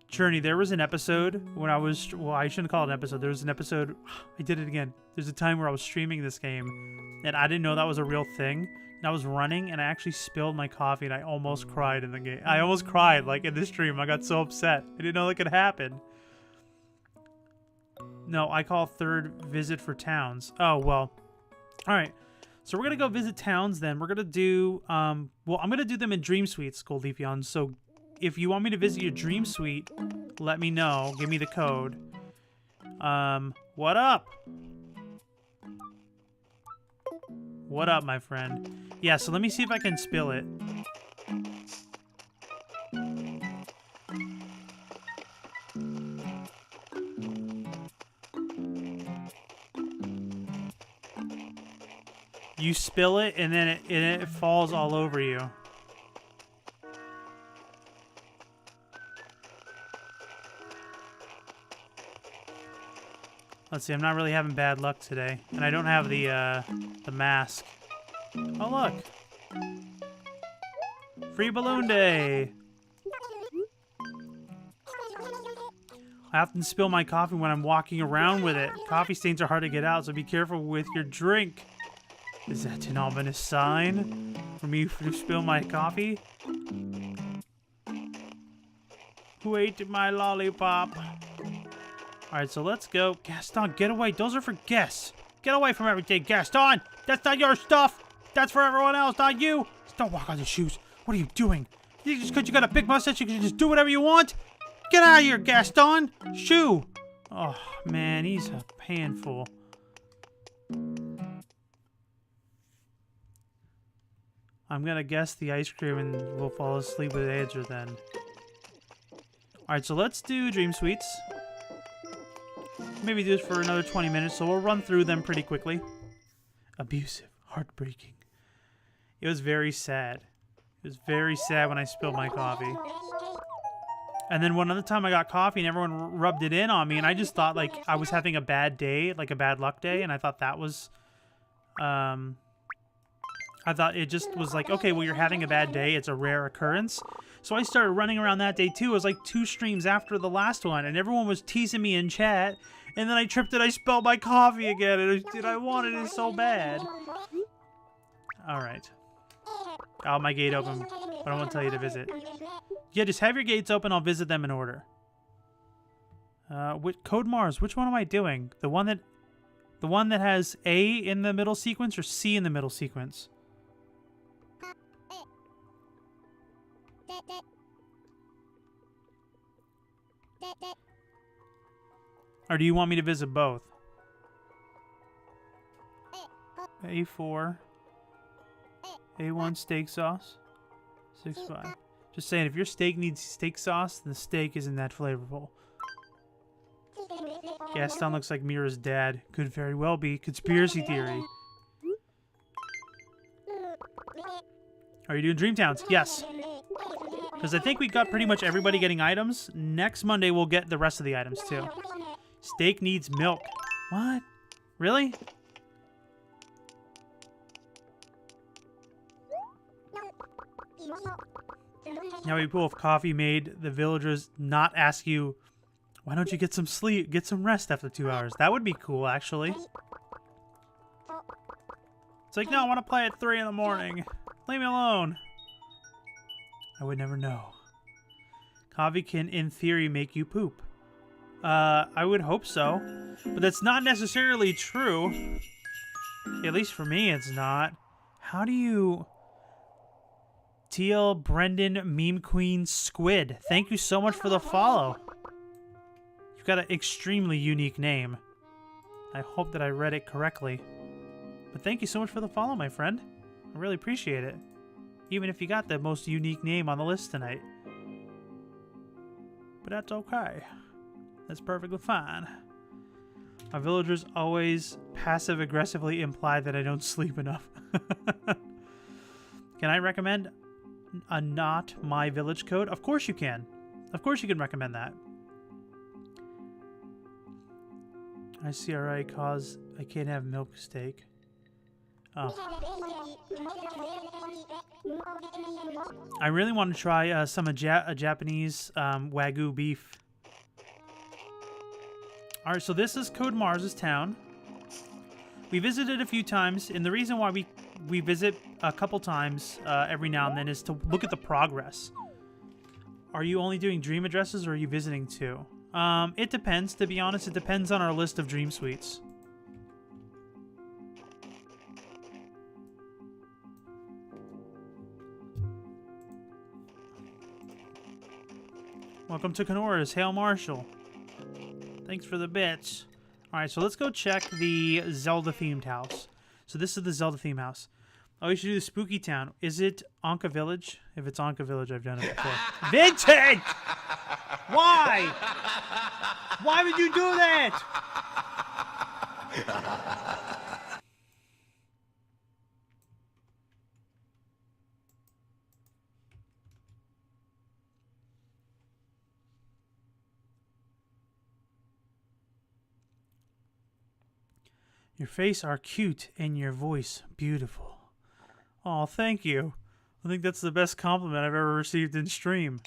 Journey, there was an episode when I was... Well, I shouldn't call it an episode. There was an episode... I did it again. There's a time where I was streaming this game, and I didn't know that was a real thing. And I was running, and I actually spilled my coffee, and I almost cried in the game. I almost cried, like, in this stream. I got so upset. I didn't know that could happen. No, I call third visit for towns. Oh, well. Alright. So we're going to go visit towns then. We're going to do, well, I'm going to do them in Dream Suites, Gold Leafeon. So if you want me to visit your Dream Suite, let me know. Give me the code. What up? What up, my friend? Yeah, so let me see if I can spill it. You spill it, and then it falls all over you. Let's see, I'm not really having bad luck today. And I don't have the mask. Oh, look. Free Balloon Day! I often spill my coffee when I'm walking around with it. Coffee stains are hard to get out, so be careful with your drink. Is that an ominous sign for me to spill my coffee? Who ate my lollipop? Alright, so let's go. Gaston, get away. Those are for guests. Get away from everything, Gaston. That's not your stuff. That's for everyone else, not you. Don't walk on your shoes. What are you doing? Just because you got a big mustache, you can just do whatever you want? Get out of here, Gaston. Shoo. Oh, man, he's a handful. I'm gonna guess the ice cream and we'll fall asleep with Andrew then. Alright, so let's do Dream Suites. Maybe do this for another 20 minutes, so we'll run through them pretty quickly. Abusive. Heartbreaking. It was very sad. It was very sad when I spilled my coffee. And then one other time I got coffee and everyone rubbed it in on me, and I just thought, like, I was having a bad day, like a bad luck day, and I thought that was... I thought it just was like, okay, well, you're having a bad day. It's a rare occurrence. So I started running around that day, too. It was like 2 streams after the last one, and everyone was teasing me in chat. And then I tripped and I spilled my coffee again, and I wanted it so bad. All right. I'll have my gate open, but I won't tell you to visit. Yeah, just have your gates open. I'll visit them in order. Code Mars, which one am I doing? The one that has A in the middle sequence or C in the middle sequence? Or do you want me to visit both? A4. A1 steak sauce. 6.5. Just saying, if your steak needs steak sauce, then the steak isn't that flavorful. Gaston looks like Mira's dad. Could very well be. Conspiracy theory. Are you doing Dreamtowns? Yes. Because I think we got pretty much everybody getting items. Next Monday, we'll get the rest of the items, too. Steak needs milk. What? Really? Now we pull if coffee made the villagers not ask you, why don't you get some sleep, get some rest after 2 hours? That would be cool, actually. It's like, no, I want to play at 3 in the morning. Leave me alone. I would never know. Coffee can, in theory, make you poop. I would hope so. But that's not necessarily true. At least for me, it's not. How do you... Teal Brendan Meme Queen Squid. Thank you so much for the follow. You've got an extremely unique name. I hope that I read it correctly. But thank you so much for the follow, my friend. I really appreciate it. Even if you got the most unique name on the list tonight. But that's okay. That's perfectly fine. My villagers always passive-aggressively imply that I don't sleep enough. Can I recommend a not my village code? Of course you can. Of course you can recommend that. ICRI cause I can't have milk steak. Oh. I really want to try some Japanese Wagyu beef. Alright, so this is Code Mars' town. We visited a few times, and the reason why we visit a couple times every now and then is to look at the progress. Are you only doing dream addresses, or are you visiting too? It depends, to be honest. It depends on our list of dream suites. Welcome to Kenora's. Hail Marshall. Thanks for the bits. Alright, so let's go check the Zelda-themed house. So this is the Zelda-themed house. Oh, we should do the Spooky Town. Is it Anka Village? If it's Anka Village, I've done it before. Vincent! Why? Why would you do that? Your face are cute and your voice beautiful. Oh, thank you. I think that's the best compliment I've ever received in stream.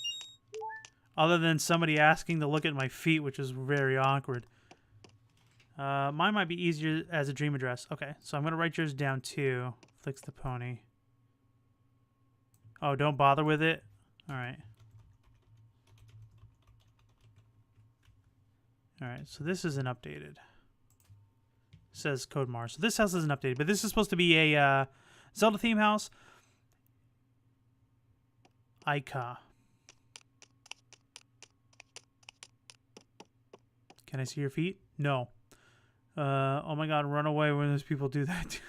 Other than somebody asking to look at my feet, which is very awkward. Mine might be easier as a dream address. Okay, so I'm going to write yours down too. Flicks the pony. Oh, don't bother with it? Alright. Alright, so this isn't updated. Says Code Mars. So this house isn't updated, but this is supposed to be a Zelda theme house. Ica. Can I see your feet? No. Oh my god, run away when those people do that.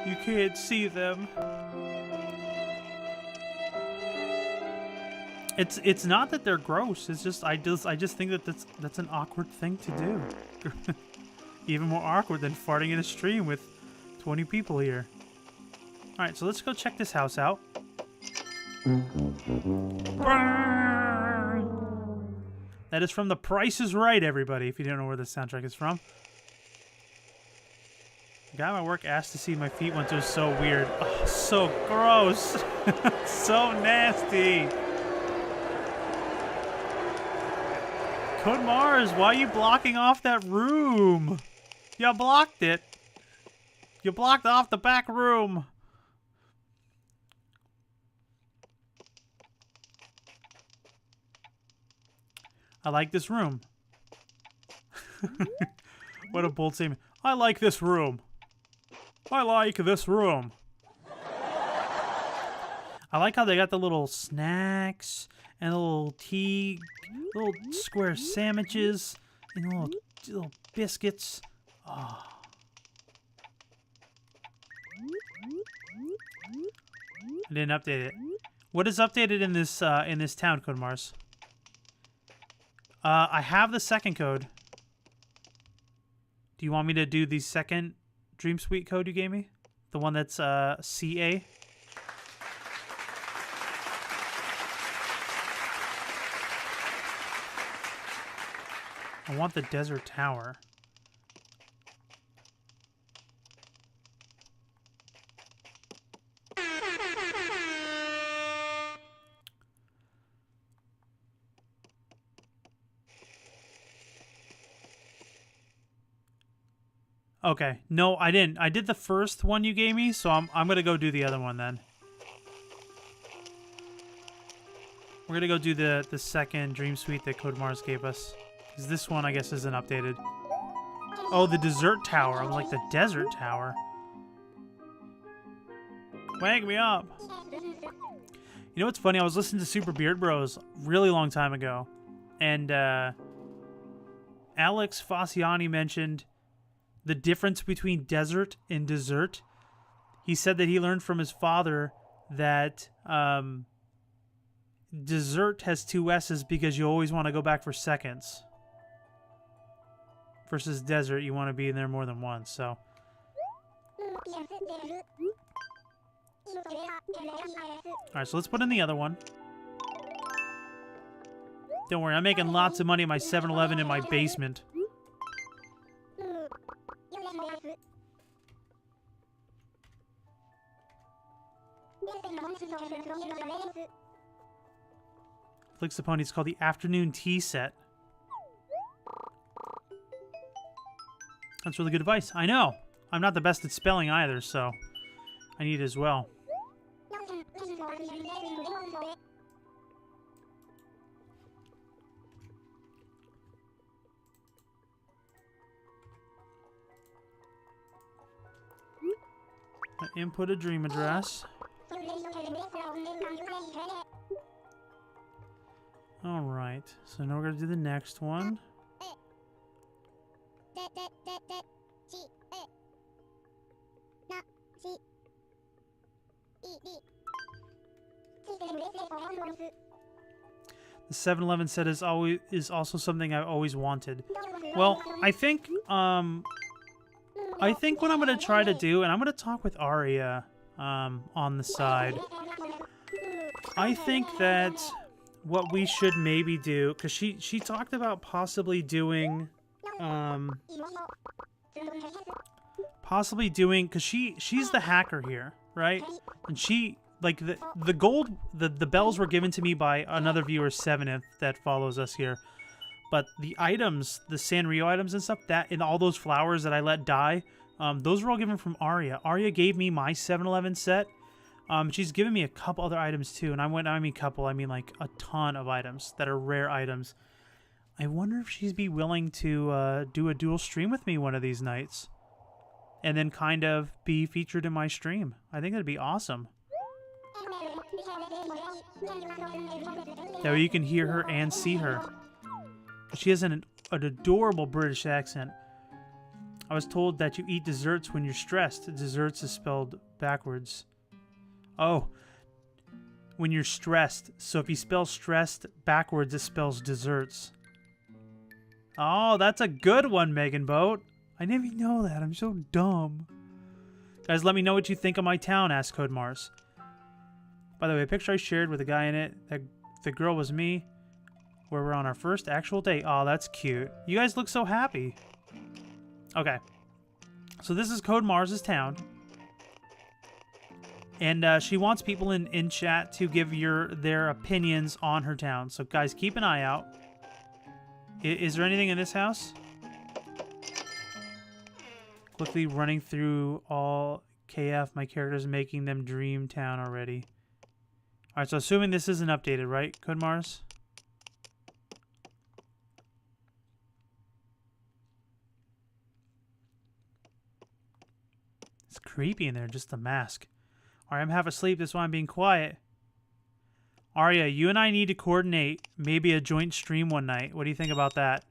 You can't see them. It's not that they're gross. It's just I just think that that's an awkward thing to do. Even more awkward than farting in a stream with 20 people here. All right, so let's go check this house out. That is from The Price is Right, everybody. If you don't know where this soundtrack is from. The guy at my work asked to see my feet once. It was so weird. Oh, so gross. So nasty. Code Mars, why are you blocking off that room? You blocked it. You blocked off the back room. I like this room. What a bold statement. I like this room. I like this room. I like how they got the little snacks and the little tea, little square sandwiches, and little biscuits. Oh. I didn't update it. What is updated in this town, Code Mars? I have the second code. Do you want me to do the second Dream Suite code you gave me? The one that's CA? I want the Desert Tower. Okay. No, I didn't. I did the first one you gave me, so I'm gonna go do the other one then. We're gonna go do the second Dream Suite that Code Mars gave us. Because this one, I guess, isn't updated. Oh, the Desert Tower. I was like, the Desert Tower. Wake me up. You know what's funny? I was listening to Super Beard Bros a really long time ago. And Alex Faciani mentioned the difference between desert and dessert. He said that he learned from his father that dessert has two S's because you always want to go back for seconds. Versus desert, you want to be in there more than once, so. Alright, so let's put in the other one. Don't worry, I'm making lots of money at my 7-Eleven in my basement. Flicks the Pony. It's called the Afternoon Tea Set. That's really good advice. I know. I'm not the best at spelling either, so I need it as well. I input a dream address. Alright, so now we're going to do the next one. The 7-Eleven set is also something I've always wanted. Well, I think what I'm gonna try to do, and I'm gonna talk with Aria on the side. I think that what we should maybe do, because she talked about possibly doing because she's the hacker here, right? And she, like, the gold, the bells were given to me by another viewer, 7th, that follows us here. But the items, the Sanrio items and stuff, that and all those flowers that I let die, those were all given from Aria. Aria gave me my 7-Eleven set She's given me a couple other items too, and I mean couple, I mean like a ton of items that are rare items. I wonder if she'd be willing to do a dual stream with me one of these nights, and then kind of be featured in my stream. I think that'd be awesome. That way you can hear her and see her. She has an adorable British accent. I was told that you eat desserts when you're stressed. Desserts is spelled backwards. Oh, when you're stressed. So if you spell stressed backwards, it spells desserts. Oh, that's a good one, Megan Boat. I didn't even know that. I'm so dumb. Guys, let me know what you think of my town, asked Code Mars. By the way, a picture I shared with a guy in it, that the girl was me, where we're on our first actual date. Oh, that's cute. You guys look so happy. Okay. So this is Code Mars' town. And she wants people in chat to give their opinions on her town. So guys, keep an eye out. Is there anything in this house? Quickly running through all KF, my characters, making them dream town already. Alright, so assuming this isn't updated, right, Code Mars? It's creepy in there, just the mask. Alright, I'm half asleep, that's why I'm being quiet. Arya, you and I need to coordinate maybe a joint stream one night. What do you think about that?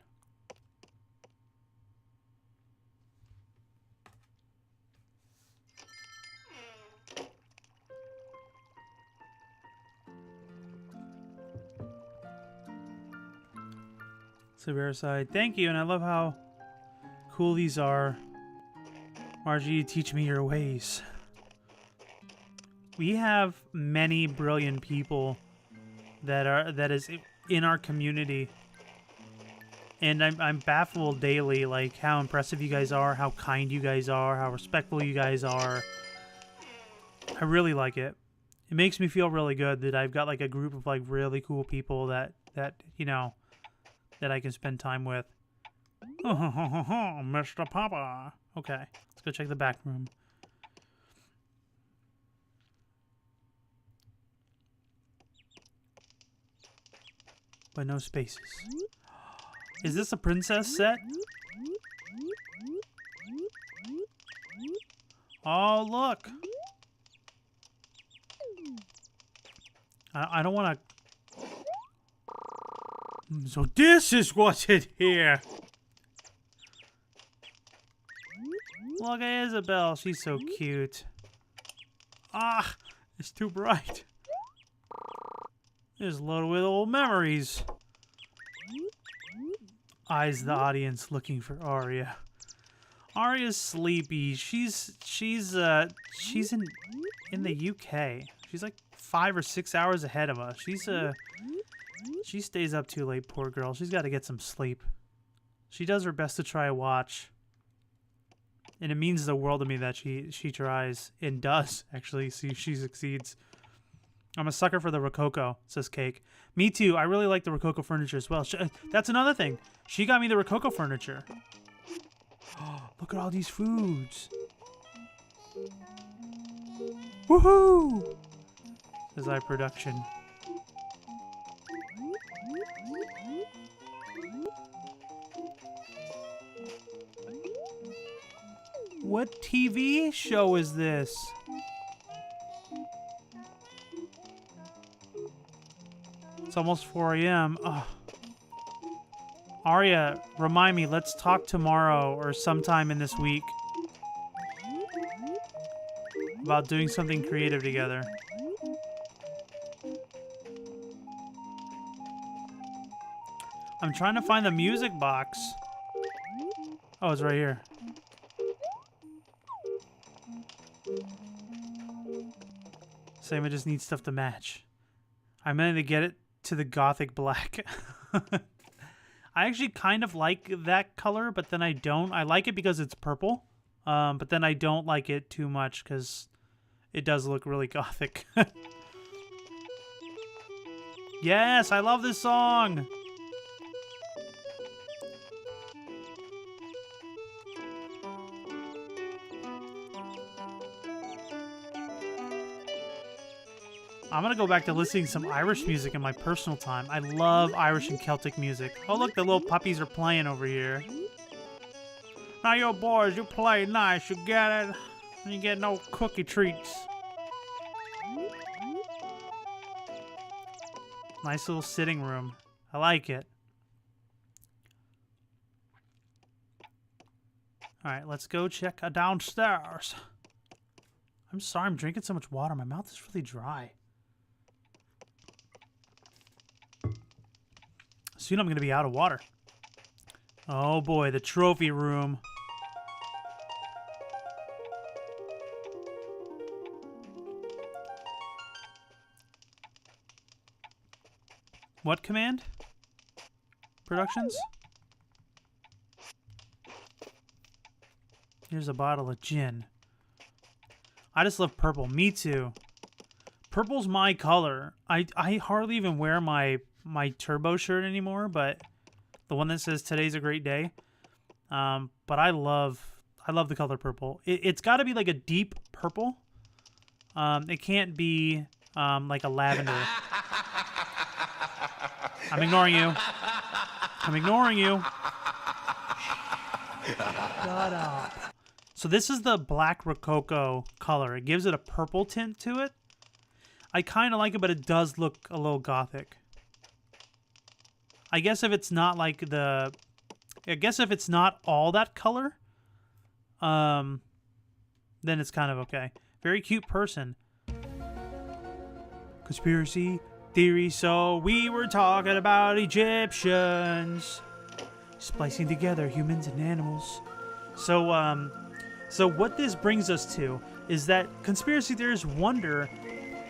Severe side. Thank you, and I love how cool these are. Margie, teach me your ways. We have many brilliant people that is in our community, and I'm baffled daily, like how impressive you guys are, how kind you guys are, how respectful you guys are. I really like it. It makes me feel really good that I've got like a group of like really cool people that you know, that I can spend time with. Mr. Papa. Okay, let's go check the back room. But no spaces. Is this a princess set? Oh, look. I don't want to... So this is what's in here. Look at Isabel. She's so cute. Ah, it's too bright. It's loaded with old memories. Eyes the audience looking for Arya. Arya's sleepy. She's in the UK. She's like 5 or 6 hours ahead of us. She stays up too late, poor girl. She's got to get some sleep. She does her best to try to watch. And it means the world to me that she tries and does actually see she succeeds. I'm a sucker for the Rococo, says Cake. Me too. I really like the Rococo furniture as well. That's another thing. She got me the Rococo furniture. Oh, look at all these foods. Woohoo! Says iProduction. What TV show is this? It's almost 4 a.m. Ugh. Arya, remind me, let's talk tomorrow or sometime in this week about doing something creative together. I'm trying to find the music box. Oh, it's right here. Same, I just need stuff to match. I meant to get it to the gothic black. I actually kind of like that color, but then I don't. I like it because it's purple, but then I don't like it too much because it does look really gothic. Yes, I love this song! I'm gonna go back to listening to some Irish music in my personal time. I love Irish and Celtic music. Oh look, the little puppies are playing over here. Now yo boys, you play nice, you get it? And you get no cookie treats. Nice little sitting room. I like it. Alright, let's go check downstairs. I'm sorry, I'm drinking so much water. My mouth is really dry. Soon I'm going to be out of water. Oh boy, the trophy room. What command? Productions? Here's a bottle of gin. I just love purple. Me too. Purple's my color. I hardly even wear my turbo shirt anymore, but the one that says today's a great day. But I love the color purple. It's got to be like a deep purple. It can't be like a lavender. I'm ignoring you. I'm ignoring you. Shut up. So this is the Black Rococo color. It gives it a purple tint to it. I kind of like it, but it does look a little gothic. I guess if it's not like the... I guess if it's not all that color, then it's kind of okay. Very cute person. Conspiracy theory, so we were talking about Egyptians. Splicing together humans and animals. So what this brings us to is that conspiracy theorists wonder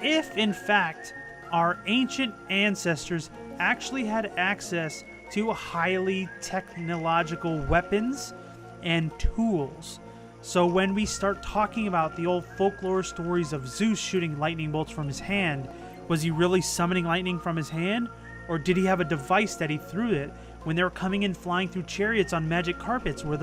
if, in fact, our ancient ancestors actually had access to highly technological weapons and tools. So when we start talking about the old folklore stories of Zeus shooting lightning bolts from his hand, was he really summoning lightning from his hand? Or did he have a device that he threw it when they were coming in flying through chariots on magic carpets? Were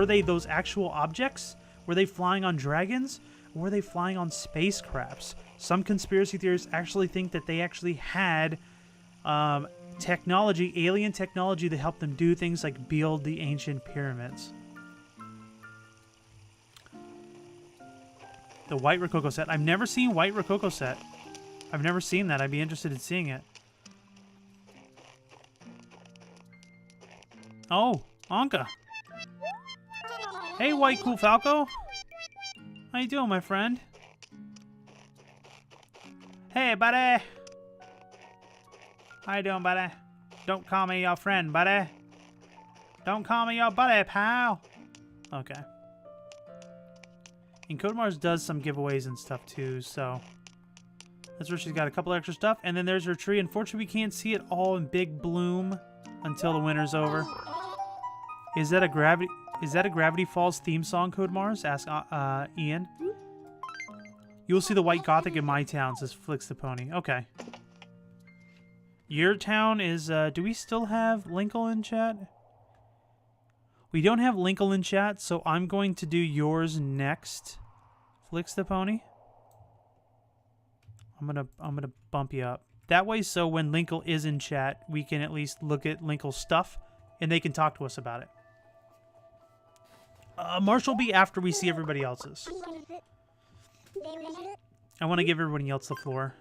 they those actual objects? Were they flying on dragons? Or were they flying on spacecrafts? Some conspiracy theorists actually think that they actually had technology, alien technology, that helped them do things like build the ancient pyramids. The White Rococo set. I've never seen White Rococo set. I've never seen that. I'd be interested in seeing it. Oh, Anka. Hey, White Cool Falco. How you doing, my friend? Hey, buddy. How you doing, buddy? Don't call me your friend, buddy. Don't call me your buddy, pal. Okay. And Codemars does some giveaways and stuff, too, so... That's where she's got a couple extra stuff. And then there's her tree. Unfortunately, we can't see it all in big bloom until the winter's over. Is that a Gravity Falls theme song, Codemars? Ask Ian. You'll see the white gothic in my town, says Flicks the Pony. Okay. Your town is, do we still have Linkle in chat? We don't have Linkle in chat, so I'm going to do yours next. Flicks the Pony. I'm gonna bump you up. That way, so when Linkle is in chat, we can at least look at Linkle's stuff, and they can talk to us about it. Marsh will be after we see everybody else's. I want to give everybody else the floor.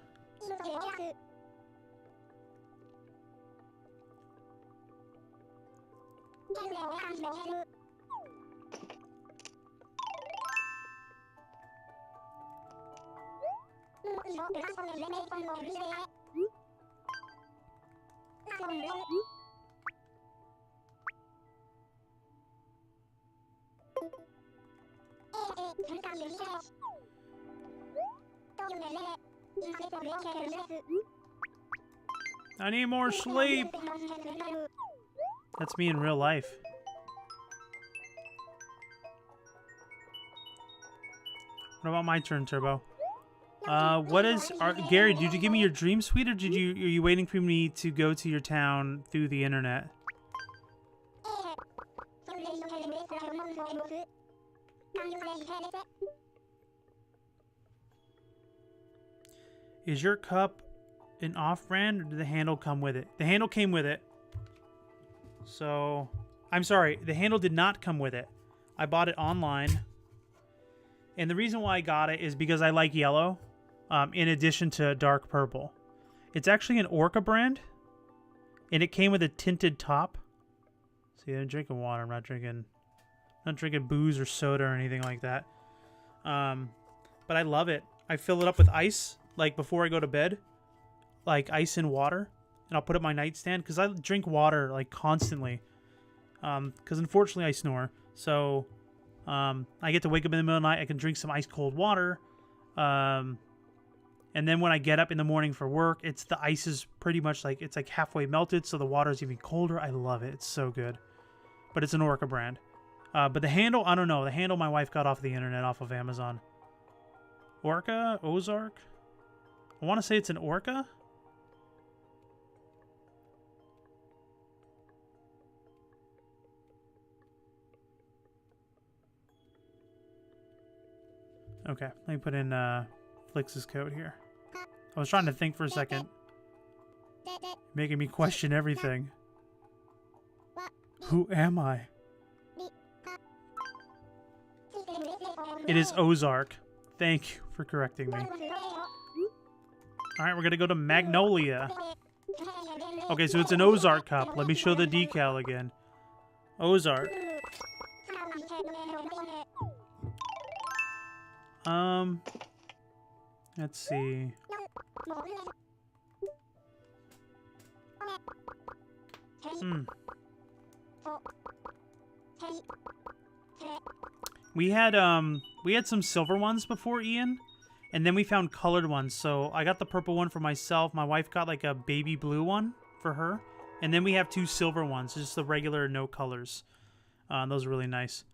I need more sleep. That's me in real life. What about my turn, Turbo? Gary, did you give me your dream suite, or are you waiting for me to go to your town through the internet? Is your cup an off-brand, or did the handle come with it? The handle came with it. So, I'm sorry, the handle did not come with it. I bought it online. And the reason why I got it is because I like yellow, in addition to dark purple. It's actually an Orca brand, and it came with a tinted top. See, I'm drinking water. I'm not drinking booze or soda or anything like that. But I love it. I fill it up with ice, like before I go to bed, like ice and water, and I'll put it on my nightstand because I drink water like constantly. Because unfortunately I snore, so I get to wake up in the middle of the night. I can drink some ice cold water, and then when I get up in the morning for work, the ice is pretty much like it's like halfway melted, so the water is even colder. I love it. It's so good. But it's an Orca brand. But the handle, I don't know. The handle my wife got off the internet, off of Amazon. Orca? Ozark? I want to say it's an Orca. Okay, let me put in Flix's code here. I was trying to think for a second. Making me question everything. Who am I? It is Ozark. Thank you for correcting me. Alright, we're gonna go to Magnolia. Okay, so it's an Ozark cup. Let me show the decal again. Ozark. Let's see. We had some silver ones before, Ian, and then we found colored ones. So I got the purple one for myself. My wife got like a baby blue one for her, and then we have 2 silver ones, just the regular no colors. Those are really nice.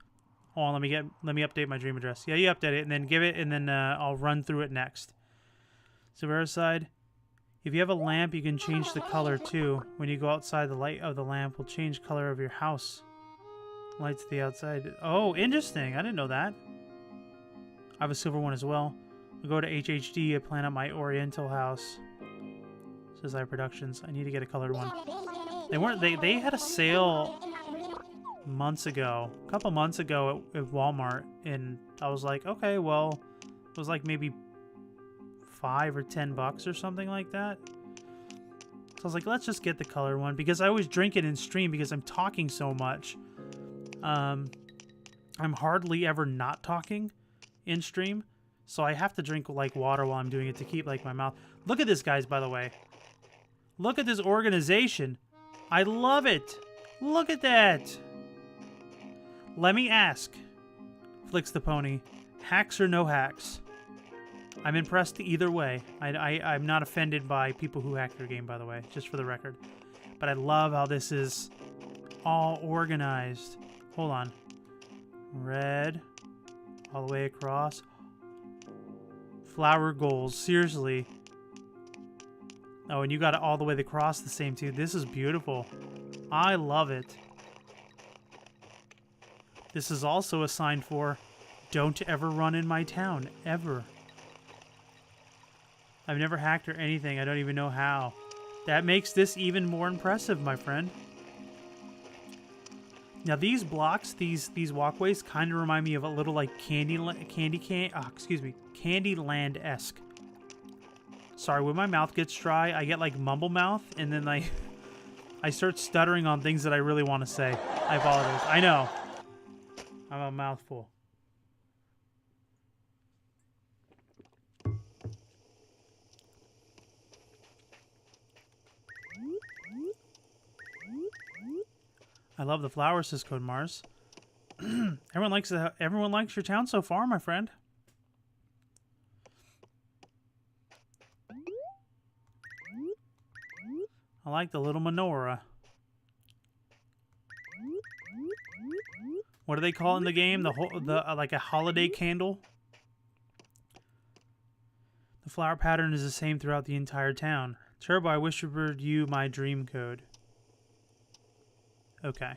Hold on, let me update my dream address. Yeah, you update it, and then give it, and then I'll run through it next. So Vericide, if you have a lamp, you can change the color too. When you go outside, the light of the lamp will change color of your house. Lights the outside. Oh, interesting. I didn't know that. I have a silver one as well. I'll go to HHD. I plan out my Oriental house. Says I Productions. I need to get a colored one. They had a sale months ago, a couple months ago at Walmart, and I was like, okay, well, it was like maybe $5 or $10 or something like that. So I was like, let's just get the color one, because I always drink it in stream because I'm talking so much. I'm hardly ever not talking in stream, so I have to drink like water while I'm doing it to keep like my mouth. Look at this, guys, by the way. Look at this organization. I love it. Look at that. Let me ask, Flix the Pony, hacks or no hacks? I'm impressed either way. I'm not offended by people who hack their game, by the way, just for the record. But I love how this is all organized. Hold on. Red. All the way across. Flower goals. Seriously. Oh, and you got it all the way across the same too. This is beautiful. I love it. This is also a sign for don't ever run in my town. Ever. I've never hacked or anything. I don't even know how. That makes this even more impressive, my friend. Now these blocks, these walkways kind of remind me of a little like Candyland-esque. Sorry, when my mouth gets dry, I get like mumble mouth, and then I start stuttering on things that I really want to say. I apologize. I know. I'm a mouthful. I love the flowers, says Code Mars. Everyone likes your town so far, my friend. I like the little menorah. What do they call it in the game? Like a holiday candle. The flower pattern is the same throughout the entire town. Turbo, I whispered you my dream code. Okay.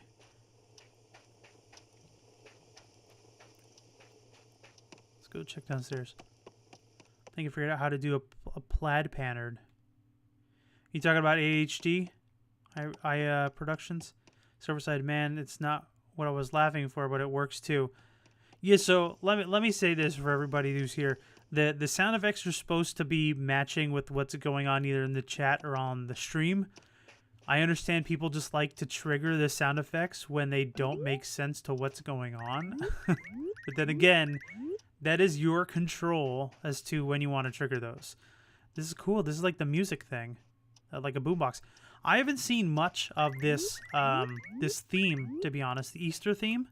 Let's go check downstairs. I think I figured out how to do a plaid pattern. You talking about AHD? I Productions? Serverside, man, it's not what I was laughing for, but it works too. Yeah, so let me say this for everybody who's here. The sound effects are supposed to be matching with what's going on either in the chat or on the stream. I understand people just like to trigger the sound effects when they don't make sense to what's going on. But then again, that is your control as to when you want to trigger those. This is cool. This is like the music thing, like a boombox. I haven't seen much of this this theme, to be honest, the Easter theme.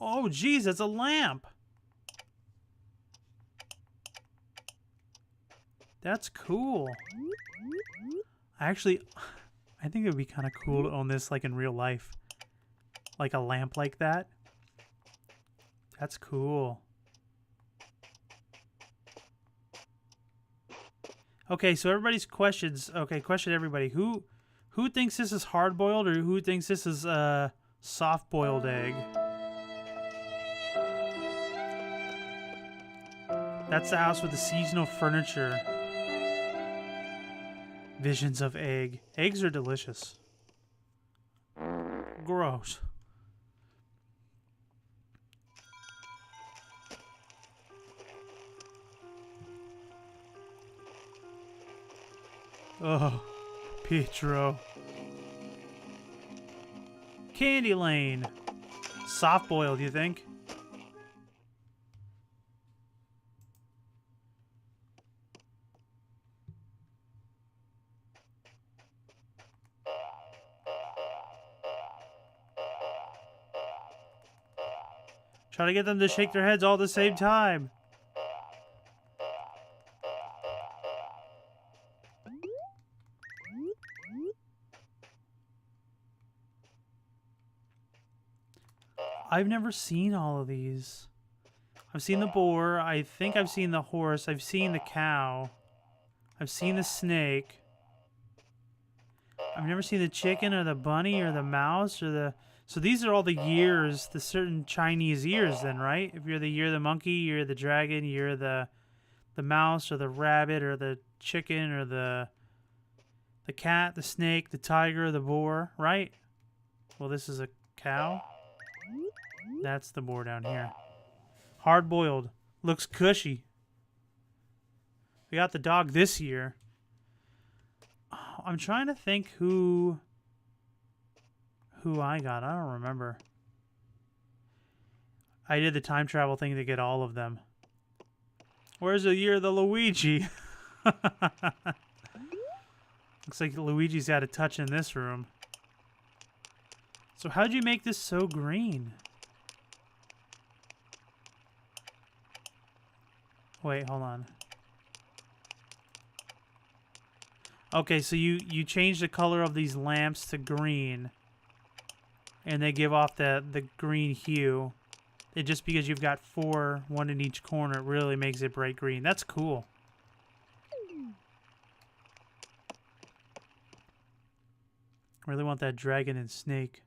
Oh, geez, it's a lamp. That's cool. I think it would be kind of cool to own this like in real life. Like a lamp like that. That's cool. Okay, so everybody's questions. Okay, question everybody. Who thinks this is hard-boiled or who thinks this is soft-boiled egg? That's the house with the seasonal furniture. Visions of egg. Eggs are delicious. Gross. Oh, Pietro. Candy Lane. Soft boiled, you think? Try to get them to shake their heads all at the same time. I've never seen all of these. I've seen the boar. I think I've seen the horse. I've seen the cow. I've seen the snake. I've never seen the chicken or the bunny or the mouse or the... So these are all the years, the certain Chinese years then, right? If you're the year of the monkey, you're the dragon, you're the mouse or the rabbit or the chicken or the cat, the snake, the tiger, the boar, right? Well, this is a cow. That's the boar down here. Hard-boiled. Looks cushy. We got the dog this year. Oh, I'm trying to think who I got. I don't remember. I did the time travel thing to get all of them. Where's the year of the Luigi? Looks like Luigi's got a touch in this room. So how'd you make this so green? Wait, hold on. Okay, so you change the color of these lamps to green. And they give off the green hue. And just because you've got four, one in each corner, it really makes it bright green. That's cool. Really want that dragon and snake.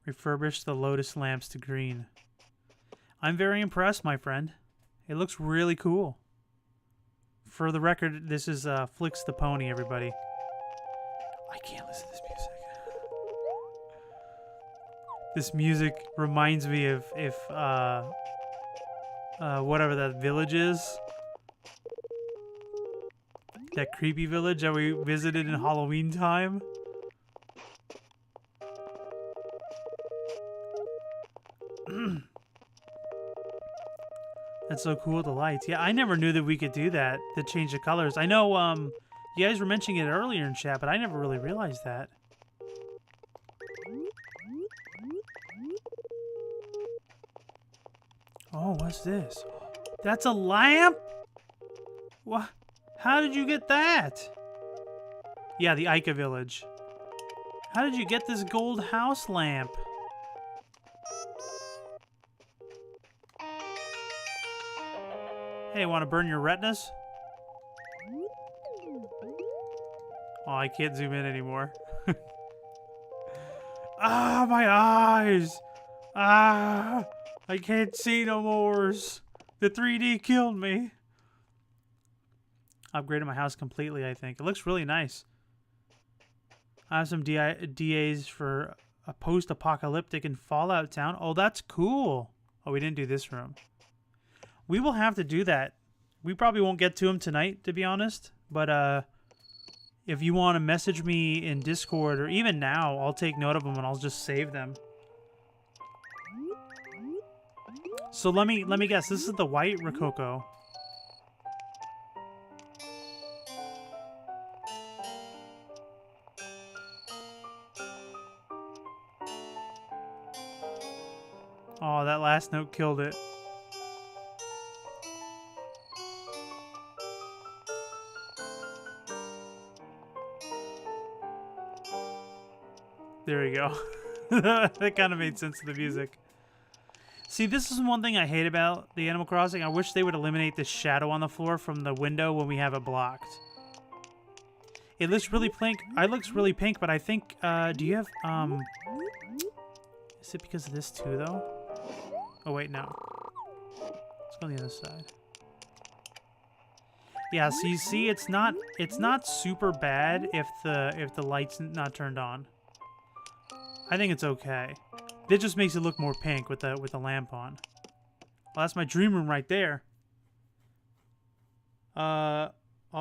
Refurbish the lotus lamps to green. I'm very impressed, my friend. It looks really cool. For the record, this is Flicks the Pony, everybody. I can't listen to this music. This music reminds me of if whatever that village is. That creepy village that we visited in Halloween time. That's so cool, the lights. Yeah, I never knew that we could do that, to change the colors. I know, you guys were mentioning it earlier in chat, but I never really realized that. Oh, what's this? That's a lamp? What? How did you get that? Yeah, the Ica village. How did you get this gold house lamp? Hey, want to burn your retinas? Oh, I can't zoom in anymore. Ah, my eyes! Ah! I can't see no mores. The 3D killed me. Upgraded my house completely, I think. It looks really nice. I have some DAs for a post-apocalyptic and Fallout town. Oh, that's cool. Oh, we didn't do this room. We will have to do that. We probably won't get to them tonight, to be honest. But if you want to message me in Discord or even now, I'll take note of them and I'll just save them. So let me guess. This is the white Rococo. Oh, that last note killed it. There we go. That kind of made sense to the music. See, this is one thing I hate about the Animal Crossing. I wish they would eliminate the shadow on the floor from the window when we have it blocked. It looks really pink. It looks really pink, but I think, do you have, is it because of this too, though? Oh, wait, no. Let's go on the other side. Yeah, so you see, it's not super bad if the light's not turned on. I think it's okay. It just makes it look more pink with the lamp on. Well, that's my dream room right there. I'll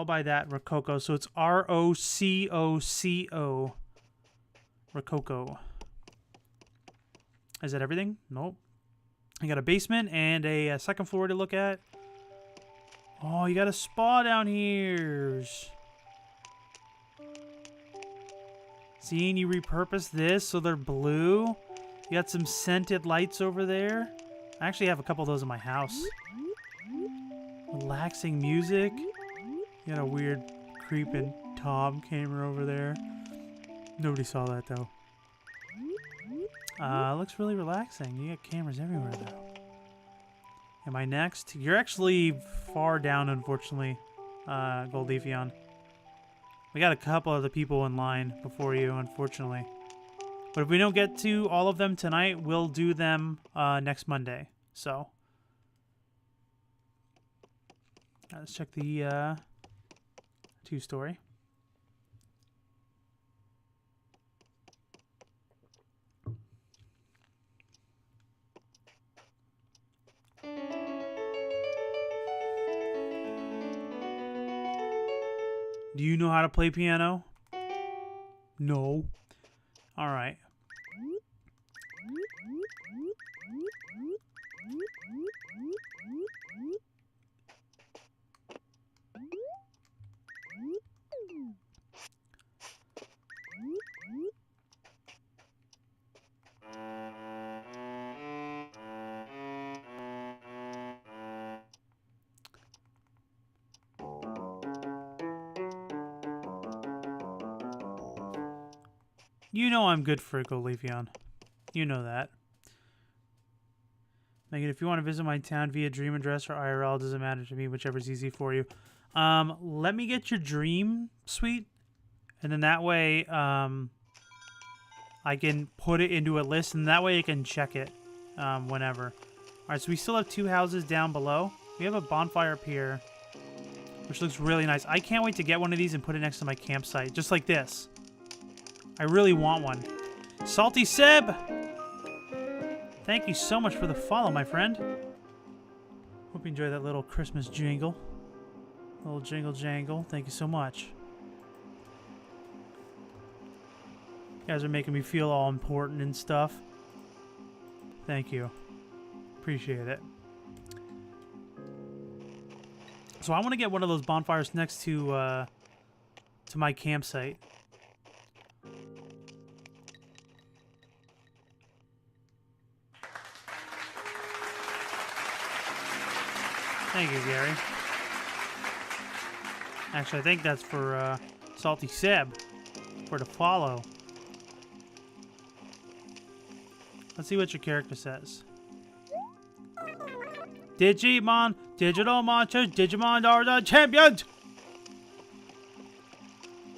buy that Rococo. So it's R-O-C-O-C-O. Rococo. Is that everything? Nope. I got a basement and a second floor to look at. Oh, you got a spa down here. See, and you repurpose this so they're blue. You got some scented lights over there. I actually have a couple of those in my house. Relaxing music. You got a weird creeping Tom camera over there. Nobody saw that though. Looks really relaxing. You got cameras everywhere though. Am I next? You're actually far down, unfortunately, Goldefion. We got a couple of the people in line before you, unfortunately. But if we don't get to all of them tonight, we'll do them next Monday. So, let's check the two-story. Do you know how to play piano? No. All right. You know I'm good for Goldefion. You know that. Megan, if you want to visit my town via dream address or IRL, doesn't matter to me, whichever's easy for you. Let me get your dream suite, and then that way I can put it into a list, and that way I can check it whenever. All right, so we still have two houses down below. We have a bonfire up here, which looks really nice. I can't wait to get one of these and put it next to my campsite, just like this. I really want one. Salty Seb! Thank you so much for the follow, my friend. Hope you enjoy that little Christmas jingle. Little jingle jangle. Thank you so much. You guys are making me feel all important and stuff. Thank you. Appreciate it. So I want to get one of those bonfires next to my campsite. Thank you, Gary. Actually, I think that's for Salty Seb for the follow. Let's see what your character says. Digimon, digital monsters, Digimon are the champions!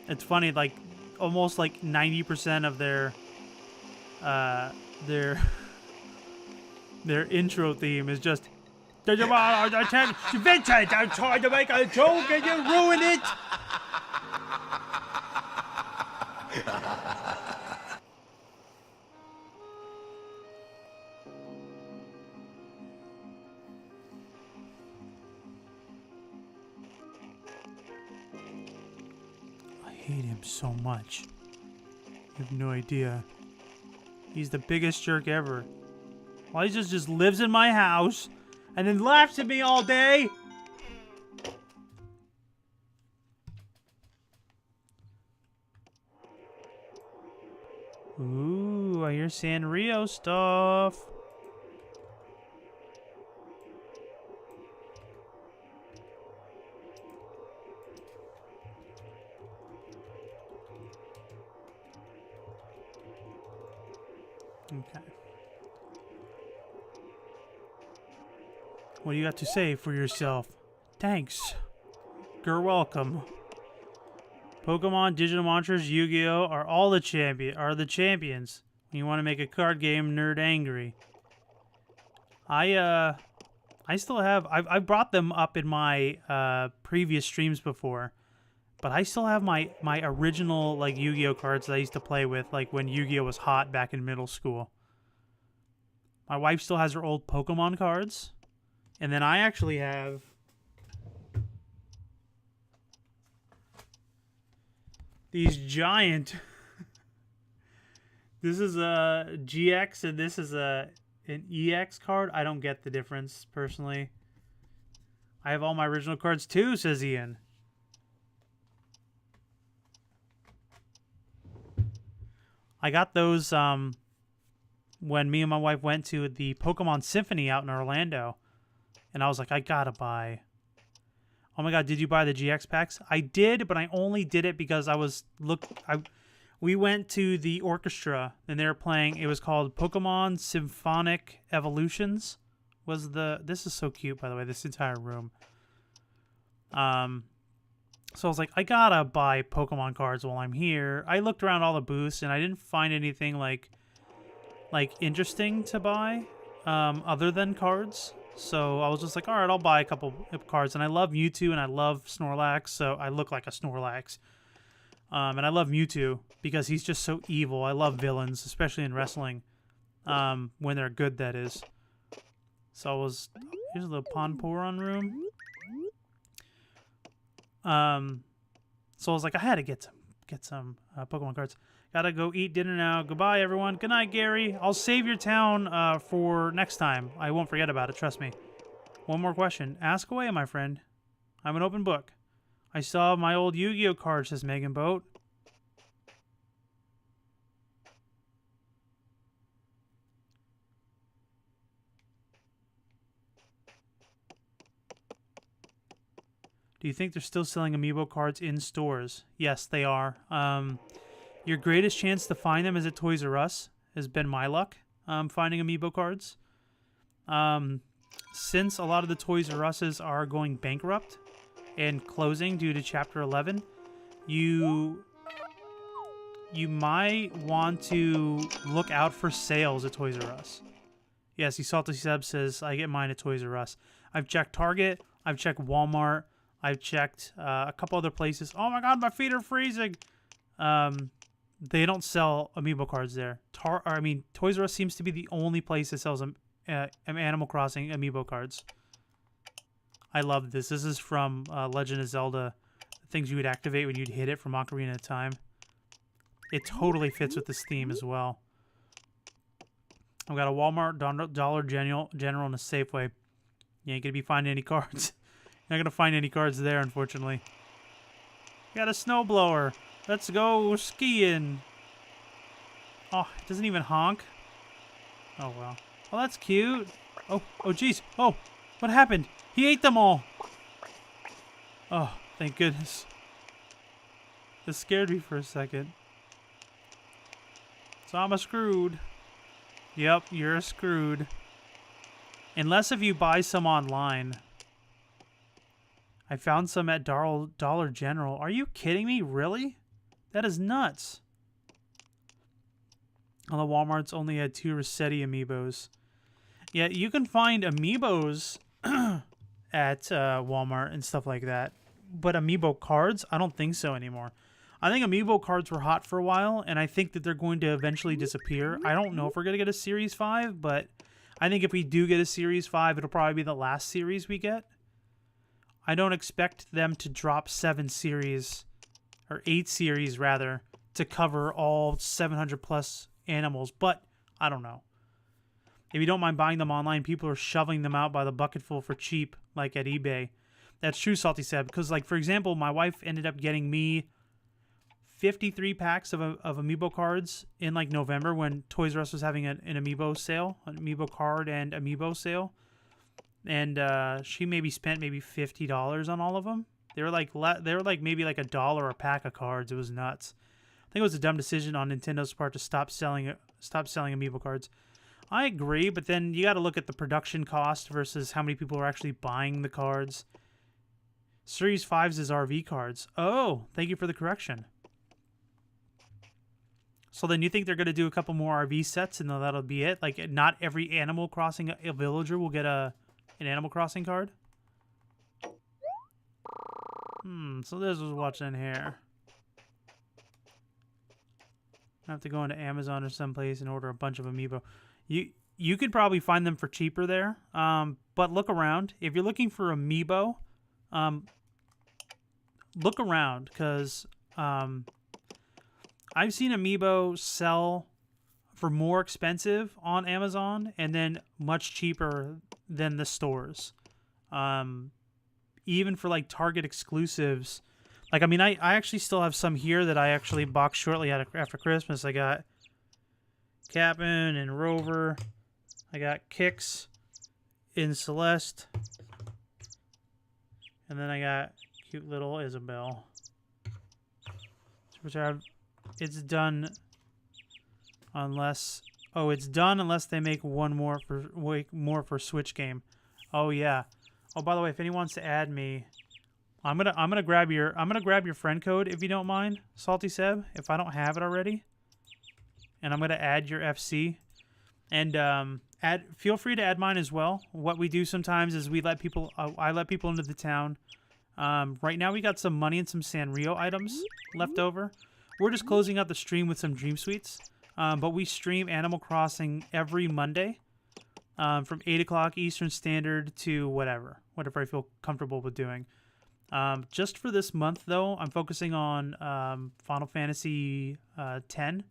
It's funny, like, almost like 90% of their Their intro theme is just. Vincent, I'm trying to make a joke and you ruined it. I hate him so much. You have no idea. He's the biggest jerk ever. Why he just lives in my house and then laughs at me all day. Ooh, I hear Sanrio stuff. Okay. What do you got to say for yourself? Thanks. You're welcome. Pokemon, digital monsters, Yu-Gi-Oh! Are the champions. When you want to make a card game nerd angry. I still have I brought them up in my previous streams before. But I still have my original like Yu-Gi-Oh! Cards that I used to play with like when Yu-Gi-Oh! Was hot back in middle school. My wife still has her old Pokemon cards. And then I actually have these giant. This is a GX and this is an EX card. I don't get the difference personally. I have all my original cards too, says Ian. I got those when me and my wife went to the Pokemon Symphony out in Orlando. And I was like, I gotta buy. Oh my god, did you buy the GX packs? I did, but I only did it because we went to the orchestra and they were playing. It was called Pokemon Symphonic Evolutions. This is so cute, by the way, this entire room. So I was like, I gotta buy Pokemon cards while I'm here. I looked around all the booths and I didn't find anything like interesting to buy other than cards. So I was just like, all right, I'll buy a couple of cards. And I love Mewtwo and I love Snorlax, so I look like a Snorlax. And I love Mewtwo because he's just so evil. I love villains, especially in wrestling, when they're good, that is. So here's the Ponporon room. So I was like, I had to get some Pokemon cards. Gotta go eat dinner now. Goodbye, everyone. Good night, Gary. I'll save your town for next time. I won't forget about it, trust me. One more question. Ask away, my friend. I'm an open book. I saw my old Yu-Gi-Oh! Card, says Megan Boat. Do you think they're still selling Amiibo cards in stores? Yes, they are. Your greatest chance to find them is at Toys R Us, has been my luck, finding Amiibo cards. Since a lot of the Toys R Us's are going bankrupt and closing due to Chapter 11, you might want to look out for sales at Toys R Us. Yes, Salty Seb says, I get mine at Toys R Us. I've checked Target, I've checked Walmart, I've checked a couple other places. Oh my god, my feet are freezing! They don't sell Amiibo cards there. Toys R Us seems to be the only place that sells Animal Crossing Amiibo cards. I love this. This is from Legend of Zelda. The things you would activate when you'd hit it from Ocarina of Time. It totally fits with this theme as well. I've got a Walmart, Dollar General, and a Safeway. You ain't gonna be finding any cards. You're not gonna find any cards there, unfortunately. Got a snowblower. Let's go skiing. Oh, it doesn't even honk. Oh, well. Oh, that's cute. Oh, jeez. Oh, what happened? He ate them all. Oh, thank goodness. This scared me for a second. So I'm screwed. Yep, you're screwed. Unless if you buy some online. I found some at Dollar General. Are you kidding me? Really? That is nuts. Although Walmart's only had 2 Rossetti amiibos. Yeah, you can find amiibos at Walmart and stuff like that. But amiibo cards, I don't think so anymore. I think amiibo cards were hot for a while, and I think that they're going to eventually disappear. I don't know if we're going to get a Series 5, but I think if we do get a Series 5, it'll probably be the last series we get. I don't expect them to drop 7 series, or 8 series rather, to cover all 700 plus animals, but I don't know. If you don't mind buying them online, people are shoveling them out by the bucketful for cheap, like at eBay. That's true, Salty said, because, like, for example, my wife ended up getting me 53 packs of amiibo cards in, like, November when Toys R Us was having an amiibo sale, an amiibo card and amiibo sale. And she maybe spent maybe $50 on all of them. They were like maybe like $1 a pack of cards. It was nuts. I think it was a dumb decision on Nintendo's part to stop selling amiibo cards. I agree, but then you got to look at the production cost versus how many people are actually buying the cards. Series 5s is RV cards. Oh, thank you for the correction. So then you think they're going to do a couple more RV sets and that'll be it? Like, not every Animal Crossing villager will get an Animal Crossing card? So this was what's in here. I have to go into Amazon or someplace and order a bunch of amiibo. You could probably find them for cheaper there. But look around. If you're looking for amiibo, look around, because I've seen amiibo sell for more expensive on Amazon and then much cheaper than the stores. Even for like Target exclusives. Like, I mean, I actually still have some here that I actually boxed shortly after Christmas. I got Cap'n and Rover. I got Kix in Celeste. And then I got cute little Isabelle. Which it's done unless... Oh, it's done unless they make one more for Switch game. Oh, yeah. Oh, by the way, if anyone wants to add me... I'm gonna grab your friend code if you don't mind, Salty Seb, if I don't have it already. And I'm gonna add your FC. And feel free to add mine as well. What we do sometimes is we let people I let people into the town. Right now we got some money and some Sanrio items left over. We're just closing out the stream with some Dream Sweets. But we stream Animal Crossing every Monday. From 8 o'clock Eastern Standard to whatever I feel comfortable with doing. Just for this month, though, I'm focusing on Final Fantasy X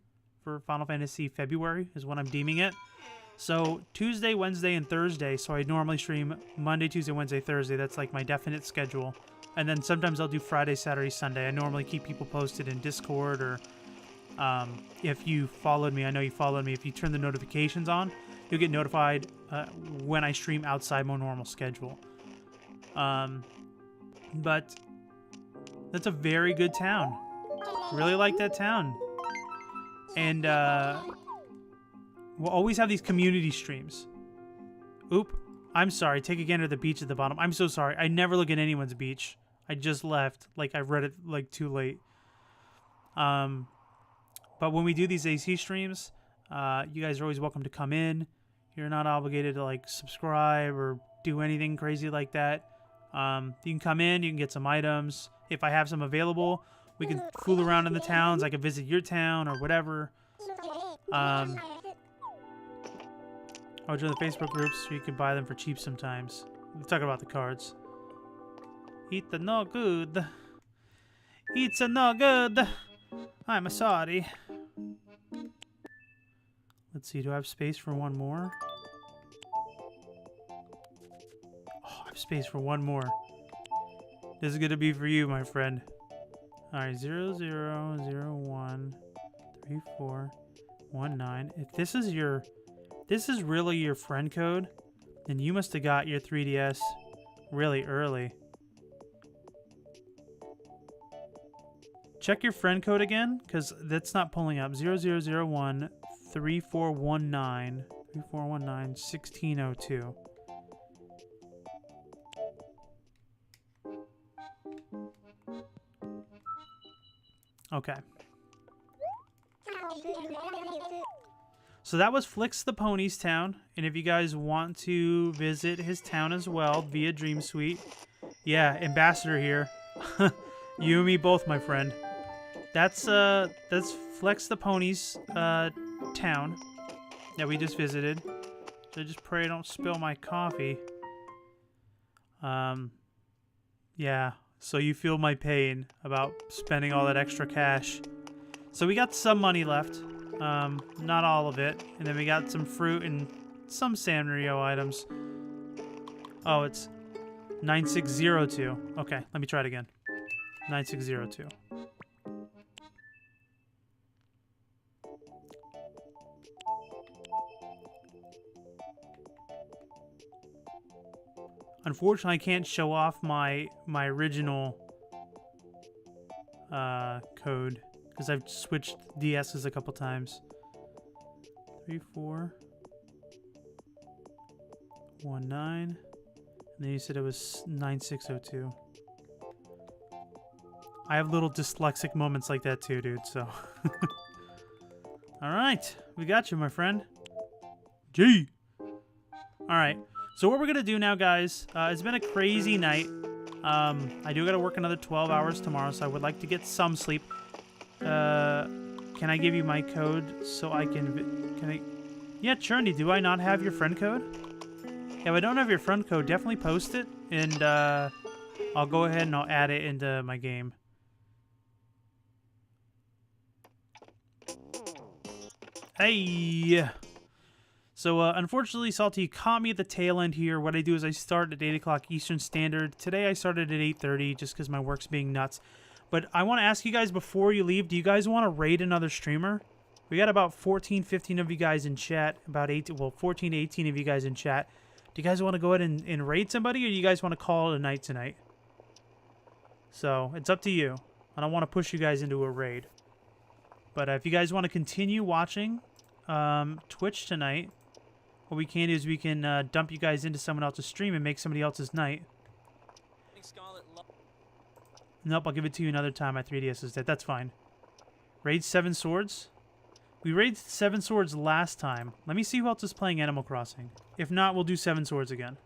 for Final Fantasy February is what I'm deeming it. So Tuesday, Wednesday, and Thursday. So I normally stream Monday, Tuesday, Wednesday, Thursday. That's like my definite schedule. And then sometimes I'll do Friday, Saturday, Sunday. I normally keep people posted in Discord, or if you followed me, I know you followed me. If you turn the notifications on, you'll get notified when I stream outside my normal schedule. But that's a very good town. Really like that town. And we'll always have these community streams. Oop. I'm sorry. Take a gander at the beach at the bottom. I'm so sorry. I never look at anyone's beach. I just left. Like, I read it like too late. But when we do these AC streams, you guys are always welcome to come in. You're not obligated to like subscribe or do anything crazy like that. You can come in, you can get some items. If I have some available, we can fool around in the towns. I can visit your town or whatever. I'll join the Facebook groups so you can buy them for cheap sometimes. We'll talk about the cards. It's no good. It's no good. I'm sorry. Let's see, do I have space for one more? Oh, I have space for one more. This is gonna be for you, my friend. Alright, 00013419. If this is really your friend code, then you must have got your 3DS really early. Check your friend code again, because that's not pulling up. 00013419 1602. Okay. So so that was Flicks the Pony's town. And if you guys want to visit his town as well via Dream Suite, yeah, Ambassador here. You and me both, my friend. That's Flex the Pony's town that we just visited. So just pray I don't spill my coffee. Yeah, so you feel my pain about spending all that extra cash. So we got some money left. Not all of it. And then we got some fruit and some Sanrio items. Oh, it's 9602. Okay, let me try it again. 9602. Unfortunately, I can't show off my original code because I've switched DSs a couple times. 3419, and then you said it was 9602. I have little dyslexic moments like that too, dude. So, all right, we got you, my friend. G. All right. So what we're going to do now, guys, it's been a crazy night. I do got to work another 12 hours tomorrow, so I would like to get some sleep. Can I give you my code so I can I... Yeah, Churney, do I not have your friend code? Yeah, if I don't have your friend code, definitely post it, and I'll go ahead and I'll add it into my game. Hey! So, unfortunately, Salty caught me at the tail end here. What I do is I start at 8 o'clock Eastern Standard. Today I started at 8:30 just because my work's being nuts. But I want to ask you guys before you leave, do you guys want to raid another streamer? We got about 14, 15 of you guys in chat. About 14 to 18 of you guys in chat. Do you guys want to go ahead and raid somebody, or do you guys want to call it a night tonight? So, it's up to you. I don't want to push you guys into a raid. But if you guys want to continue watching Twitch tonight, what we can do is we can dump you guys into someone else's stream and make somebody else's night. Nope, I'll give it to you another time. My 3DS is dead. That's fine. Raid 7 Swords? We raided 7 Swords last time. Let me see who else is playing Animal Crossing. If not, we'll do 7 Swords again.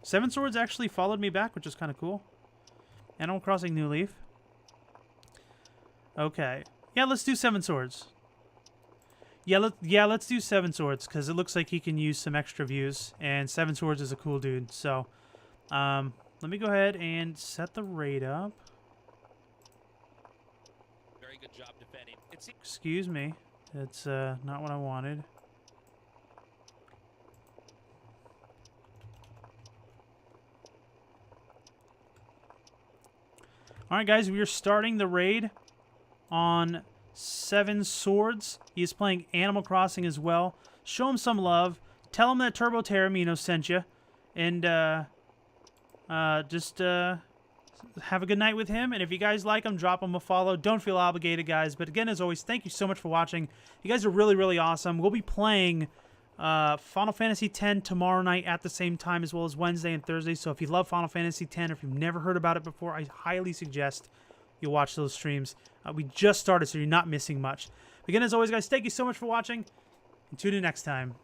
7 Swords actually followed me back, which is kind of cool. Animal Crossing New Leaf. Okay. Yeah, let's do 7 Swords. Yeah, let's do 7 Swords, because it looks like he can use some extra views, and 7 Swords is a cool dude. So, let me go ahead and set the raid up. Very good job defending. Excuse me, it's not what I wanted. All right, guys, we are starting the raid on 7 Swords. He is playing Animal Crossing as well. Show him some love. Tell him that Turbo Taormino sent you. And just have a good night with him. And if you guys like him, drop him a follow. Don't feel obligated, guys. But again, as always, thank you so much for watching. You guys are really, really awesome. We'll be playing Final Fantasy X tomorrow night at the same time, as well as Wednesday and Thursday. So if you love Final Fantasy X, or if you've never heard about it before, I highly suggest you watch those streams. We just started, so you're not missing much. Again, as always, guys, thank you so much for watching, and tune in next time.